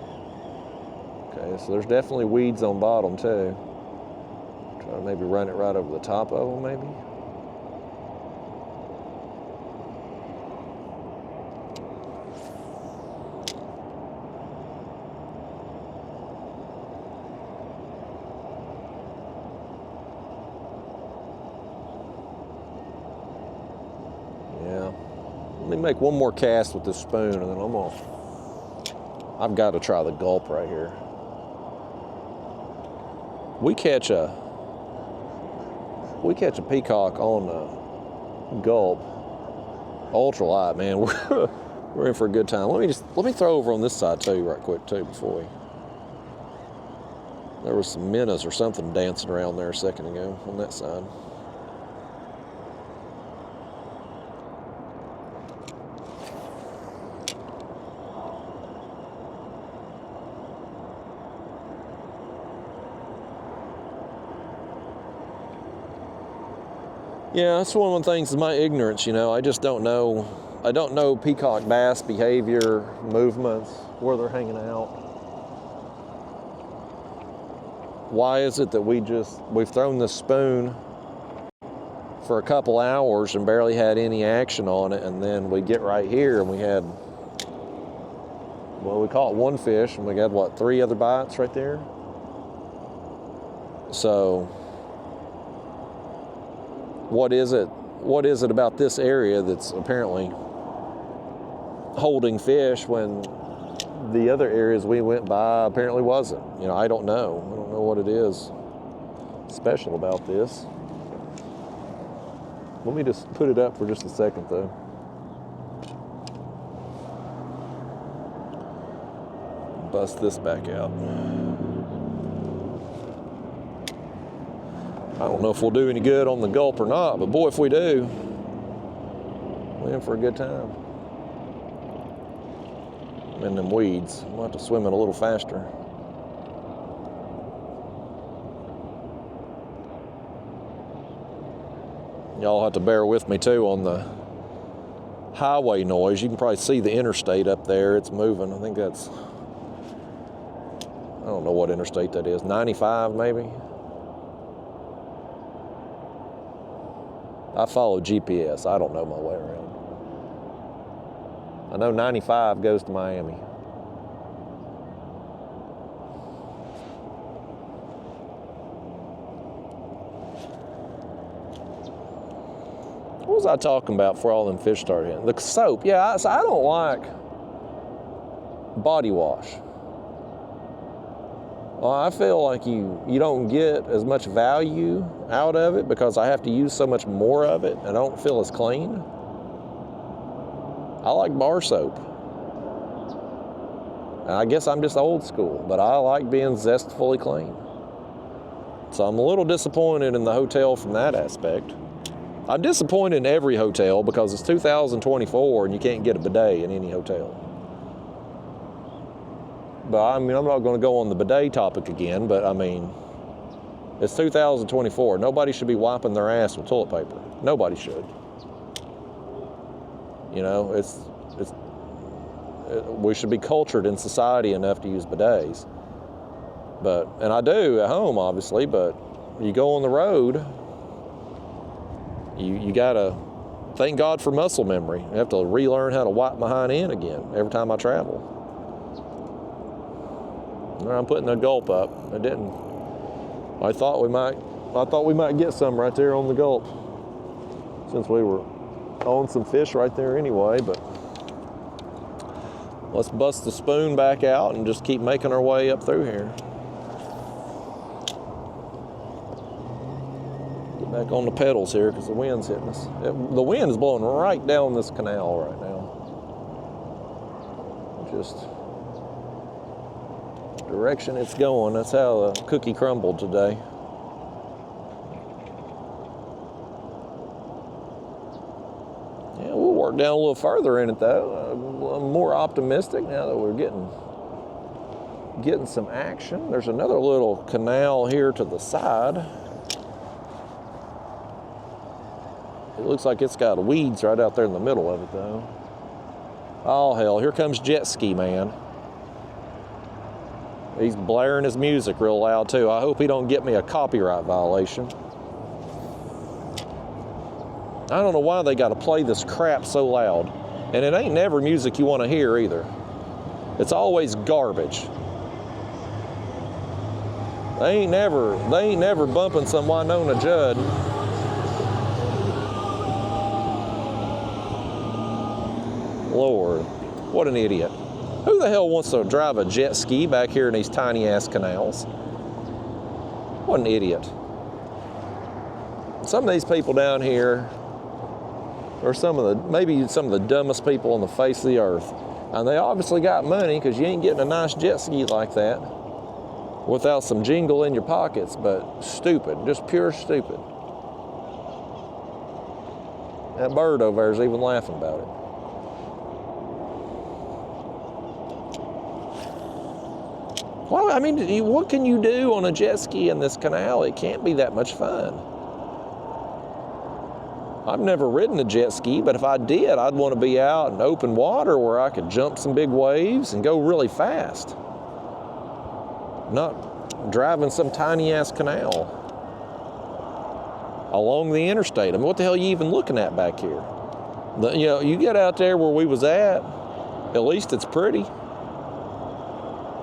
Okay, so there's definitely weeds on bottom too. Try to maybe run it right over the top of them, maybe. Yeah. Let me make one more cast with this spoon and then I've got to try the gulp right here. We catch a peacock on the gulp. Ultralight, man. We're in for a good time. Let me throw over on this side too, right quick too, before we. There was some minnows or something dancing around there a second ago on that side. Yeah, that's one of the things is my ignorance, you know. I just don't know. I don't know peacock bass behavior, movements, where they're hanging out. Why is it that we've thrown this spoon for a couple hours and barely had any action on it, and then we get right here and we had, well, we caught one fish and we got, what, 3 other bites right there? So what is it about this area that's apparently holding fish when the other areas we went by apparently wasn't? You know, I don't know. I don't know what it is special about this. Let me just put it up for just a second though. bust this back out. I don't know if we'll do any good on the gulp or not, but boy, if we do, we're in for a good time. I'm in them weeds. We'll have to swim it a little faster. Y'all have to bear with me too on the highway noise. You can probably see the interstate up there. It's moving. I think that's, I don't know what interstate that is. 95 maybe? I follow GPS. I don't know my way around. I know 95 goes to Miami. What was I talking about before all them fish started hitting? The soap. Yeah, I don't like body wash. Well, I feel like you don't get as much value out of it because I have to use so much more of it and I don't feel as clean. I like bar soap. And I guess I'm just old school, but I like being zestfully clean. So I'm a little disappointed in the hotel from that aspect. I'm disappointed in every hotel because it's 2024 and you can't get a bidet in any hotel. But I mean, I'm not going to go on the bidet topic again, but I mean, it's 2024. Nobody should be wiping their ass with toilet paper. Nobody should. You know, we should be cultured in society enough to use bidets. But, and I do at home, obviously, but you go on the road, you gotta thank God for muscle memory. I have to relearn how to wipe my hind end again every time I travel. I'm putting the gulp up. I didn't. I thought we might get some right there on the gulp, since we were on some fish right there anyway. But let's bust the spoon back out and just keep making our way up through here. Get back on the pedals here because the wind's hitting us. The wind is blowing right down this canal right now. Just direction it's going. That's how the cookie crumbled today. Yeah, we'll work down a little further in it though. I'm more optimistic now that we're getting some action. There's another little canal here to the side. It looks like it's got weeds right out there in the middle of it though. Oh hell, here comes Jet Ski Man. He's blaring his music real loud too. I hope he don't get me a copyright violation. I don't know why they got to play this crap so loud. And it ain't never music you want to hear either. It's always garbage. They ain't never bumping some Winona Judd. Lord, what an idiot. Who the hell wants to drive a jet ski back here in these tiny ass canals? What an idiot. Some of these people down here are maybe some of the dumbest people on the face of the earth. And they obviously got money because you ain't getting a nice jet ski like that without some jingle in your pockets, but stupid, just pure stupid. That bird over there is even laughing about it. Well, I mean, what can you do on a jet ski in this canal? It can't be that much fun. I've never ridden a jet ski, but if I did, I'd want to be out in open water where I could jump some big waves and go really fast. Not driving some tiny ass canal along the interstate. I mean, what the hell are you even looking at back here? You get out there where we was at least it's pretty.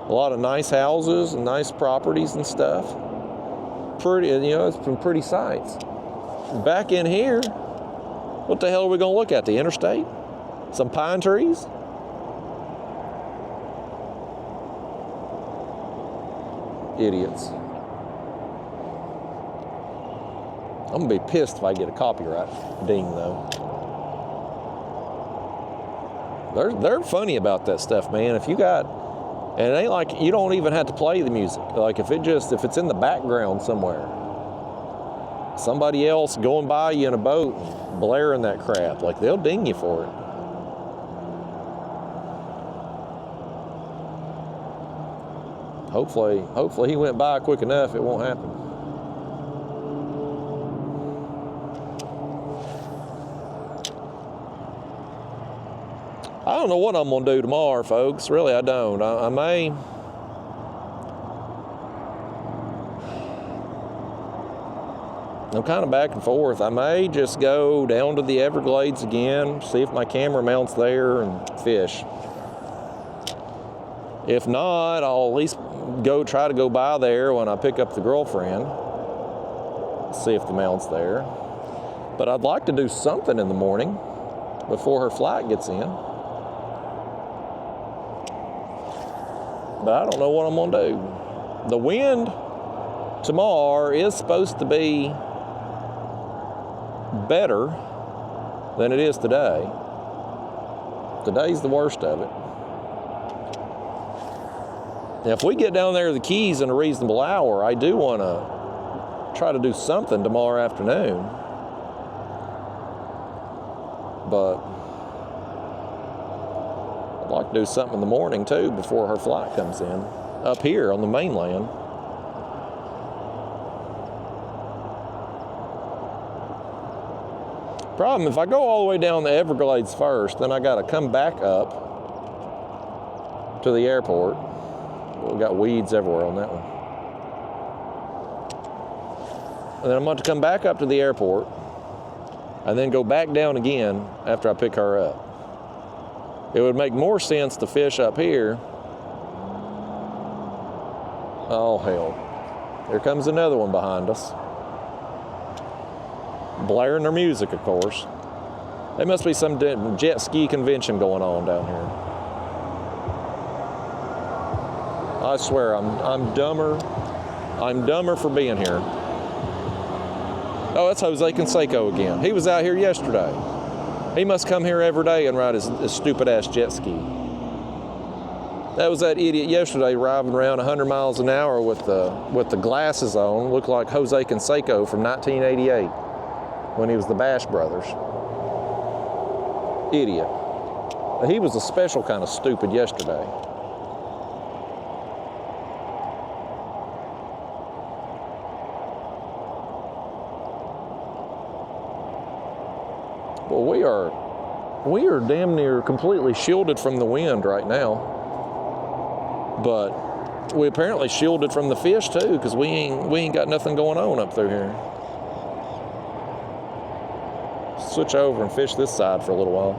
A lot of nice houses and nice properties and stuff. Pretty, it's some pretty sights. Back in here, what the hell are we gonna look at? The interstate? Some pine trees? Idiots. I'm gonna be pissed if I get a copyright ding though. They're funny about that stuff, man. If you got And it ain't like you don't even have to play the music. Like if it's in the background somewhere, somebody else going by you in a boat and blaring that crap, like they'll ding you for it. Hopefully he went by quick enough, it won't happen. I don't know what I'm gonna do tomorrow, folks. Really, I don't. I may. I'm kind of back and forth. I may just go down to the Everglades again, see if my camera mounts there and fish. If not, I'll at least try to go by there when I pick up the girlfriend, see if the mount's there. But I'd like to do something in the morning before her flight gets in. But I don't know what I'm gonna do. The wind tomorrow is supposed to be better than it is today. Today's the worst of it. Now, if we get down there to the Keys in a reasonable hour, I do want to try to do something tomorrow afternoon. But I'd like to do something in the morning too before her flight comes in, up here on the mainland. Problem, if I go all the way down the Everglades first, then I got to come back up to the airport. We got weeds everywhere on that one. And then I'm going to come back up to the airport and then go back down again after I pick her up. It would make more sense to fish up here. Oh, hell. Here comes another one behind us. Blaring their music, of course. There must be some jet ski convention going on down here. I swear, I'm dumber. I'm dumber for being here. Oh, that's Jose Canseco again. He was out here yesterday. He must come here every day and ride his stupid-ass jet ski. That was that idiot yesterday driving around 100 miles an hour with the glasses on. Looked like Jose Canseco from 1988 when he was the Bash Brothers. Idiot. He was a special kind of stupid yesterday. Well, we are damn near completely shielded from the wind right now. But we apparently shielded from the fish too, because we ain't got nothing going on up through here. Switch over and fish this side for a little while.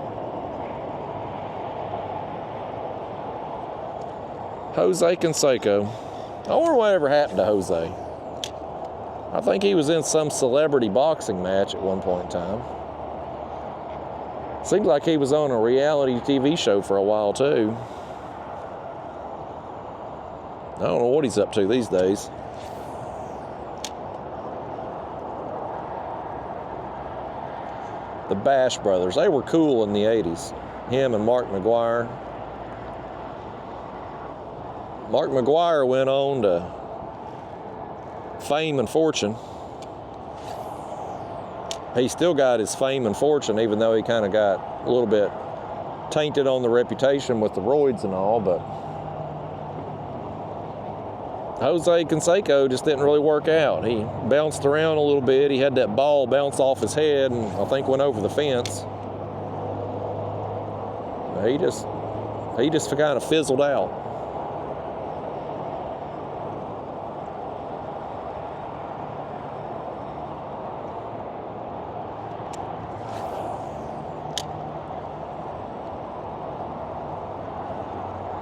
Jose Canseco. I wonder whatever happened to Jose. I think he was in some celebrity boxing match at one point in time. Seems like he was on a reality TV show for a while too. I don't know what he's up to these days. The Bash Brothers, they were cool in the 80s. Him and Mark McGuire. Mark McGuire went on to fame and fortune. He still got his fame and fortune, even though he kind of got a little bit tainted on the reputation with the roids and all, but Jose Canseco just didn't really work out. He bounced around a little bit. He had that ball bounce off his head and I think went over the fence. He just kind of fizzled out.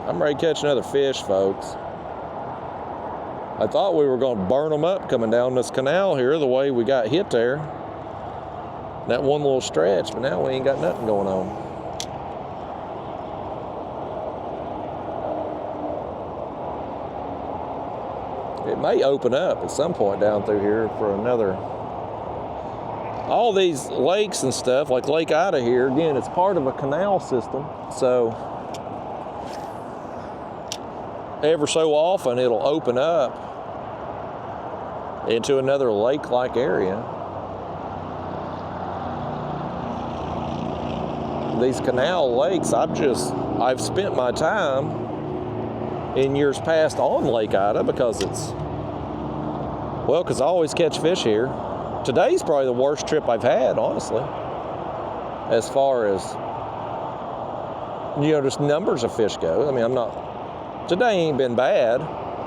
I'm ready to catch another fish, folks. I thought we were going to burn them up coming down this canal here the way we got hit there. That one little stretch, but now we ain't got nothing going on. It may open up at some point down through here for another. All these lakes and stuff, like Lake Ida here, again, it's part of a canal system, so ever so often it'll open up into another lake-like area. These canal lakes, I've spent my time in years past on Lake Ida because because I always catch fish here. Today's probably the worst trip I've had, honestly, as far as, just numbers of fish go. I mean, today ain't been bad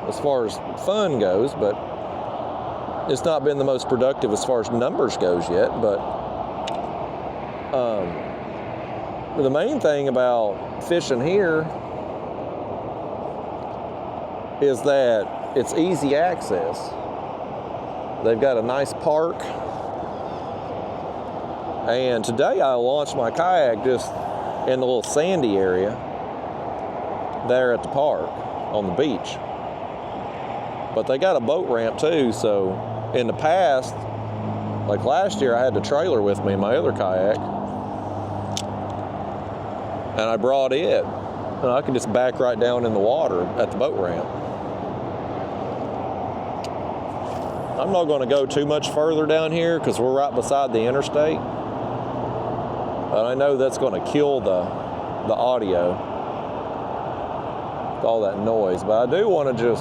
as far as fun goes, but it's not been the most productive as far as numbers goes yet. But the main thing about fishing here is that it's easy access. They've got a nice park. And today I launched my kayak just in the little sandy area there at the park on the beach. But they got a boat ramp too, so in the past, like last year, I had the trailer with me in my other kayak, and I brought it, and I could just back right down in the water at the boat ramp. I'm not going to go too much further down here because we're right beside the interstate. But I know that's going to kill the audio with all that noise. But I do want to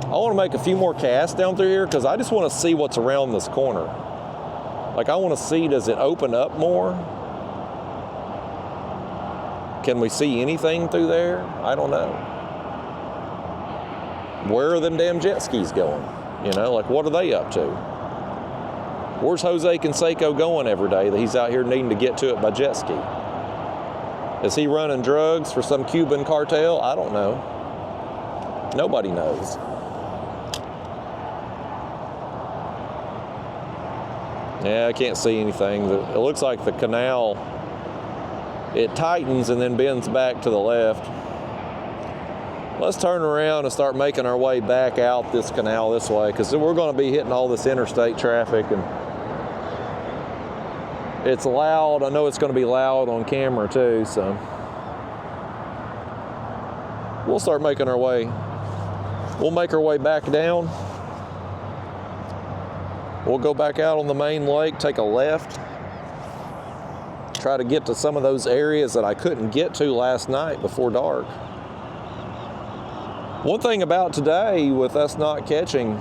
I want to make a few more casts down through here because I just want to see what's around this corner. Like, I want to see, does it open up more? Can we see anything through there? I don't know. Where are them damn jet skis going? Like, what are they up to? Where's Jose Canseco going every day that he's out here needing to get to it by jet ski? Is he running drugs for some Cuban cartel? I don't know. Nobody knows. Yeah, I can't see anything. It looks like the canal, it tightens and then bends back to the left. Let's turn around and start making our way back out this canal this way, because we're going to be hitting all this interstate traffic, and it's loud. I know it's going to be loud on camera too, so we'll start making our way. We'll make our way back down. We'll go back out on the main lake, take a left, try to get to some of those areas that I couldn't get to last night before dark. One thing about today, with us not catching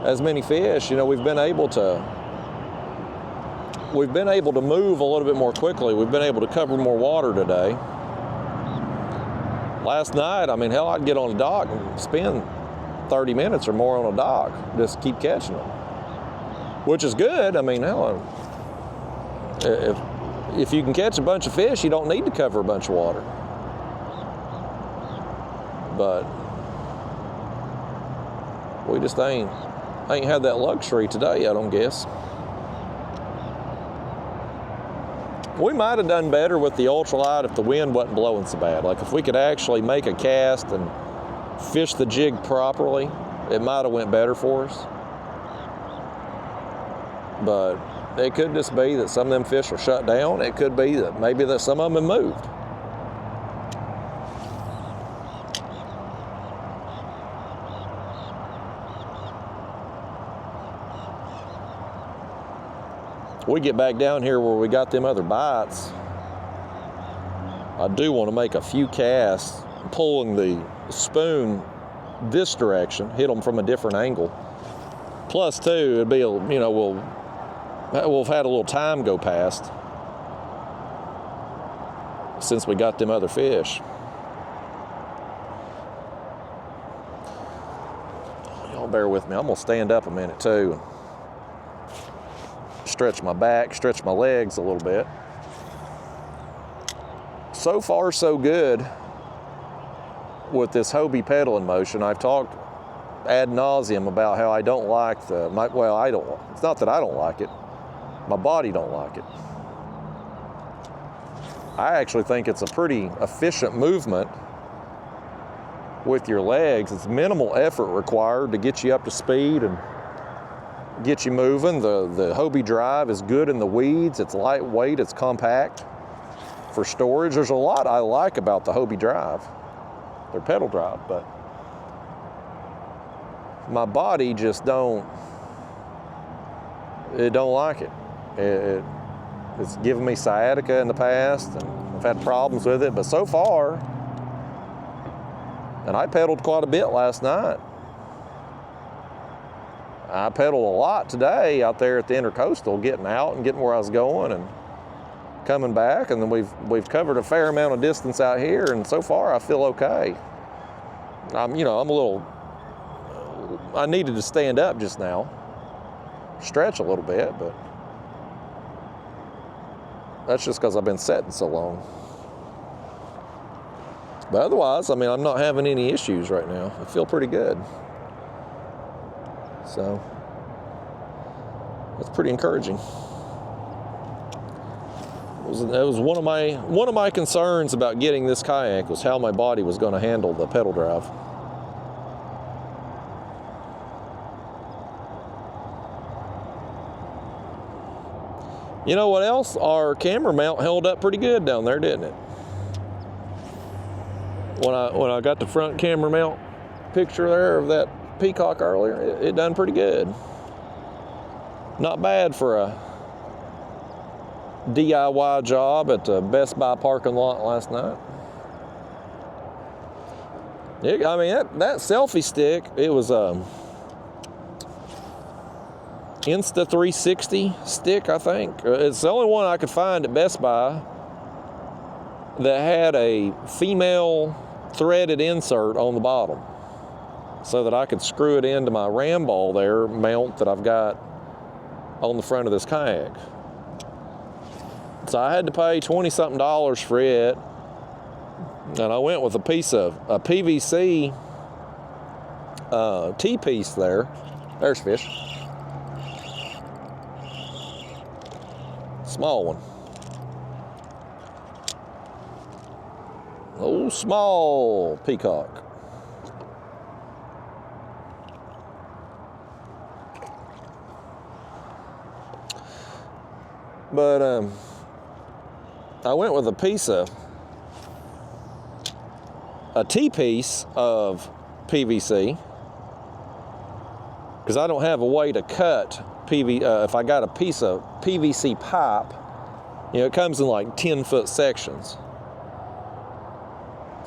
as many fish, we've been able to move a little bit more quickly. We've been able to cover more water today. Last night, hell, I'd get on a dock and spend 30 minutes or more on a dock, just keep catching them, which is good. Hell, if you can catch a bunch of fish, you don't need to cover a bunch of water. But we just ain't had that luxury today, I don't guess. We might have done better with the ultralight if the wind wasn't blowing so bad. Like, if we could actually make a cast and fish the jig properly, it might have went better for us. But it could just be that some of them fish are shut down. It could be that maybe that some of them have moved. We get back down here where we got them other bites. I do want to make a few casts, pulling the spoon this direction, hit them from a different angle. Plus, too, it'd be we'll have had a little time go past since we got them other fish. Y'all bear with me. I'm gonna stand up a minute too. Stretch my back, stretch my legs a little bit. So far, so good with this Hobie pedaling motion. I've talked ad nauseum about how I don't like it's not that I don't like it. My body don't like it. I actually think it's a pretty efficient movement with your legs. It's minimal effort required to get you up to speed and get you moving. The Hobie drive is good in the weeds. It's lightweight, it's compact for storage. There's a lot I like about the Hobie drive. their pedal drive, but my body just don't like it. It's given me sciatica in the past, and I've had problems with it, but so far, and I pedaled quite a bit last night. I pedaled a lot today out there at the Intercoastal, getting out and getting where I was going and coming back, and then we've covered a fair amount of distance out here, and so far I feel okay. I'm a little, I needed to stand up just now, stretch a little bit, but that's just because I've been sitting so long. But otherwise, I mean, I'm not having any issues right now. I feel pretty good. So that's pretty encouraging. It was one of my concerns about getting this kayak was how my body was going to handle the pedal drive. You know what else? Our camera mount held up pretty good down there, didn't it? When I got the front camera mount picture there of that peacock earlier, it done pretty good. Not bad for a DIY job at the Best Buy parking lot last night. I mean, that selfie stick, it was a Insta 360 stick, I think. It's the only one I could find at Best Buy that had a female threaded insert on the bottom so that I could screw it into my ram ball there mount that I've got on the front of this kayak. So I had to pay $20-something for it, and I went with a piece of a PVC T-piece there. There's fish. Small one. Oh, small peacock. But I went with a T-piece of PVC because I don't have a way to cut if I got a piece of PVC pipe, it comes in like 10-foot sections.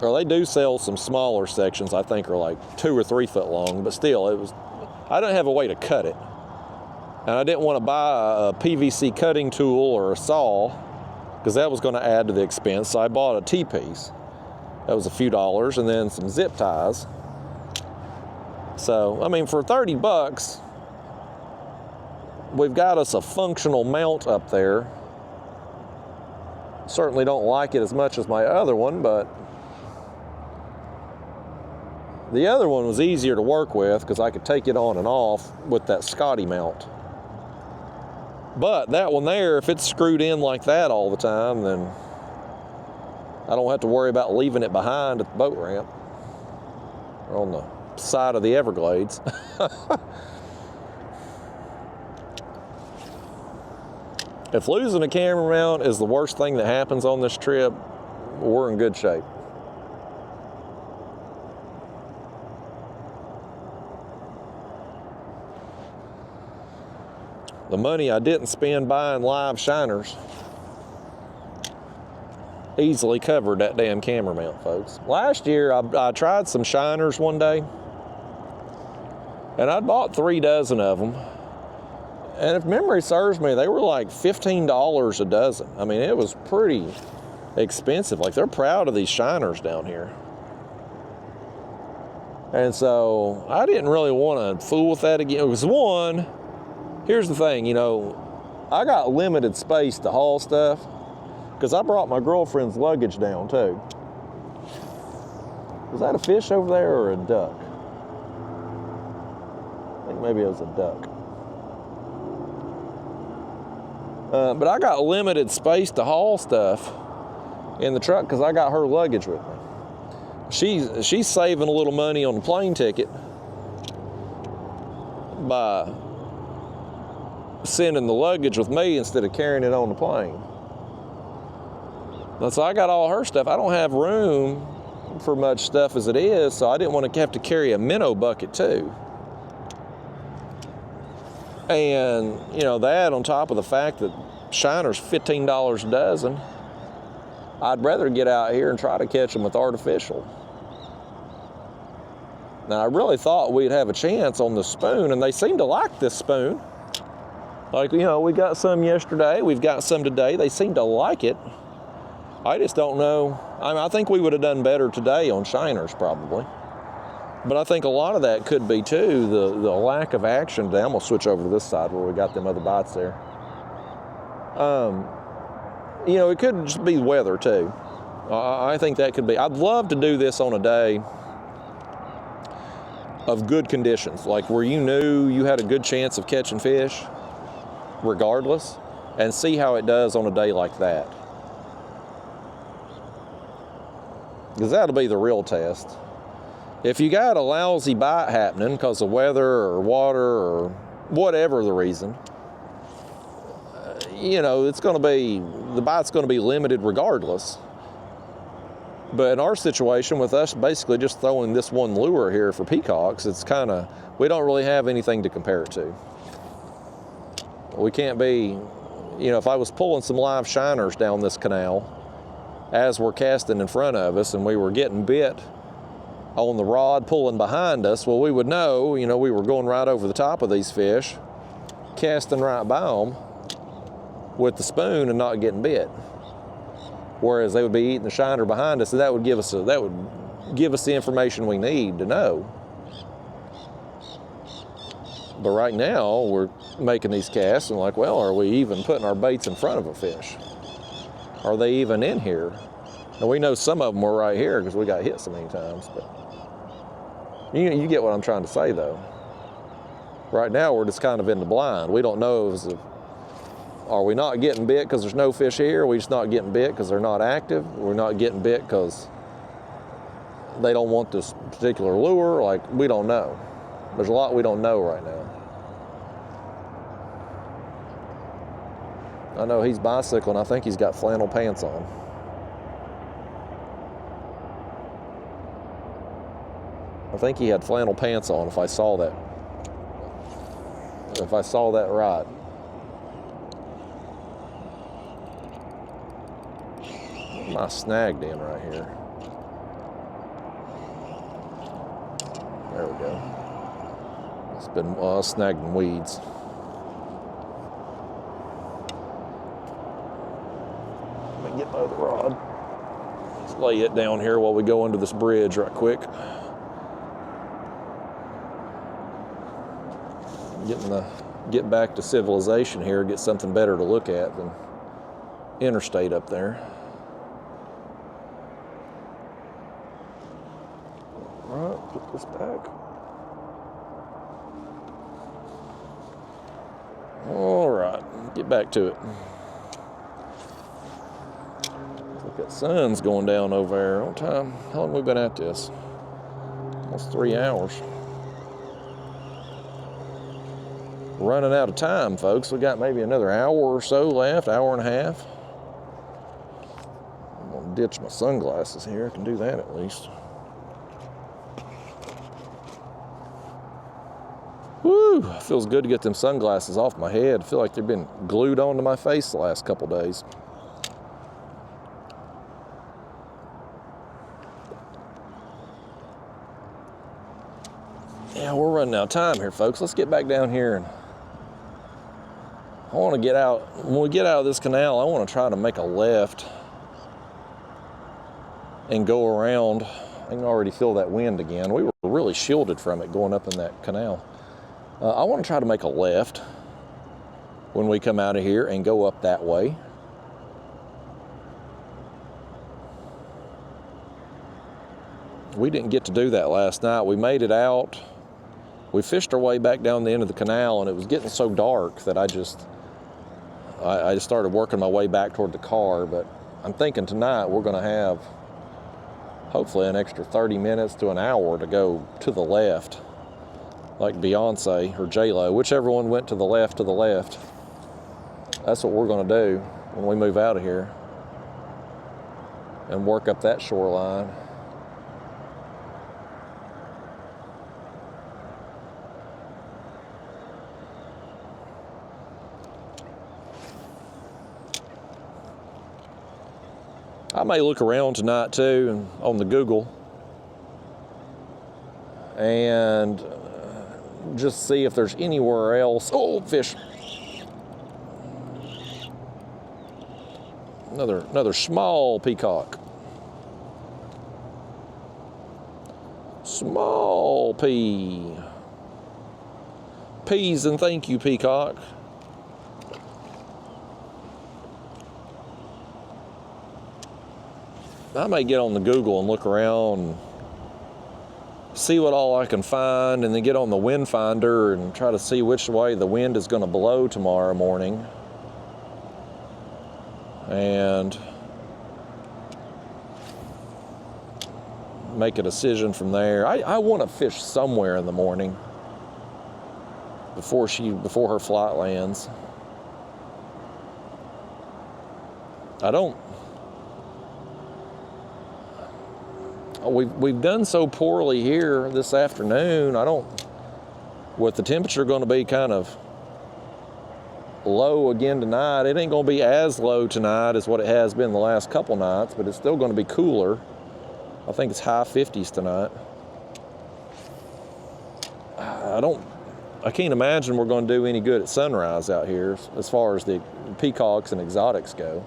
Or they do sell some smaller sections, I think are like 2 or 3 foot long, but still, I don't have a way to cut it. And I didn't want to buy a PVC cutting tool or a saw because that was going to add to the expense. So I bought a T-piece. That was a few dollars, and then some zip ties. So, I mean, for $30, we've got us a functional mount up there. Certainly don't like it as much as my other one, but the other one was easier to work with because I could take it on and off with that Scotty mount. But that one there, if it's screwed in like that all the time, then I don't have to worry about leaving it behind at the boat ramp or on the side of the Everglades. If losing a camera mount is the worst thing that happens on this trip, we're in good shape. The money I didn't spend buying live shiners easily covered that damn camera mount, folks. Last year, I tried some shiners one day, and I bought 3 dozen of them. And if memory serves me, they were like $15 a dozen. I mean, it was pretty expensive. Like, they're proud of these shiners down here. And so I didn't really want to fool with that again. It was one, here's the thing, I got limited space to haul stuff because I brought my girlfriend's luggage down too. Was that a fish over there or a duck? I think maybe it was a duck. But I got limited space to haul stuff in the truck because I got her luggage with me. She's saving a little money on the plane ticket by sending the luggage with me instead of carrying it on the plane. And so I got all her stuff. I don't have room for much stuff as it is, so I didn't want to have to carry a minnow bucket too. And, you know, that on top of the fact that shiner's $15 a dozen, I'd rather get out here and try to catch them with artificial. Now, I really thought we'd have a chance on the spoon, and they seem to like this spoon. Like, you know, we got some yesterday, we've got some today. They seem to like it. I just don't know. I mean, I think we would have done better today on shiners probably. But I think a lot of that could be too, the lack of action today. I'm gonna switch over to this side where we got them other bites there. You know, it could just be weather too. I think that could be. I'd love to do this on a day of good conditions, like where you knew you had a good chance of catching fish regardless, and see how it does on a day like that. Because that'll be the real test. If you got a lousy bite happening because of weather or water or whatever the reason, you know, the bite's going to be limited regardless. But in our situation, with us basically just throwing this one lure here for peacocks, it's kind of, we don't really have anything to compare it to. We can't be, you know, if I was pulling some live shiners down this canal as we're casting in front of us and we were getting bit on the rod pulling behind us, well, we would know, you know, we were going right over the top of these fish, casting right by them with the spoon and not getting bit. Whereas they would be eating the shiner behind us, and that would give us the information we need to know. But right now, we're making these casts and like, well, are we even putting our baits in front of a fish? Are they even in here? And we know some of them were right here because we got hit so many times, but you get what I'm trying to say though. Right now, we're just kind of in the blind. We don't know are we not getting bit because there's no fish here? Are we just not getting bit because they're not active? We're not getting bit because they don't want this particular lure? Like, we don't know. There's a lot we don't know right now. I know he's bicycling. I think he's got flannel pants on. I think he had flannel pants on if I saw that. If I saw that right. I snagged in right here. There we go. It's been snagged in weeds. Let me get my other rod. Let's lay it down here while we go under this bridge right quick. Get back to civilization here, get something better to look at than interstate up there. Put this back. All right, get back to it. Look, that sun's going down over there. What time? How long have we been at this? Almost 3 hours. Running out of time, folks. We got maybe another hour or so left, hour and a half. I'm gonna ditch my sunglasses here. I can do that at least. Woo, feels good to get them sunglasses off my head. I feel like they've been glued onto my face the last couple days. Yeah, we're running out of time here, folks. Let's get back down here, and I want to get out. When we get out of this canal, I want to try to make a left and go around. I can already feel that wind again. We were really shielded from it going up in that canal. I want to try to make a left when we come out of here and go up that way. We didn't get to do that last night. We made it out. We fished our way back down the end of the canal, and it was getting so dark that I just started working my way back toward the car. But I'm thinking tonight we're going to have hopefully an extra 30 minutes to an hour to go to the left, like Beyonce or J-Lo, whichever one went to the left. That's what we're going to do when we move out of here and work up that shoreline. I may look around tonight too on the Google and just see if there's anywhere else. Oh, fish. Another small peacock. Small pea. Peas and thank you, peacock. I may get on the Google and look around and see what all I can find, and then get on the wind finder and try to see which way the wind is going to blow tomorrow morning. And make a decision from there. I want to fish somewhere in the morning before her flight lands. We've done so poorly here this afternoon. With the temperature going to be kind of low again tonight, it ain't going to be as low tonight as what it has been the last couple nights, but it's still going to be cooler. I think it's high 50s tonight. I can't imagine we're going to do any good at sunrise out here as far as the peacocks and exotics go.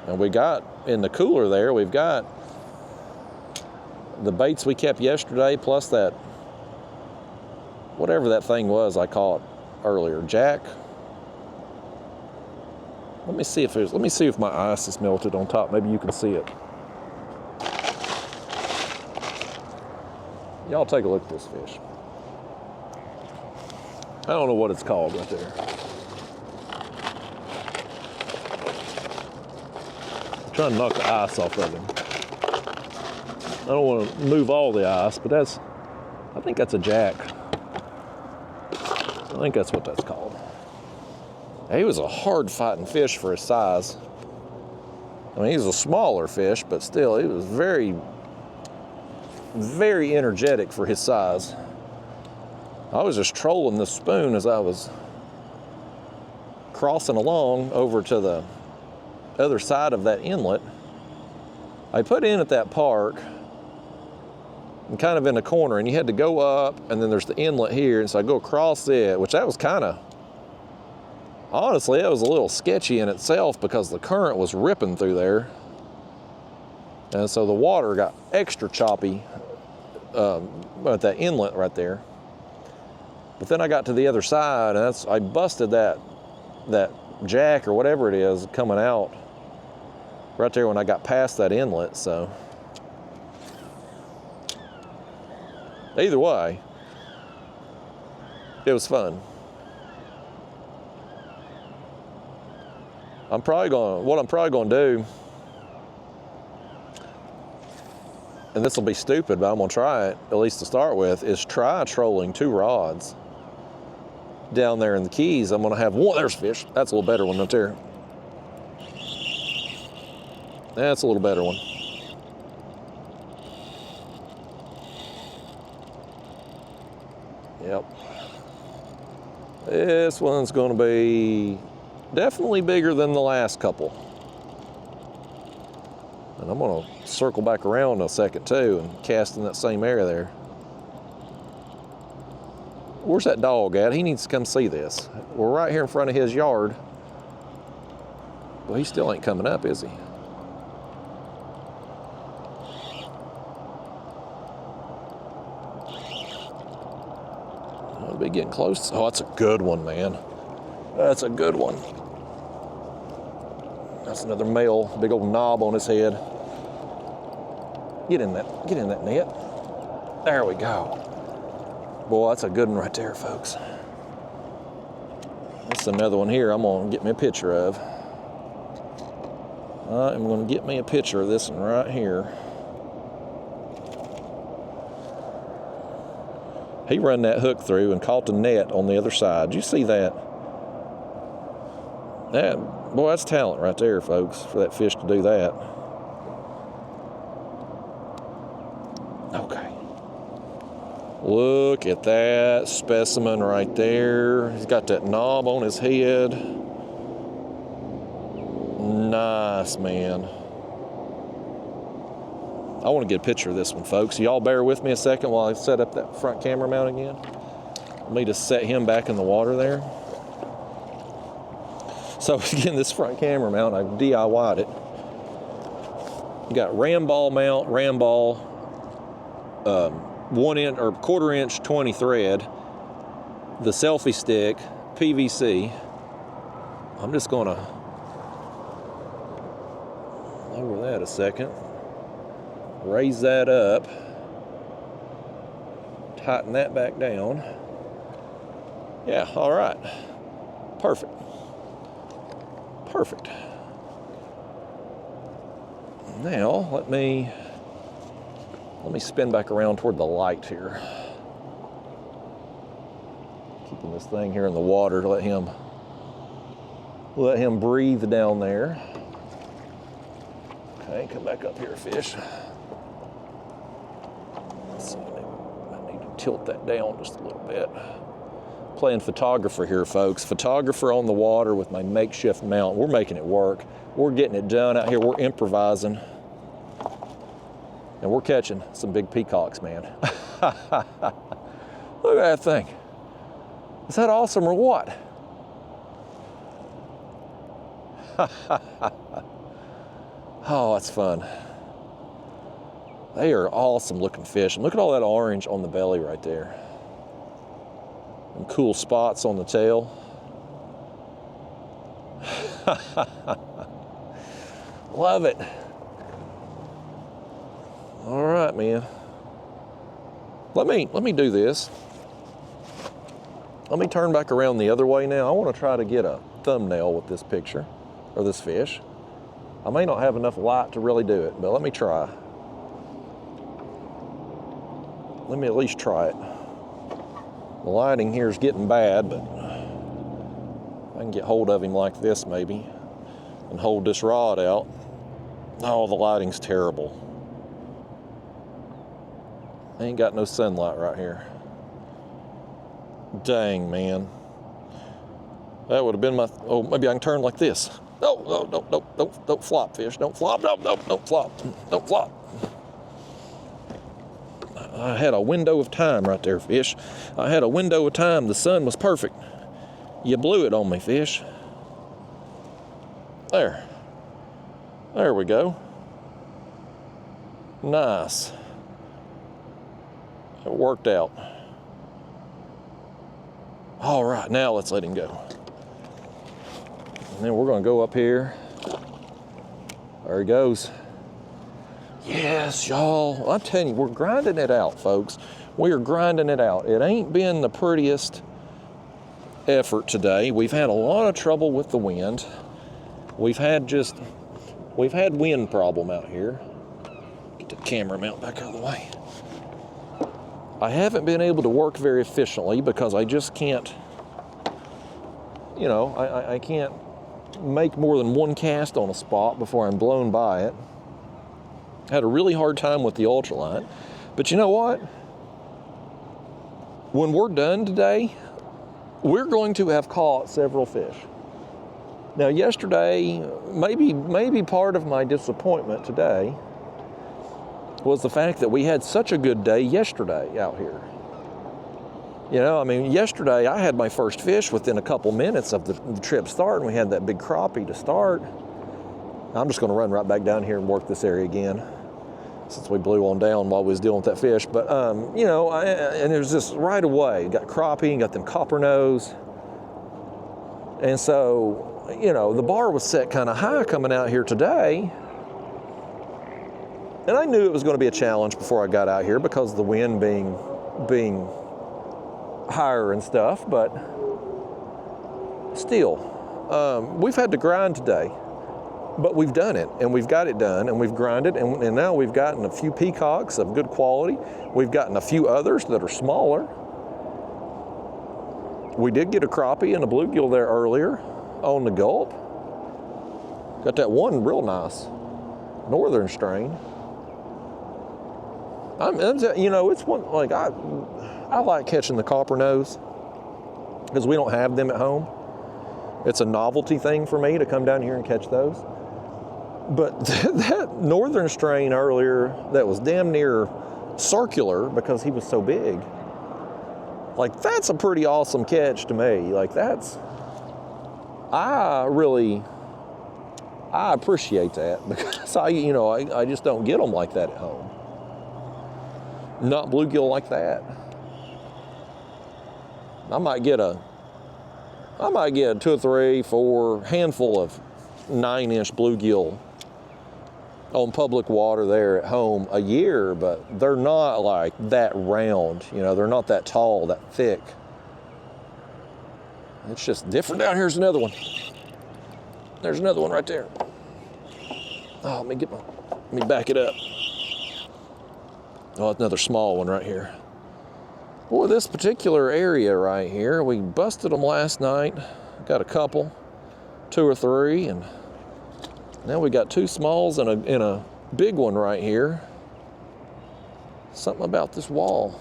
And we got, in the cooler there, we've got the baits we kept yesterday, plus that, whatever that thing was I caught earlier, jack. Let me see if my ice is melted on top. Maybe you can see it. Y'all take a look at this fish. I don't know what it's called right there. Trying to knock the ice off of him. I don't want to move all the ice, but I think that's a jack. I think that's what that's called. He was a hard fighting fish for his size. I mean, he was a smaller fish, but still, he was very, very energetic for his size. I was just trolling this spoon as I was crossing along over to the other side of that inlet. I put in at that park and kind of in the corner, and you had to go up, and then there's the inlet here, and so I go across it, which that was kind of, honestly, that was a little sketchy in itself because the current was ripping through there, and so the water got extra choppy at that inlet right there. But then I got to the other side, and I busted that jack or whatever it is coming out right there when I got past that inlet. So either way, it was fun. What I'm probably going to do, and this will be stupid, but I'm going to try it, at least to start with, is try trolling 2 rods down there in the Keys. I'm going to have one. There's a fish. That's a little better one right there. That's a little better one. Yep. This one's going to be definitely bigger than the last couple. And I'm going to circle back around in a second too and cast in that same area there. Where's that dog at? He needs to come see this. We're right here in front of his yard. Well, he still ain't coming up, is he? I'll be getting close. Oh, that's a good one, man. That's a good one. That's another male, big old knob on his head. Get in that net. There we go. Boy, that's a good one right there, folks. That's another one here I'm gonna get me a picture of. I'm gonna get me a picture of this one right here. He run that hook through and caught the net on the other side. Did you see that? Boy, that's talent right there, folks, for that fish to do that. Okay. Look at that specimen right there. He's got that knob on his head. Nice, man. I want to get a picture of this one, folks. Y'all bear with me a second while I set up that front camera mount again. Let me just set him back in the water there. So again, this front camera mount, I've DIY'd it. You got ram ball mount, ram ball, 1 inch or 1/4 inch 20 thread, the selfie stick, PVC. I'm just gonna lower that a second, raise that up, tighten that back down. Yeah, all right, perfect. Perfect. Now let me spin back around toward the light here. Keeping this thing here in the water to let him breathe down there. Okay, come back up here, fish. Let's see, I need to tilt that down just a little bit. Playing photographer here, folks. Photographer on the water with my makeshift mount. We're making it work. We're getting it done out here. We're improvising. And we're catching some big peacocks, man. Look at that thing. Is that awesome or what? Oh, that's fun. They are awesome looking fish. And look at all that orange on the belly right there. And cool spots on the tail. Love it. All right, man. Let me do this. Let me turn back around the other way now. I want to try to get a thumbnail with this picture or this fish. I may not have enough light to really do it, but let me try. Let me at least try it. The lighting here is getting bad, but I can get hold of him like this maybe and hold this rod out. Oh, the lighting's terrible. I ain't got no sunlight right here. Dang, man. That would have been my, oh, maybe I can turn like this. No, don't flop, fish. Don't flop, don't flop, don't flop. I had a window of time right there, fish. I had a window of time. The sun was perfect. You blew it on me, fish. There. There we go. Nice. It worked out. All right, now let's let him go. And then we're gonna go up here. There he goes. Yes, y'all. I'm telling you, we're grinding it out, folks. We are grinding it out. It ain't been the prettiest effort today. We've had a lot of trouble with the wind. We've had wind problem out here. Get the camera mount back out of the way. I haven't been able to work very efficiently because I just can't, you know, I can't make more than one cast on a spot before I'm blown by it. Had a really hard time with the Ultralight. But you know what? When we're done today, we're going to have caught several fish. Now yesterday, maybe part of my disappointment today was the fact that we had such a good day yesterday out here. You know, I mean, yesterday I had my first fish within a couple minutes of the trip starting. We had that big crappie to start. I'm just going to run right back down here and work this area again, since we blew on down while we was dealing with that fish. But, you know, and there's this right away, got crappie, got them copper nose. And so, you know, the bar was set kind of high coming out here today. And I knew it was going to be a challenge before I got out here because of the wind being higher and stuff, but still, we've had to grind today. But we've done it, and we've got it done, and we've grinded, and now we've gotten a few peacocks of good quality. We've gotten a few others that are smaller. We did get a crappie and a bluegill there earlier on the gulp. Got that one real nice northern strain. You know, it's one, like, I like catching the copper-nose because we don't have them at home. It's a novelty thing for me to come down here and catch those. But that northern strain earlier that was damn near circular because he was so big, like that's a pretty awesome catch to me. Like I appreciate that because I just don't get them like that at home. Not bluegill like that. I might get a 2 or 3, 4 handful of 9-inch bluegill on public water there at home a year, but they're not like that round, they're not that tall, that thick. It's just different. Down here's another one. There's another one right there. Oh, let me back it up. Oh, it's another small one right here. Boy, this particular area right here, we busted them last night. Got a couple, 2 or 3, and now we got 2 smalls and a big one right here. Something about this wall.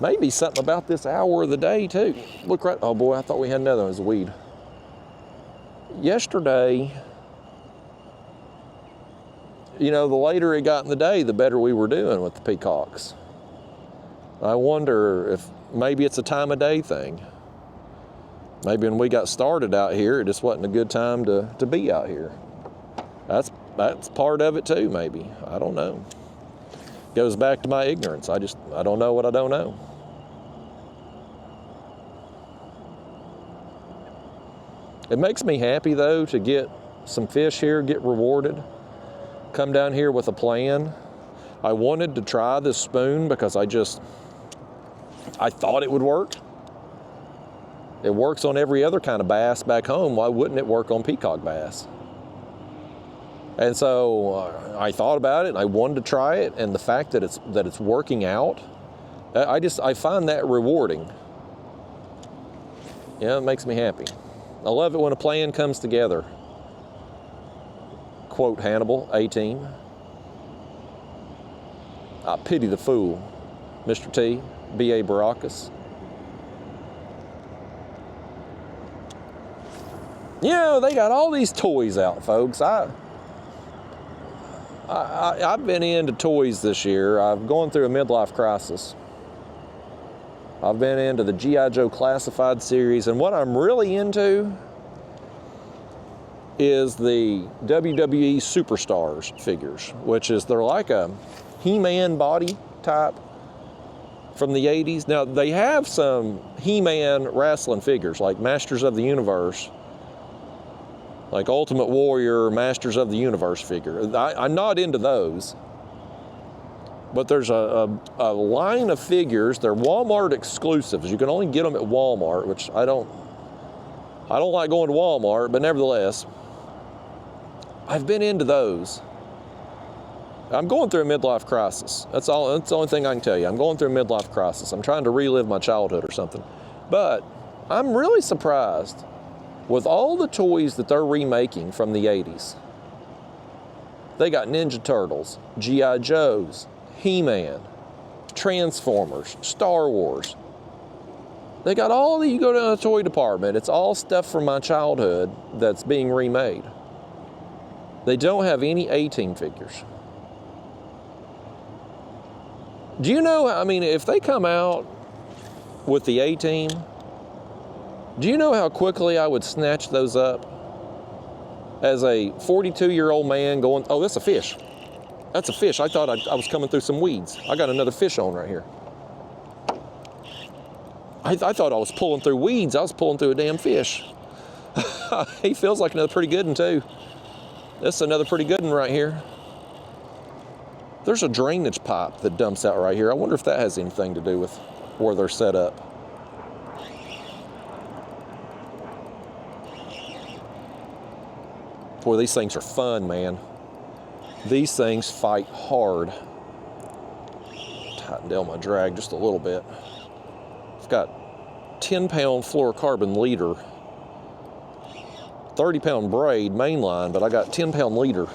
Maybe something about this hour of the day too. Look right, oh boy, I thought we had another one. It was a weed. Yesterday, the later it got in the day, the better we were doing with the peacocks. I wonder if maybe it's a time of day thing. Maybe when we got started out here, it just wasn't a good time to be out here. That's part of it too, maybe. I don't know. Goes back to my ignorance. I don't know what I don't know. It makes me happy though to get some fish here, get rewarded. Come down here with a plan. I wanted to try this spoon because I thought it would work. It works on every other kind of bass back home. Why wouldn't it work on peacock bass? And so I thought about it and I wanted to try it, and the fact that it's working out, I find that rewarding. Yeah, it makes me happy. I love it when a plan comes together. Quote Hannibal, 18. I pity the fool, Mr. T, B.A. Baracus. They got all these toys out, folks. I've been into toys this year. I've gone through a midlife crisis. I've been into the G.I. Joe Classified series, and what I'm really into is the WWE Superstars figures, which is they're like a He-Man body type from the 80s. Now, they have some He-Man wrestling figures, like Masters of the Universe, like Ultimate Warrior, Masters of the Universe figure. I'm not into those. But there's a line of figures. They're Walmart exclusives. You can only get them at Walmart, which I don't like going to Walmart, but nevertheless, I've been into those. I'm going through a midlife crisis. That's the only thing I can tell you. I'm going through a midlife crisis. I'm trying to relive my childhood or something. But I'm really surprised with all the toys that they're remaking from the 80s. They got Ninja Turtles, G.I. Joes, He-Man, Transformers, Star Wars. They got all the, you go to the toy department, it's all stuff from my childhood that's being remade. They don't have any A-Team figures. Do you know, if they come out with the A-Team, do you know how quickly I would snatch those up? As a 42-year-old man going, oh, that's a fish. That's a fish. I thought I was coming through some weeds. I got another fish on right here. I thought I was pulling through weeds. I was pulling through a damn fish. He feels like another pretty good one too. This is another pretty good one right here. There's a drainage pipe that dumps out right here. I wonder if that has anything to do with where they're set up. Boy, these things are fun, man. These things fight hard. Tighten down my drag just a little bit. I've got 10-pound fluorocarbon leader, 30-pound braid mainline, but I got 10-pound leader.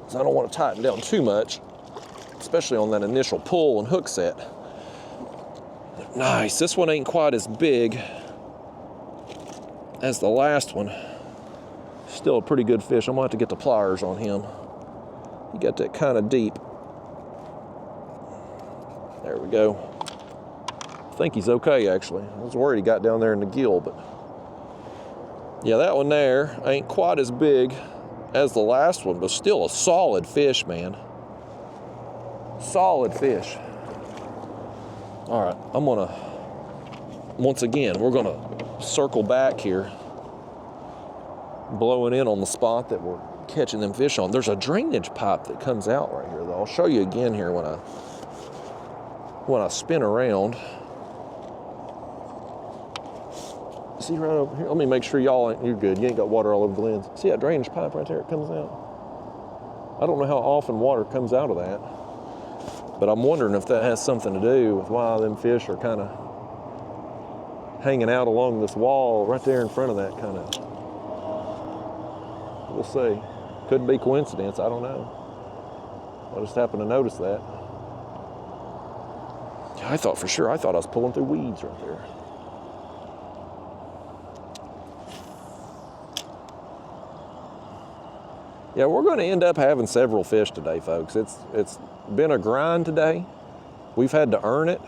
So I don't want to tighten down too much, especially on that initial pull and hook set. Nice. This one ain't quite as big as the last one. Still a pretty good fish. I'm gonna have to get the pliers on him. He got that kind of deep. There we go. I think he's okay, actually. I was worried he got down there in the gill, but yeah, that one there ain't quite as big as the last one, but still a solid fish, man. Solid fish. All right, I'm gonna, once again, we're gonna circle back here, blowing in on the spot that we're catching them fish on. There's a drainage pipe that comes out right here, though. I'll show you again here when I spin around. See right over here? Let me make sure you're good. You ain't got water all over the lens. See that drainage pipe right there? It comes out. I don't know how often water comes out of that, but I'm wondering if that has something to do with why them fish are kind of hanging out along this wall right there in front of that kind of. We'll see. Could be coincidence. I don't know. I just happened to notice that. I thought for sure. I thought I was pulling through weeds right there. Yeah, we're going to end up having several fish today, folks. It's been a grind today. We've had to earn it.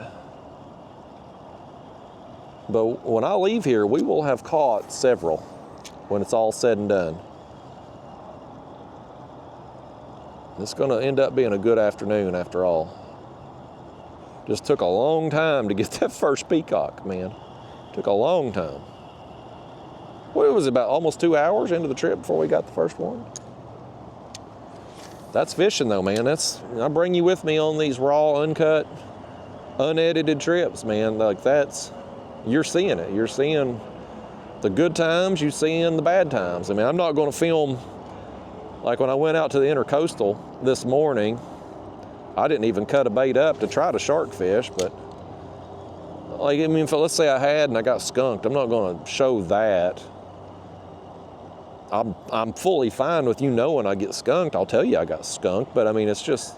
But when I leave here, we will have caught several when it's all said and done. It's going to end up being a good afternoon after all. Just took a long time to get that first peacock, man. Took a long time. Well, it was about almost 2 hours into the trip before we got the first one. That's fishing though, man. I bring you with me on these raw, uncut, unedited trips, man. Like you're seeing it. You're seeing the good times, you're seeing the bad times. I mean, I'm not going to film, like when I went out to the Intercoastal this morning, I didn't even cut a bait up to try to shark fish, but like, I mean, let's say I had and I got skunked, I'm not going to show that. I'm fully fine with you knowing I get skunked. I'll tell you I got skunked, but I mean, it's just,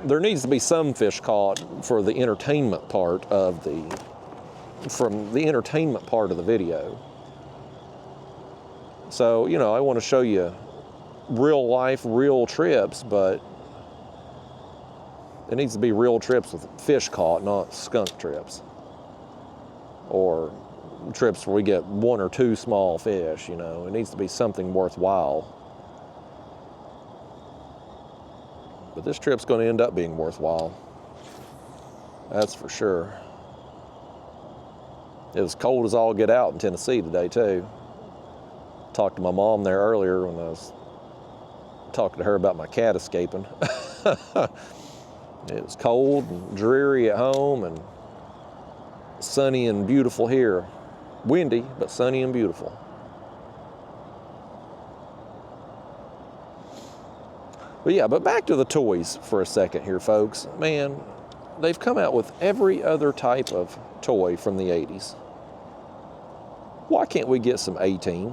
there needs to be some fish caught for the entertainment part of the video. So, you know, I want to show you real life, real trips, but it needs to be real trips with fish caught, not skunk trips. Or trips where we get 1 or 2 small fish, you know. It needs to be something worthwhile. But this trip's going to end up being worthwhile. That's for sure. It was cold as all get out in Tennessee today, too. Talked to my mom there earlier when I was talking to her about my cat escaping. It was cold and dreary at home and sunny and beautiful here. Windy, but sunny and beautiful. But yeah, but back to the toys for a second here, folks. Man, they've come out with every other type of toy from the 80s. Why can't we get some A-Team?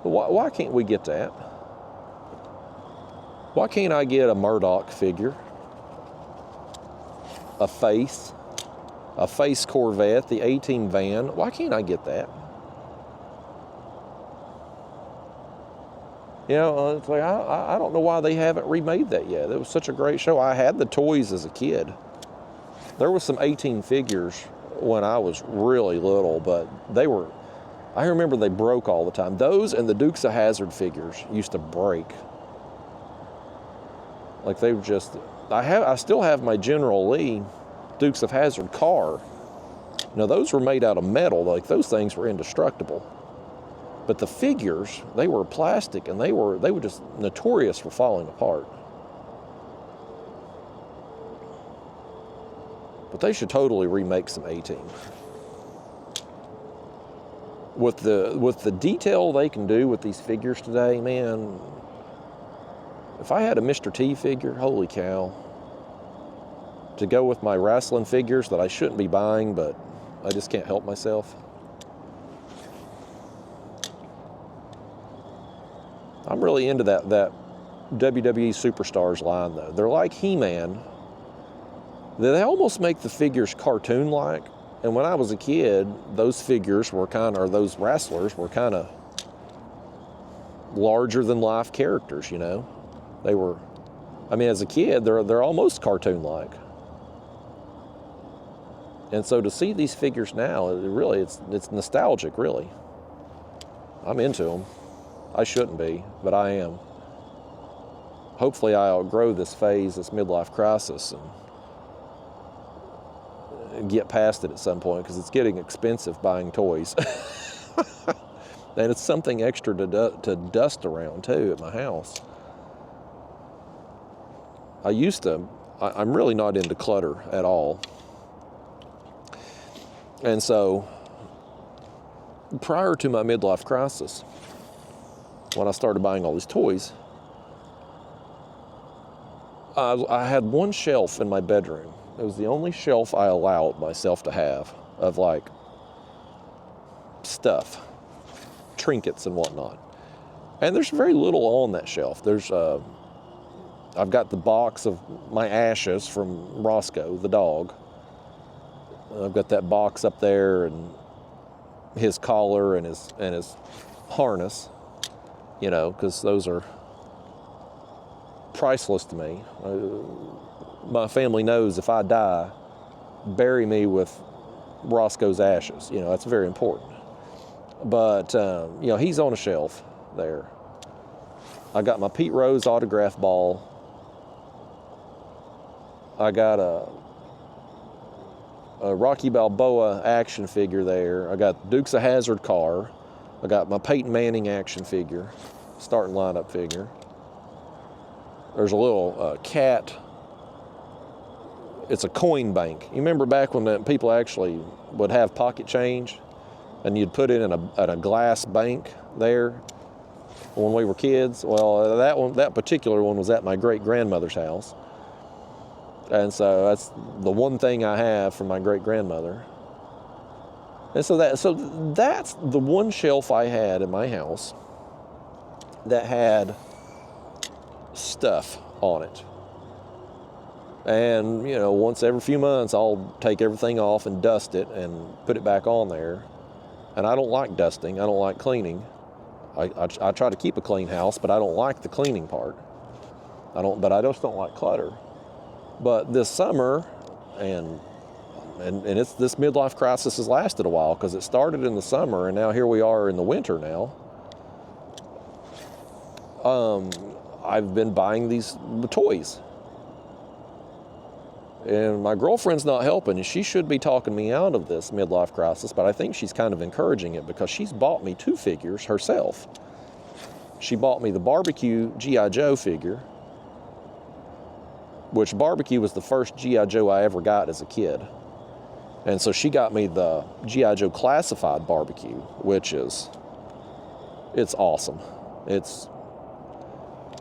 Why can't we get that? Why can't I get a Murdoch figure? A Face Corvette, the A-Team van. Why can't I get that? You know, it's like, I don't know why they haven't remade that yet. It was such a great show. I had the toys as a kid. There was some A-Team figures when I was really little, but I remember they broke all the time. Those and the Dukes of Hazzard figures used to break. Like they were just, I still have my General Lee Dukes of Hazzard car. Now those were made out of metal, like those things were indestructible. But the figures, they were plastic and they were just notorious for falling apart. But they should totally remake some A-Team. With the detail they can do with these figures today, man, if I had a Mr. T figure, holy cow, to go with my wrestling figures that I shouldn't be buying, but I just can't help myself. I'm really into that WWE Superstars line, though. They're like He-Man, They almost make the figures cartoon-like. And when I was a kid, those figures were or those wrestlers were kind of larger than life characters, you know. They were, I mean, as a kid, they're almost cartoon-like. And so to see these figures now, it's nostalgic, really. I'm into them. I shouldn't be, but I am. Hopefully I outgrow this phase, this midlife crisis, and get past it at some point, because it's getting expensive buying toys. And it's something extra to dust around too at my house. I'm really not into clutter at all. And so, prior to my midlife crisis, when I started buying all these toys, I had one shelf in my bedroom. It was the only shelf I allowed myself to have of like stuff, trinkets and whatnot. And there's very little on that shelf. I've got the box of my ashes from Roscoe, the dog. I've got that box up there, and his collar and his harness, you know, because those are priceless to me. My family knows if I die, bury me with Roscoe's ashes. You know, that's very important. But, you know, he's on a shelf there. I got my Pete Rose autograph ball. I got a Rocky Balboa action figure there. I got Dukes of Hazzard car. I got my Peyton Manning action figure, starting lineup figure. There's a little cat. It's a coin bank. You remember back when people actually would have pocket change, and you'd put it in a glass bank there when we were kids? Well, that particular one was at my great-grandmother's house. And so that's the one thing I have from my great-grandmother. And so that's the one shelf I had in my house that had stuff on it. And, you know, once every few months, I'll take everything off and dust it and put it back on there. And I don't like dusting. I don't like cleaning. I try to keep a clean house, but I don't like the cleaning part. But I just don't like clutter. But this summer, and it's this midlife crisis has lasted a while, because it started in the summer, and now here we are in the winter now. I've been buying these toys. And my girlfriend's not helping, and she should be talking me out of this midlife crisis, but I think she's kind of encouraging it, because she's bought me 2 figures herself. She bought me the barbecue G.I. Joe figure, which barbecue was the first G.I. Joe I ever got as a kid. And so she got me the G.I. Joe classified barbecue, which it's awesome.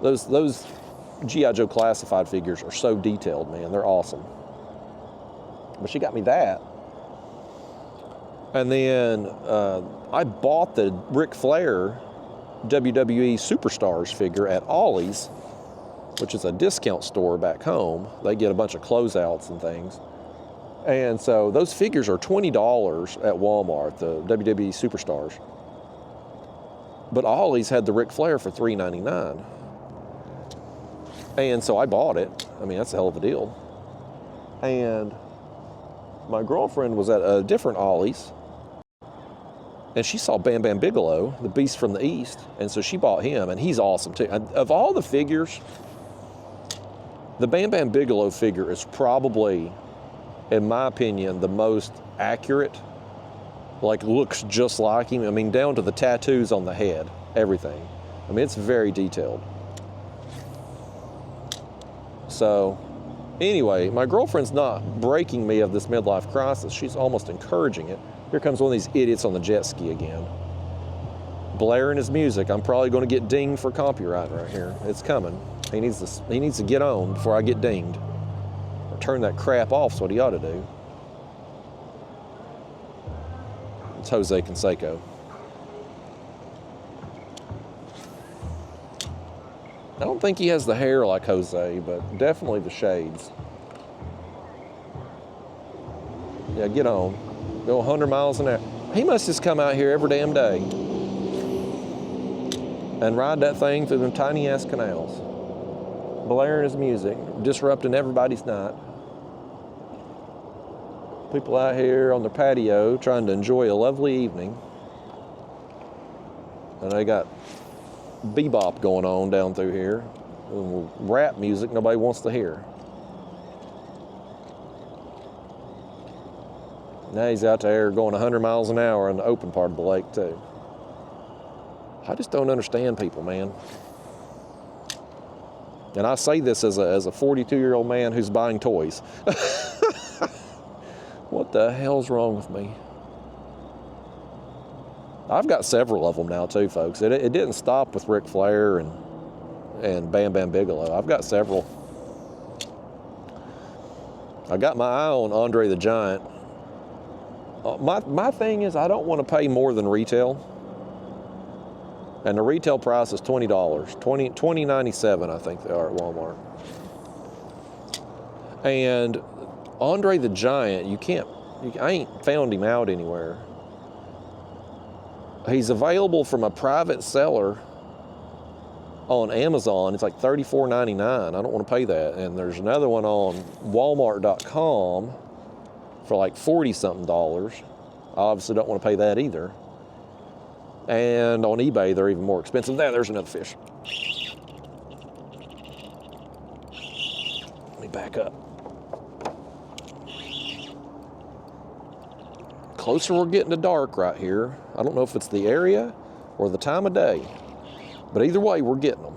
Those G.I. Joe classified figures are so detailed, man. They're awesome. But she got me that. And then I bought the Ric Flair WWE Superstars figure at Ollie's, which is a discount store back home. They get a bunch of closeouts and things. And so those figures are $20 at Walmart, the WWE Superstars. But Ollie's had the Ric Flair for $3.99. And so I bought it. I mean, that's a hell of a deal. And my girlfriend was at a different Ollie's, and she saw Bam Bam Bigelow, the Beast from the East, and so she bought him, and he's awesome too. Of all the figures, the Bam Bam Bigelow figure is probably, in my opinion, the most accurate. Like, looks just like him. I mean, down to the tattoos on the head, everything. I mean, it's very detailed. So, anyway, my girlfriend's not breaking me of this midlife crisis. She's almost encouraging it. Here comes one of these idiots on the jet ski again, blaring his music. I'm probably going to get dinged for copyright right here. It's coming. He needs to get on before I get dinged. Or turn that crap off is what he ought to do. It's Jose Canseco. I don't think he has the hair like Jose, but definitely the shades. Yeah, get on. Go 100 miles an hour. He must just come out here every damn day and ride that thing through them tiny ass canals, blaring his music, disrupting everybody's night. People out here on their patio trying to enjoy a lovely evening, and they got bebop going on down through here, rap music nobody wants to hear. Now he's out there going 100 miles an hour in the open part of the lake too. I just don't understand people, man. And I say this as a 42-year-old man who's buying toys. What the hell's wrong with me? I've got several of them now too, folks. It didn't stop with Ric Flair and Bam Bam Bigelow. I've got several. I got my eye on Andre the Giant. My thing is I don't want to pay more than retail. And the retail price is $20, $20.97 I think they are at Walmart. And Andre the Giant, I ain't found him out anywhere. He's available from a private seller on Amazon. It's like $34.99. I don't want to pay that. And there's another one on Walmart.com for like $40-something. I obviously don't want to pay that either. And on eBay, they're even more expensive. There's another fish. Let me back up. Closer we're getting to dark right here. I don't know if it's the area or the time of day, but either way, we're getting them.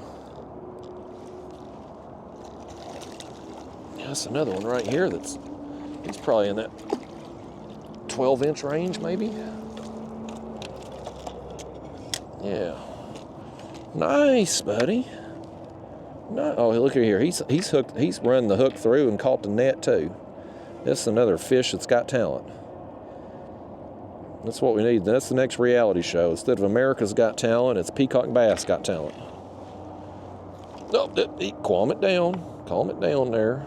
That's another one right here he's probably in that 12-inch range, maybe. Yeah. Nice, buddy. No, oh, look at here. He's hooked. He's run the hook through and caught the net too. This is another fish that's got talent. That's what we need. That's the next reality show. Instead of America's Got Talent, it's Peacock Bass Got Talent. Oh, calm it down. Calm it down there.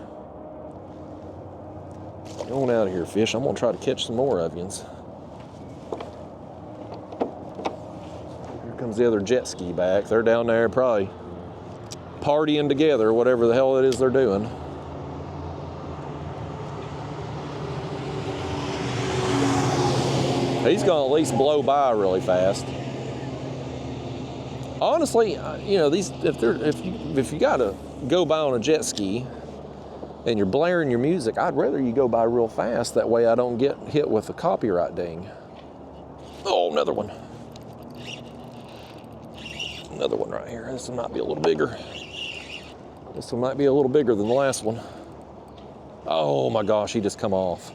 Going out of here, fish. I'm going to try to catch some more of you. Here comes the other jet ski back. They're down there probably partying together, whatever the hell it is they're doing. He's going to at least blow by really fast. Honestly, you know, if you got to go by on a jet ski and you're blaring your music, I'd rather you go by real fast. That way I don't get hit with a copyright ding. Oh, another one. Another one right here. This one might be a little bigger. This one might be a little bigger than the last one. Oh my gosh, he just come off.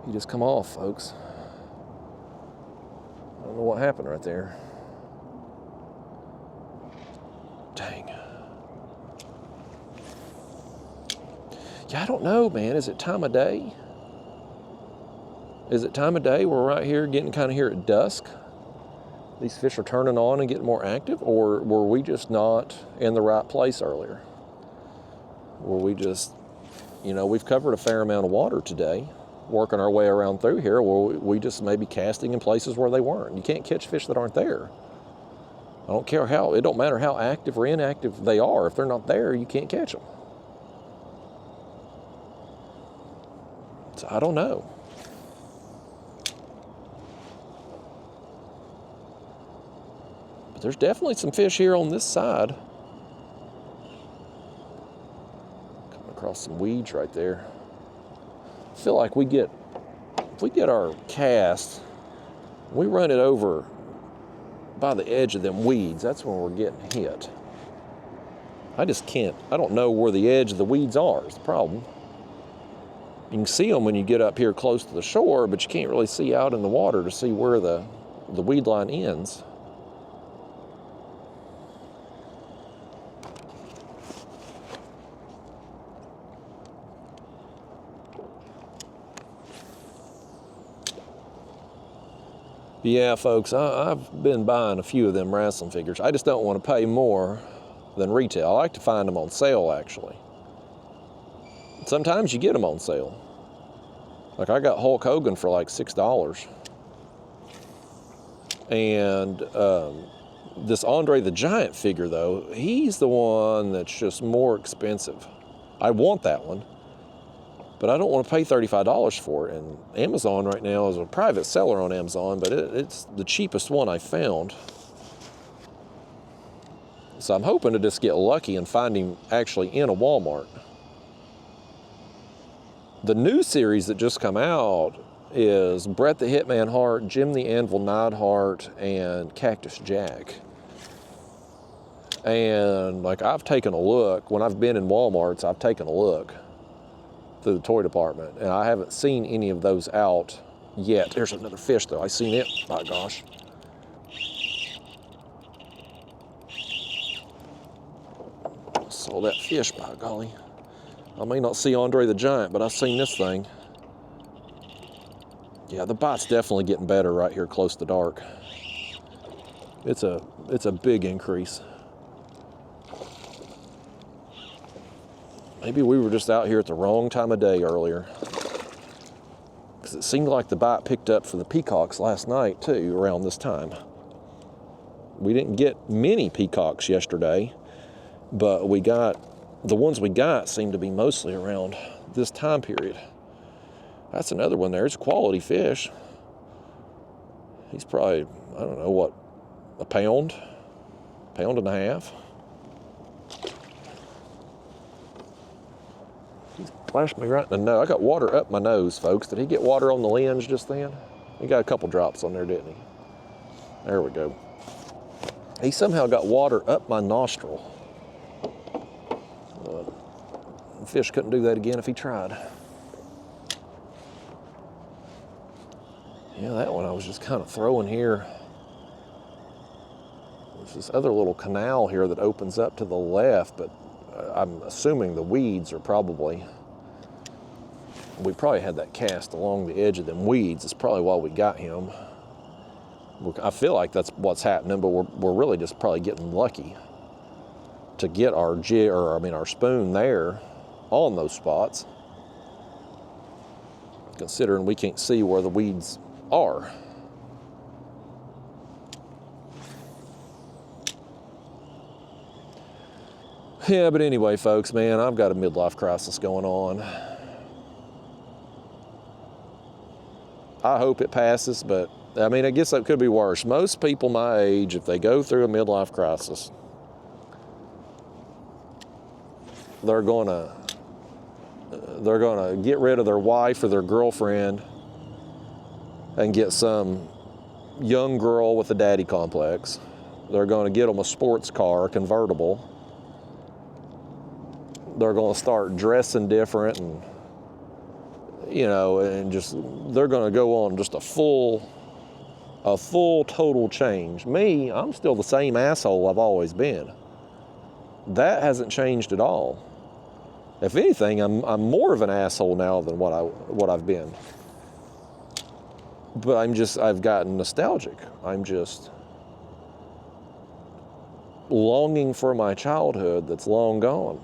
He just come off, folks. I don't know what happened right there. Dang. Yeah, I don't know, man. Is it time of day? Is it time of day? We're right here getting kind of here at dusk. These fish are turning on and getting more active, or were we just not in the right place earlier? Were we just, you know, we've covered a fair amount of water today, working our way around through here, or we just may be casting in places where they weren't. You can't catch fish that aren't there. I don't care how, it don't matter how active or inactive they are. If they're not there, you can't catch them. So I don't know. But there's definitely some fish here on this side. Coming across some weeds right there. I feel like if we get our cast, we run it over by the edge of them weeds, that's when we're getting hit. I just can't, I don't know where the edge of the weeds are, is the problem. You can see them when you get up here close to the shore, but you can't really see out in the water to see where the weed line ends. Yeah, folks, I've been buying a few of them wrestling figures. I just don't want to pay more than retail. I like to find them on sale, actually. Sometimes you get them on sale. Like, I got Hulk Hogan for like $6. And this Andre the Giant figure, though, he's the one that's just more expensive. I want that one, but I don't want to pay $35 for it. And Amazon right now is a private seller on Amazon, but it's the cheapest one I found. So I'm hoping to just get lucky and find him actually in a Walmart. The new series that just come out is Bret the Hitman Hart, Jim the Anvil Neidhart, and Cactus Jack. And like, I've taken a look, when I've been in Walmarts, I've taken a look through the toy department, and I haven't seen any of those out yet. There's another fish though, I seen it, my gosh. Saw that fish, by golly. I may not see Andre the Giant, but I've seen this thing. Yeah, the bite's definitely getting better right here close to dark. It's a big increase. Maybe we were just out here at the wrong time of day earlier, because it seemed like the bite picked up for the peacocks last night too, around this time. We didn't get many peacocks yesterday, but the ones we got seemed to be mostly around this time period. That's another one there. It's a quality fish. He's probably, I don't know what, a pound and a half. He splashed me right in the nose. I got water up my nose, folks. Did he get water on the lens just then? He got a couple drops on there, didn't he? There we go. He somehow got water up my nostril. The fish couldn't do that again if he tried. Yeah, that one I was just kind of throwing here. There's this other little canal here that opens up to the left, but I'm assuming the weeds are probably, we probably had that cast along the edge of them weeds. It's probably why we got him. I feel like that's what's happening, but we're really just probably getting lucky to get our our spoon there on those spots, considering we can't see where the weeds are. Yeah, but anyway, folks, man, I've got a midlife crisis going on. I hope it passes, but I mean, I guess that could be worse. Most people my age, if they go through a midlife crisis, they're gonna get rid of their wife or their girlfriend and get some young girl with a daddy complex. They're going to get them a sports car, a convertible. They're going to start dressing different, and and just, they're going to go on just a full total change. Me, I'm still the same asshole I've always been. That hasn't changed at all. If anything, I'm more of an asshole now than what I've been. But I've gotten nostalgic. I'm just longing for my childhood that's long gone.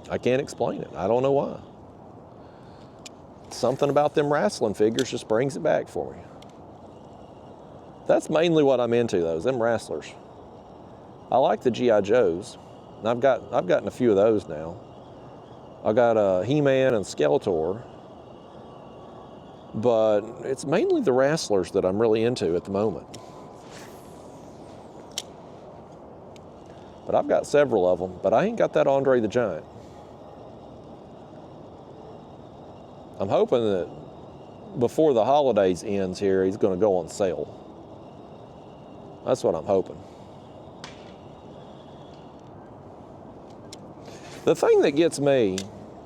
I can't explain it. I don't know why. Something about them wrestling figures just brings it back for me. That's mainly what I'm into, though, is them wrestlers. I like the G.I. Joes. And I've gotten a few of those now. I got He-Man and Skeletor. But it's mainly the wrestlers that I'm really into at the moment. But I've got several of them, but I ain't got that Andre the Giant. I'm hoping that before the holidays ends here, he's going to go on sale. That's what I'm hoping. The thing that gets me,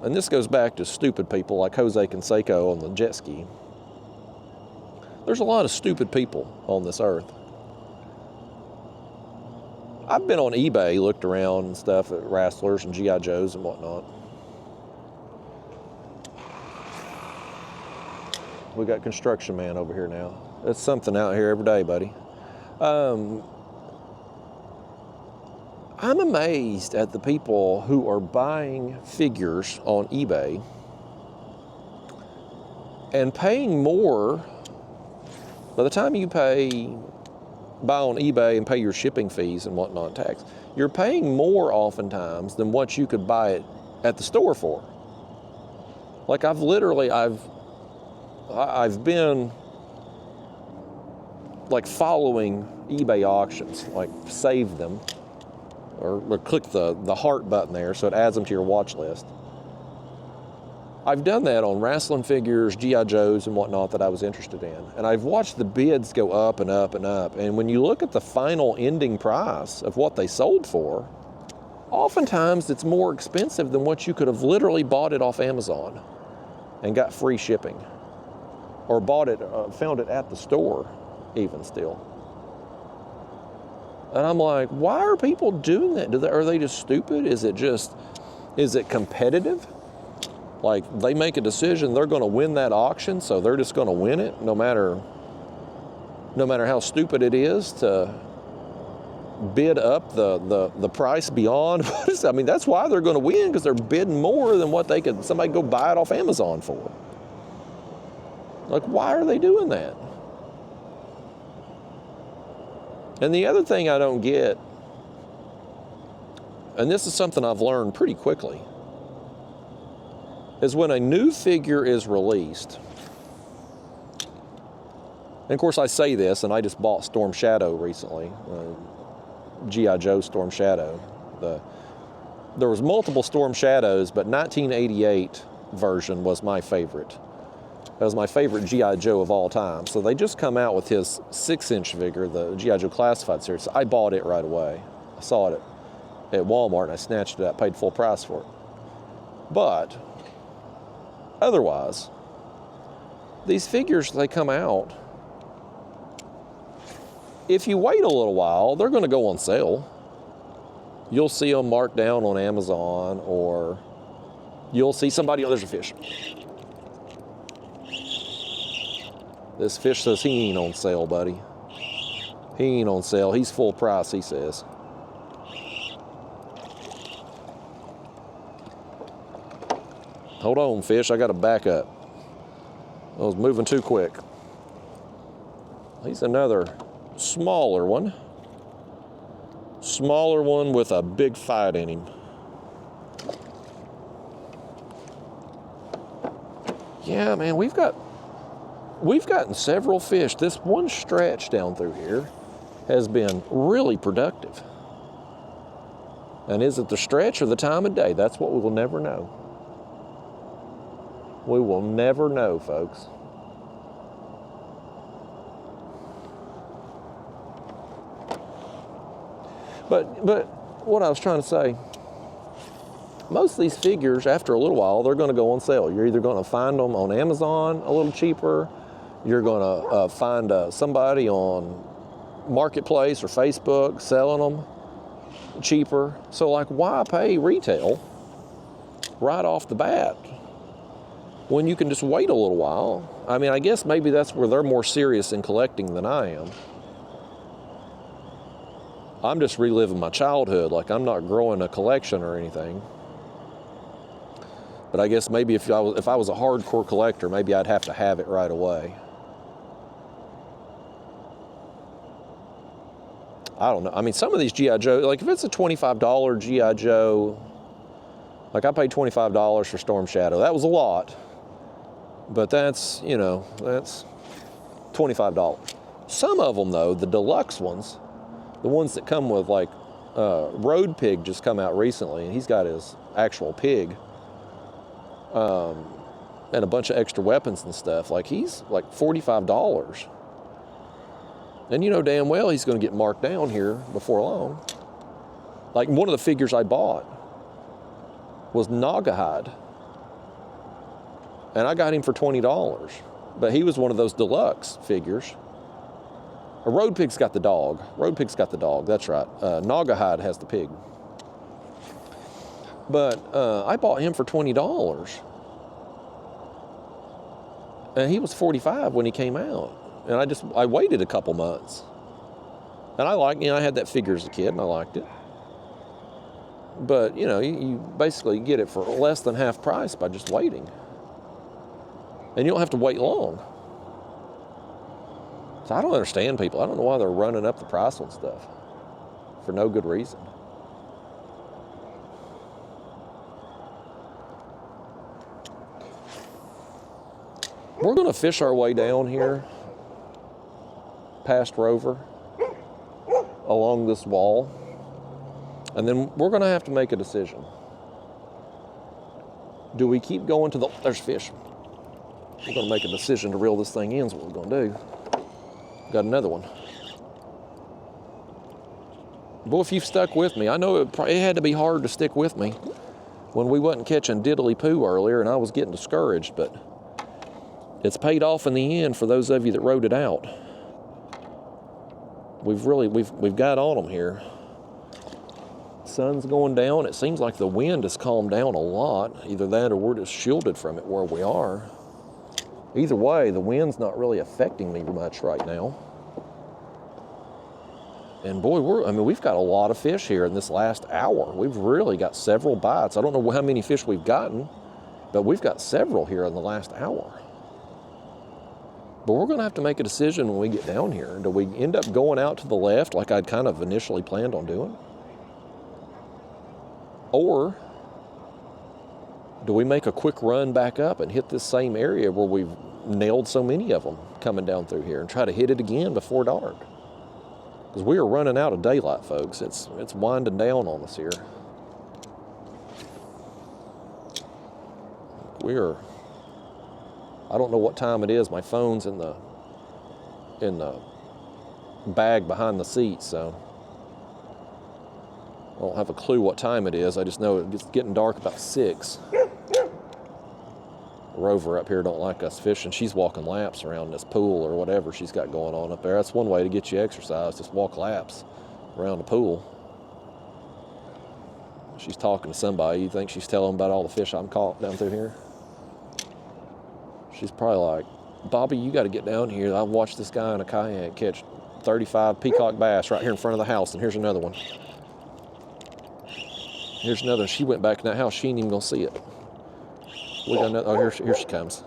and this goes back to stupid people like Jose Canseco on the jet ski. There's a lot of stupid people on this earth. I've been on eBay, looked around and stuff at wrestlers and G.I. Joes and whatnot. We got Construction Man over here now. It's something out here every day, buddy. I'm amazed at the people who are buying figures on eBay And paying more, by the time you buy on eBay and pay your shipping fees and whatnot, tax, you're paying more oftentimes than what you could buy it at the store for. Like I've been like following eBay auctions, like save them or click the heart button there so it adds them to your watch list. I've done that on wrestling figures, G.I. Joes and whatnot that I was interested in. And I've watched the bids go up and up and up. And when you look at the final ending price of what they sold for, oftentimes it's more expensive than what you could have literally bought it off Amazon and got free shipping. Or bought it, found it at the store even still. And I'm like, why are people doing that? Are they just stupid? Is it competitive? Like they make a decision, they're going to win that auction, so they're just going to win it, no matter how stupid it is to bid up the price beyond. I mean, that's why they're going to win, because they're bidding more than what somebody go buy it off Amazon for. Like, why are they doing that? And the other thing I don't get, and this is something I've learned pretty quickly, is when a new figure is released. And of course I say this, and I just bought Storm Shadow recently, G.I. Joe Storm Shadow. There was multiple Storm Shadows, but 1988 version was my favorite. That was my favorite G.I. Joe of all time. So they just come out with his 6-inch figure, the G.I. Joe Classified series. So I bought it right away. I saw it at Walmart and I snatched it up, paid full price for it. But otherwise, these figures, they come out. If you wait a little while, they're going to go on sale. You'll see them marked down on Amazon, or you'll see somebody, oh, there's a fish. This fish says he ain't on sale, buddy. He ain't on sale. He's full price, he says. Hold on, fish, I got to back up. I was moving too quick. He's another smaller one. Smaller one with a big fight in him. Yeah, man, we've gotten several fish. This one stretch down through here has been really productive. And is it the stretch or the time of day? That's what we will never know. We will never know, folks. But what I was trying to say, most of these figures, after a little while, they're going to go on sale. You're either going to find them on Amazon a little cheaper, you're going to find somebody on Marketplace or Facebook selling them cheaper. So like, why pay retail right off the bat when you can just wait a little while? I mean, I guess maybe that's where they're more serious in collecting than I am. I'm just reliving my childhood. Like, I'm not growing a collection or anything. But I guess maybe if I was a hardcore collector, maybe I'd have to have it right away. I don't know. I mean, some of these G.I. Joe, like if it's a $25 G.I. Joe, like I paid $25 for Storm Shadow. That was a lot. But that's, that's $25. Some of them, though, the deluxe ones, the ones that come with, like, Road Pig just come out recently, and he's got his actual pig, and a bunch of extra weapons and stuff. Like, he's like $45. And you know damn well he's going to get marked down here before long. Like, one of the figures I bought was Naugahyde, and I got him for $20. But he was one of those deluxe figures. A Road Pig's got the dog. Road Pig's got the dog, that's right. Naugahyde has the pig. But I bought him for $20. And he was $45 when he came out. And I waited a couple months. And I had that figure as a kid and I liked it. But, you basically get it for less than half price by just waiting. And you don't have to wait long. So I don't understand people. I don't know why they're running up the price on stuff for no good reason. We're going to fish our way down here past Rover along this wall, and then we're going to have to make a decision. Do we keep going to the... There's fish. We're going to make a decision to reel this thing in is what we're going to do. Got another one. Boy, if you've stuck with me, I know it had to be hard to stick with me when we wasn't catching diddly poo earlier and I was getting discouraged, but it's paid off in the end for those of you that rode it out. We've got on them here. Sun's going down. It seems like the wind has calmed down a lot. Either that or we're just shielded from it where we are. Either way, the wind's not really affecting me much right now. And boy, we've got a lot of fish here in this last hour. We've really got several bites. I don't know how many fish we've gotten, but we've got several here in the last hour. But we're going to have to make a decision when we get down here. Do we end up going out to the left like I'd kind of initially planned on doing? Or do we make a quick run back up and hit this same area where we've nailed so many of them coming down through here and try to hit it again before dark? Because we are running out of daylight, folks. It's winding down on us here. I don't know what time it is. My phone's in the bag behind the seat, so I don't have a clue what time it is. I just know it's getting dark about 6. Rover up here don't like us fishing. She's walking laps around this pool or whatever she's got going on up there. That's one way to get you exercise, just walk laps around the pool. She's talking to somebody. You think she's telling them about all the fish I'm caught down through here? She's probably like, Bobby, you got to get down here. I watched this guy in a kayak catch 35 peacock bass right here in front of the house, and here's another one. Here's another. She went back in that house. She ain't even going to see it. We got another. Oh, here she comes.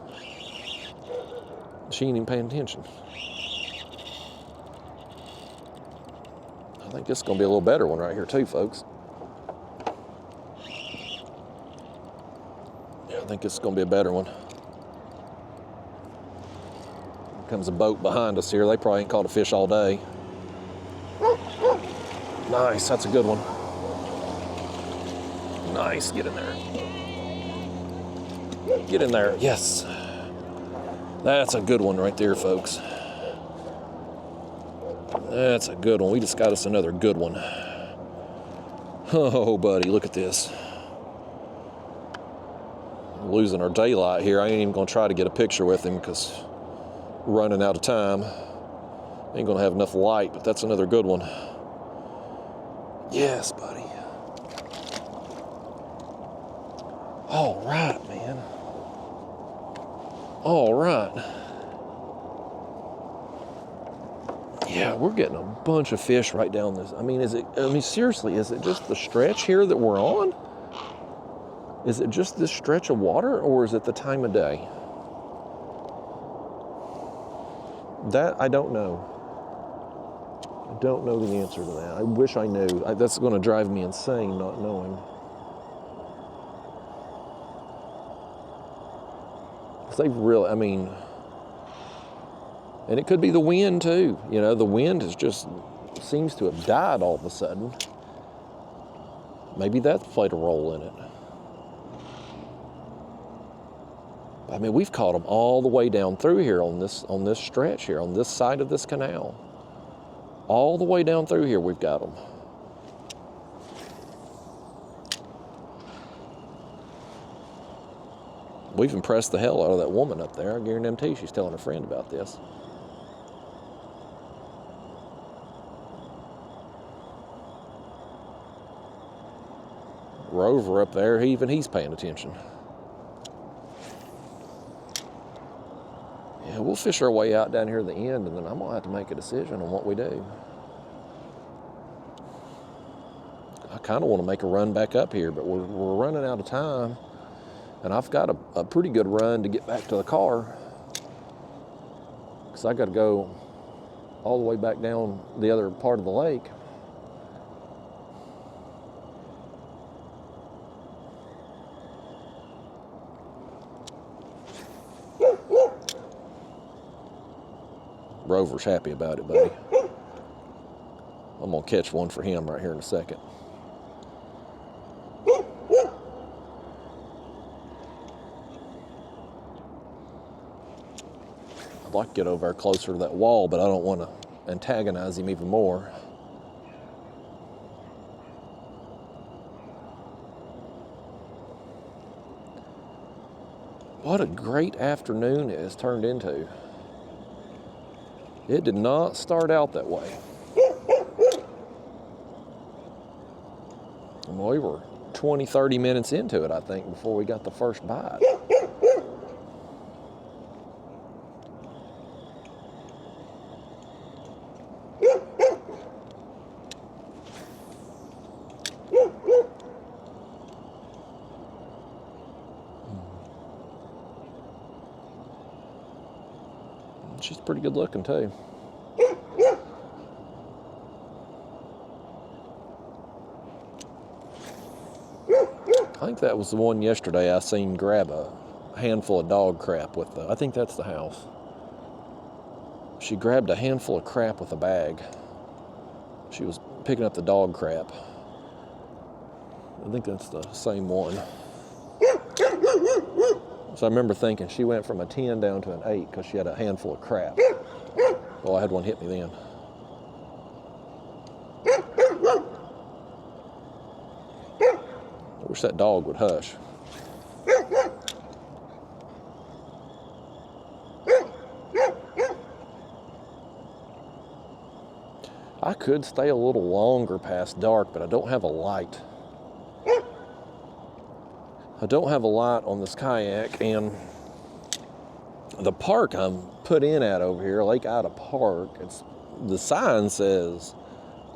She ain't even paying attention. I think this is going to be a little better one right here too, folks. Yeah, I think this is going to be a better one. Here comes a boat behind us here. They probably ain't caught a fish all day. Nice, that's a good one. Nice, get in there. Get in there, yes. That's a good one right there, folks. That's a good one. We just got us another good one. Oh, buddy, look at this. We're losing our daylight here. I ain't even gonna try to get a picture with him because we're running out of time. Ain't gonna have enough light, but that's another good one. Yes, buddy. All right, man. All right. Yeah, we're getting a bunch of fish right down this. I mean, seriously, is it just the stretch here that we're on? Is it just this stretch of water, or is it the time of day? That, I don't know. I don't know the answer to that. I wish I knew. That's going to drive me insane not knowing. They've really, I mean, and it could be the wind too. You know, the wind seems to have died all of a sudden. Maybe that's played a role in it. I mean, we've caught them all the way down through here on this stretch here, on this side of this canal. All the way down through here, we've got them. We've impressed the hell out of that woman up there. I guarantee she's telling her friend about this. Rover up there, he's paying attention. Yeah, we'll fish our way out down here at the end, and then I'm gonna have to make a decision on what we do. I kind of want to make a run back up here, but we're running out of time. And I've got a pretty good run to get back to the car, because I got to go all the way back down the other part of the lake. Rover's happy about it, buddy. I'm gonna catch one for him right here in a second. I'd like to get over there closer to that wall, but I don't want to antagonize him even more. What a great afternoon it has turned into. It did not start out that way. We were 20, 30 minutes into it, I think, before we got the first bite. She's pretty good looking too. I think that was the one yesterday I seen grab a handful of dog crap with I think that's the house. She grabbed a handful of crap with a bag. She was picking up the dog crap. I think that's the same one. So I remember thinking she went from a 10 down to an 8 because she had a handful of crap. Well, I had one hit me then. I wish that dog would hush. I could stay a little longer past dark, but I don't have a light. I don't have a light on this kayak, and the park I'm put in at over here, Lake Ida Park, the sign says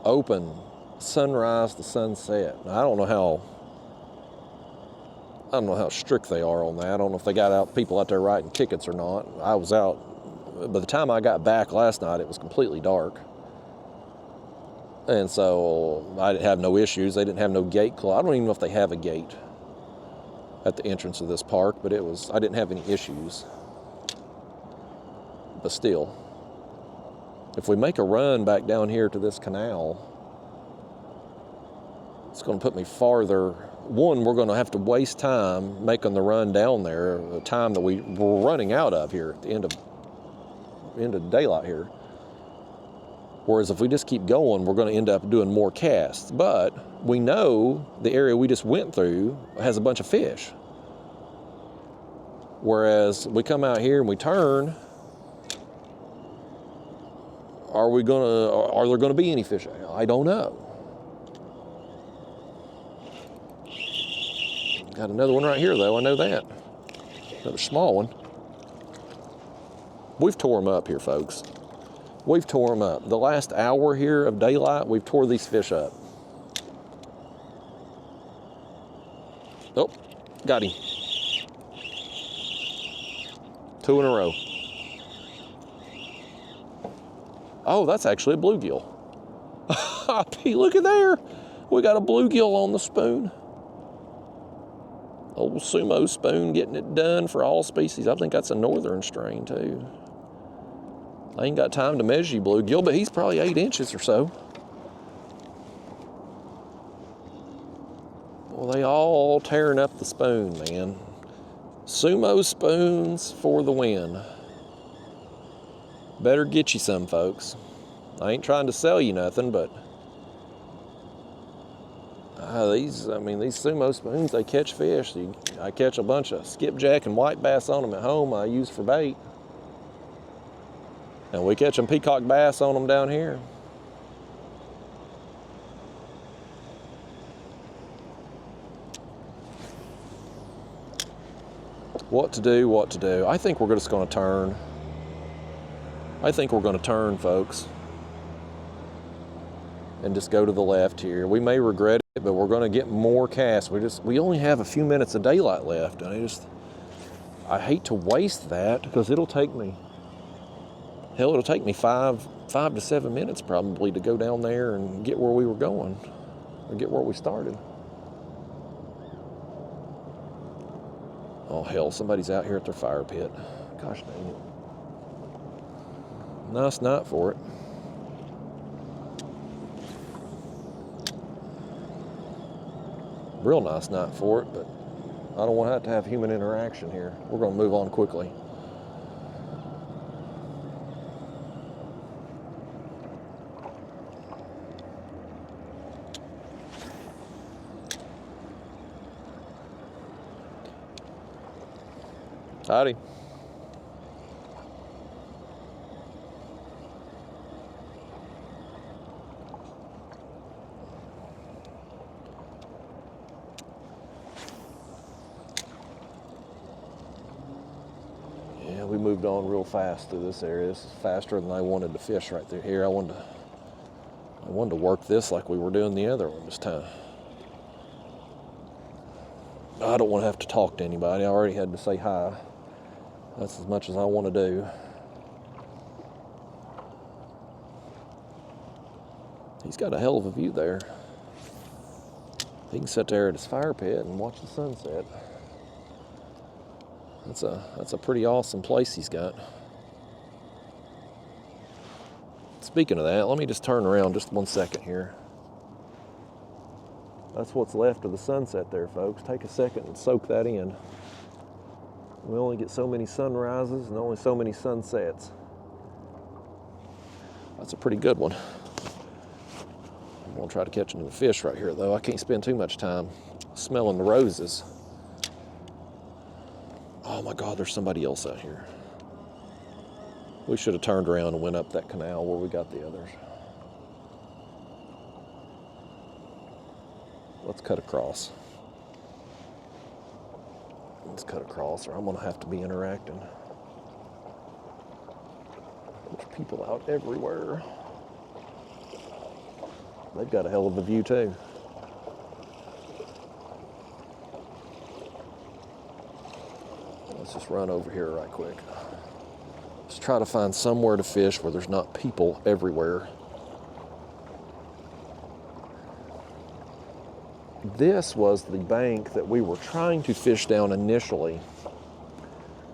open sunrise to sunset. Now, I don't know how strict they are on that. I don't know if they got people out there writing tickets or not. I was out. By the time I got back last night, it was completely dark. And so I didn't have no issues. They didn't have no gate closed. I don't even know if they have a gate at the entrance of this park, but I didn't have any issues. But still, if we make a run back down here to this canal, it's going to put me farther. One, we're going to have to waste time making the run down there, the time that we're running out of here at the end of daylight here. Whereas if we just keep going, we're going to end up doing more casts. But we know the area we just went through has a bunch of fish. Whereas we come out here and we turn, are there going to be any fish? I don't know. Got another one right here, though. I know that. Another small one. We've tore them up here, folks. We've tore them up. The last hour here of daylight, we've tore these fish up. Oh, got him. 2 in a row. Oh, that's actually a bluegill. Look at there. We got a bluegill on the spoon. Old sumo spoon getting it done for all species. I think that's a northern strain too. I ain't got time to measure you bluegill, but he's probably 8 inches or so. Well, they all tearing up the spoon, man. Sumo spoons for the win. Better get you some, folks. I ain't trying to sell you nothing, but these sumo spoons, they catch fish. I catch a bunch of skipjack and white bass on them at home I use for bait. And we catch them peacock bass on them down here. What to do. I think we're just going to turn. I think we're going to turn, folks. and just go to the left here. We may regret it, but we're going to get more casts. We only have a few minutes of daylight left, and I hate to waste that because it'll take me 5 to 7 minutes probably to go down there and get where we were going, or get where we started. Oh hell, somebody's out here at their fire pit. Gosh dang it. Nice night for it. Real nice night for it, but I don't want to have human interaction here. We're going to move on quickly. Howdy. Yeah, we moved on real fast through this area. This is faster than I wanted to fish right through here. I wanted to work this like we were doing the other one this time. I don't want to have to talk to anybody. I already had to say hi. That's as much as I want to do. He's got a hell of a view there. He can sit there at his fire pit and watch the sunset. That's a pretty awesome place he's got. Speaking of that, let me just turn around just 1 second here. That's what's left of the sunset there, folks. Take a second and soak that in. We only get so many sunrises and only so many sunsets. That's a pretty good one. I'm gonna try to catch another fish right here, though. I can't spend too much time smelling the roses. Oh my God, there's somebody else out here. We should have turned around and went up that canal where we got the others. Let's cut across. Let's cut across, or I'm gonna have to be interacting. There's people out everywhere. They've got a hell of a view too. Let's just run over here right quick. Let's try to find somewhere to fish where there's not people everywhere. This was the bank that we were trying to fish down initially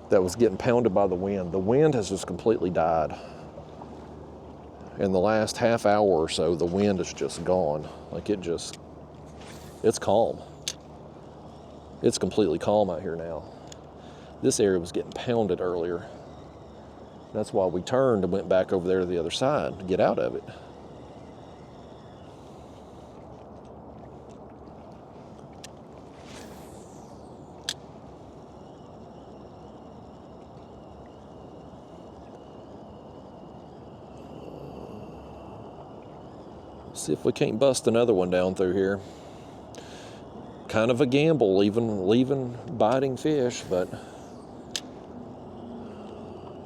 that was getting pounded by the wind. The wind has just completely died. In the last half hour or so, the wind is just gone. Like it's calm. It's completely calm out here now. This area was getting pounded earlier. That's why we turned and went back over there to the other side to get out of it. See if we can't bust another one down through here. Kind of a gamble leaving biting fish, but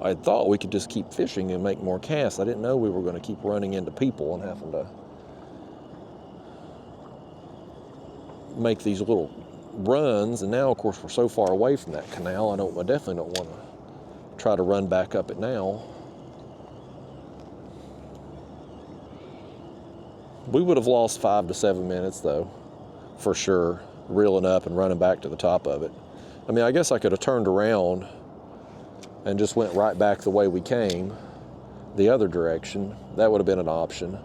I thought we could just keep fishing and make more casts. I didn't know we were going to keep running into people and having to make these little runs. And now, of course, we're so far away from that canal, I definitely don't want to try to run back up it now. We would have lost 5 to 7 minutes, though, for sure, reeling up and running back to the top of it. I mean, I guess I could have turned around and just went right back the way we came, the other direction. That would have been an option.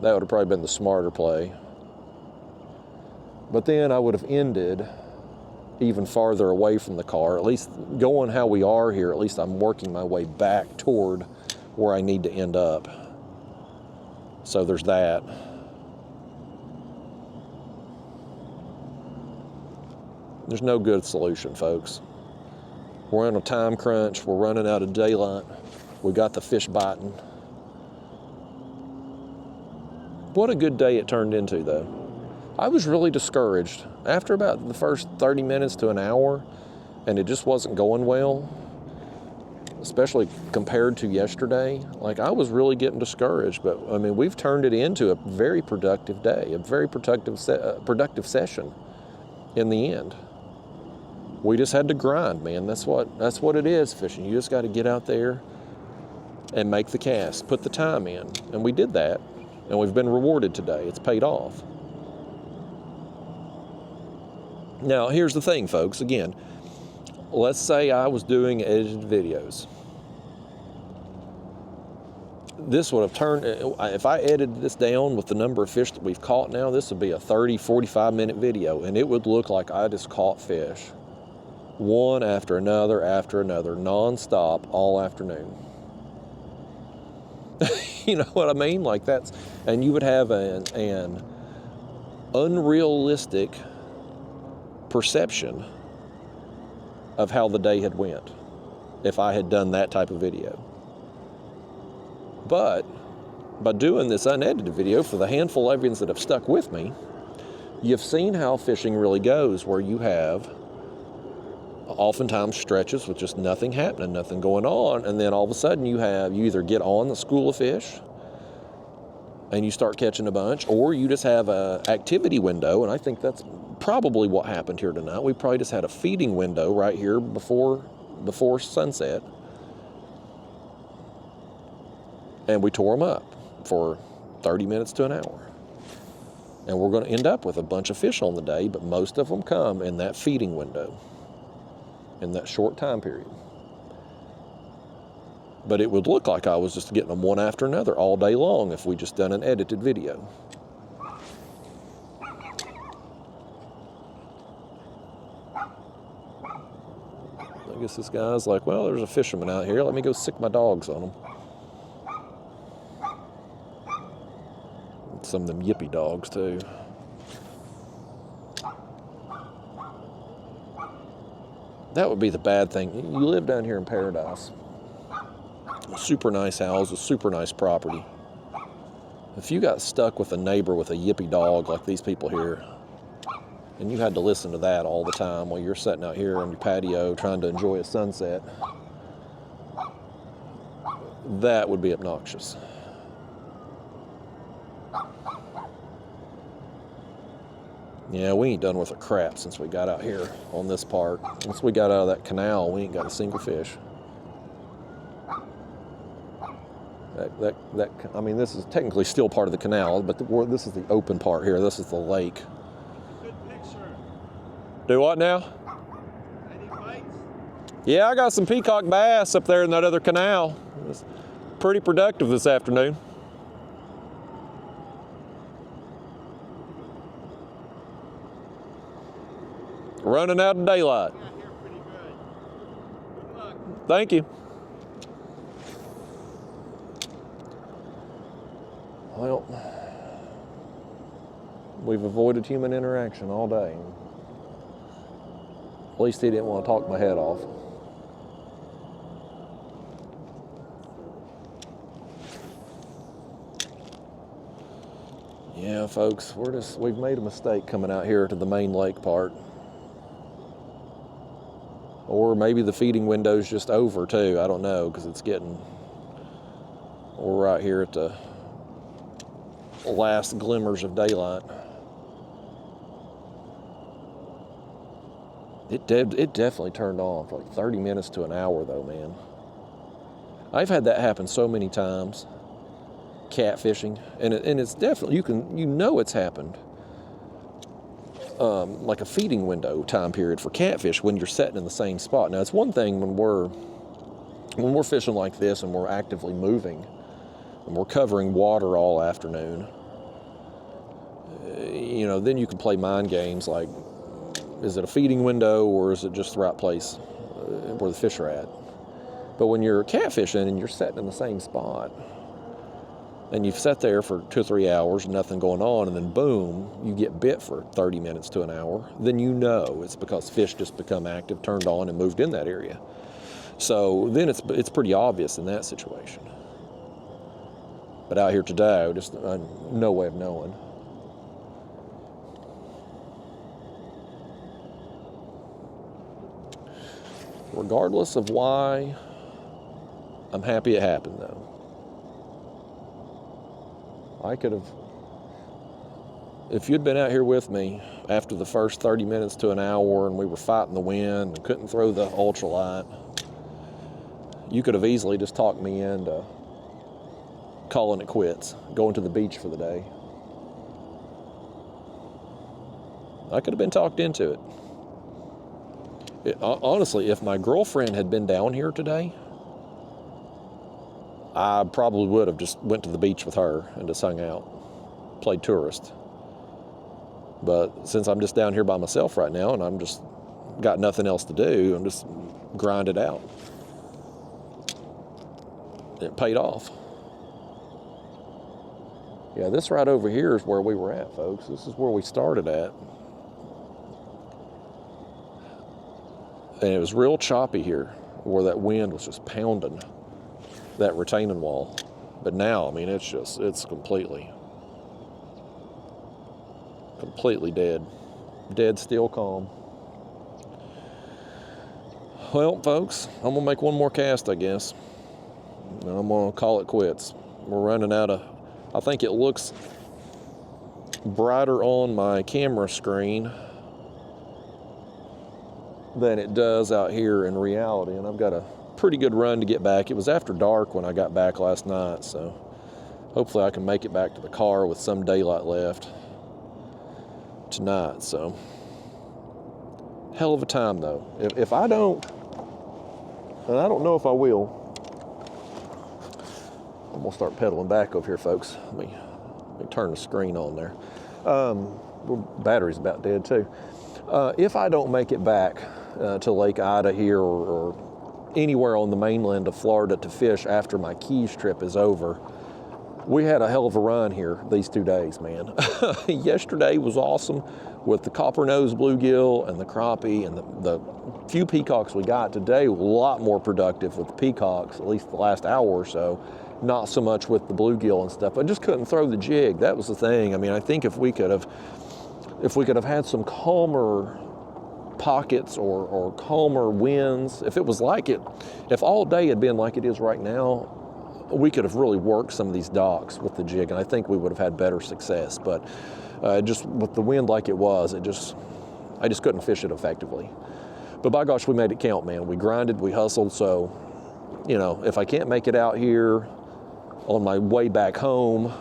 That would have probably been the smarter play. But then I would have ended even farther away from the car. At least going how we are here, at least I'm working my way back toward where I need to end up. So there's that. There's no good solution, folks. We're on a time crunch. We're running out of daylight. We got the fish biting. What a good day it turned into, though. I was really discouraged. After about the first 30 minutes to an hour, and it just wasn't going well, especially compared to yesterday, like I was really getting discouraged. But I mean, we've turned it into a very productive day, a very productive session in the end. We just had to grind, man. That's what it is, fishing. You just got to get out there and make the cast, put the time in. And we did that, and we've been rewarded today. It's paid off. Now, here's the thing, folks. Again, let's say I was doing edited videos. This would have turned, if I edited this down with the number of fish that we've caught now, this would be a 30, 45-minute video, and it would look like I just caught fish one after another, nonstop, all afternoon. You know what I mean? Like that's, and you would have an unrealistic perception of how the day had went if I had done that type of video. But by doing this unedited video, for the handful of you that have stuck with me, you've seen how fishing really goes, where you have oftentimes stretches with just nothing happening, nothing going on, and then all of a sudden you either get on the school of fish and you start catching a bunch, or you just have a activity window, and I think that's probably what happened here tonight. We probably just had a feeding window right here before sunset, and we tore them up for 30 minutes to an hour. And we're going to end up with a bunch of fish on the day, but most of them come in that feeding window, in that short time period. But it would look like I was just getting them one after another all day long if we just done an edited video. I guess this guy's like, well, there's a fisherman out here. Let me go sick my dogs on him. Some of them yippy dogs, too. That would be the bad thing. You live down here in Paradise. Super nice house, a super nice property. If you got stuck with a neighbor with a yippy dog like these people here, and you had to listen to that all the time while you're sitting out here on your patio trying to enjoy a sunset, that would be obnoxious. Yeah, we ain't done with a crap since we got out here on this part. Once we got out of that canal, we ain't got a single fish. I mean, this is technically still part of the canal, but this is the open part here. This is the lake. Good picture. Do what now? Any bites? Yeah, I got some peacock bass up there in that other canal. It's pretty productive this afternoon. Running out of daylight. Yeah, here pretty good. Good luck. Thank you. Well, we've avoided human interaction all day. At least he didn't want to talk my head off. Yeah, folks, we've made a mistake coming out here to the main lake part. Or maybe the feeding window's just over too. I don't know, because we're right here at the last glimmers of daylight. It definitely turned on for like 30 minutes to an hour though, man. I've had that happen so many times, catfishing, and it's definitely, you know it's happened. Like a feeding window time period for catfish when you're sitting in the same spot. Now, it's one thing when we're fishing like this and we're actively moving and we're covering water all afternoon. You know, then you can play mind games like, is it a feeding window or is it just the right place where the fish are at? But when you're catfishing and you're sitting in the same spot, and you've sat there for 2 or 3 hours, nothing going on, and then boom, you get bit for 30 minutes to an hour, then you know it's because fish just become active, turned on, and moved in that area. So then it's pretty obvious in that situation. But out here today, no way of knowing. Regardless of why I'm happy it happened though. I could have, if you'd been out here with me after the first 30 minutes to an hour and we were fighting the wind and couldn't throw the ultralight, you could have easily just talked me into calling it quits, going to the beach for the day. I could have been talked into it. Honestly, if my girlfriend had been down here today, I probably would have just went to the beach with her and just hung out, played tourist. But since I'm just down here by myself right now and I'm just got nothing else to do, I'm just grind it out. It paid off. Yeah, this right over here is where we were at, folks. This is where we started at. And it was real choppy here, where that wind was just pounding that retaining wall. But now, I mean, it's completely dead. Dead, still calm. Well, folks, I'm gonna make one more cast, I guess. And I'm gonna call it quits. We're running out of, I think it looks brighter on my camera screen than it does out here in reality, and I've got a pretty good run to get back. It was after dark when I got back last night, so hopefully I can make it back to the car with some daylight left tonight. So hell of a time though. If I don't, and I don't know if I will, I'm gonna start pedaling back over here, folks. Let me turn the screen on there. Battery's about dead too. If I don't make it back to Lake Ida here or anywhere on the mainland of Florida to fish after my Keys trip is over, we had a hell of a run here these 2 days, man. Yesterday was awesome with the copper nose bluegill and the crappie and the few peacocks we got. Today was a lot more productive with the peacocks, at least the last hour or so. Not so much with the bluegill and stuff. I just couldn't throw the jig. That was the thing. I mean, I think if we could have had some calmer pockets or calmer winds, if it was like it, if all day had been like it is right now, we could have really worked some of these docks with the jig, and I think we would have had better success. But just with the wind like it was, I just couldn't fish it effectively. But by gosh, we made it count, man. We grinded, we hustled. So, you know, if I can't make it out here on my way back home,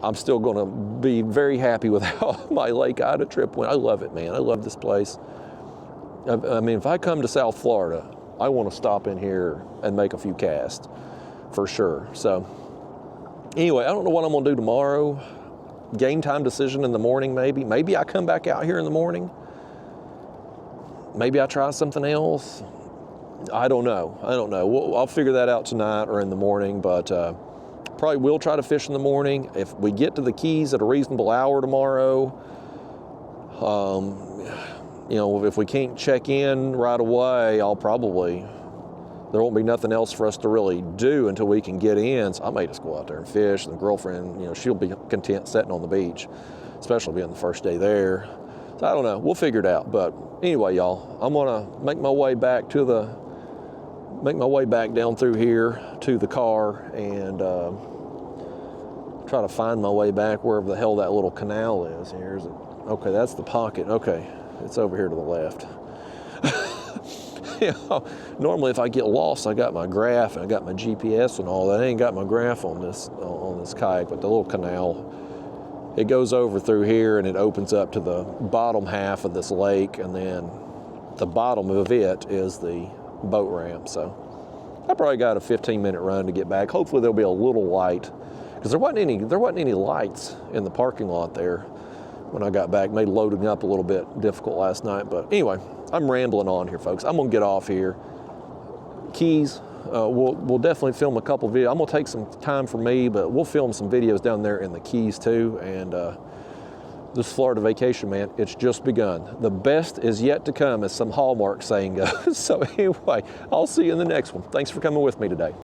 I'm still going to be very happy with how my Lake Ida trip went. I love it, man. I love this place. I mean, if I come to South Florida, I want to stop in here and make a few casts for sure. So anyway, I don't know what I'm going to do tomorrow. Game time decision in the morning, maybe. Maybe I come back out here in the morning. Maybe I try something else. I don't know. I'll figure that out tonight or in the morning, but probably will try to fish in the morning. If we get to the Keys at a reasonable hour tomorrow, you know, if we can't check in right away, there won't be nothing else for us to really do until we can get in. So I may just go out there and fish. And the girlfriend, you know, she'll be content sitting on the beach, especially being the first day there. So I don't know. We'll figure it out. But anyway, y'all, I'm gonna make my way back down through here to the car and try to find my way back wherever the hell that little canal is. Here's it. Okay, that's the pocket. Okay, it's over here to the left. You know, normally if I get lost, I got my graph and I got my GPS and all that. I ain't got my graph on this kayak, but the little canal, it goes over through here and it opens up to the bottom half of this lake, and then the bottom of it is the boat ramp. So I probably got a 15-minute run to get back. Hopefully there'll be a little light, because there wasn't any lights in the parking lot there when I got back. Made loading up a little bit difficult last night. But anyway, I'm rambling on here, folks. I'm gonna get off here. Keys, we'll definitely film a couple videos. I'm gonna take some time for me, but we'll film some videos down there in the Keys too. And this Florida vacation, man, it's just begun. The best is yet to come, as some Hallmark saying goes. So anyway, I'll see you in the next one. Thanks for coming with me today.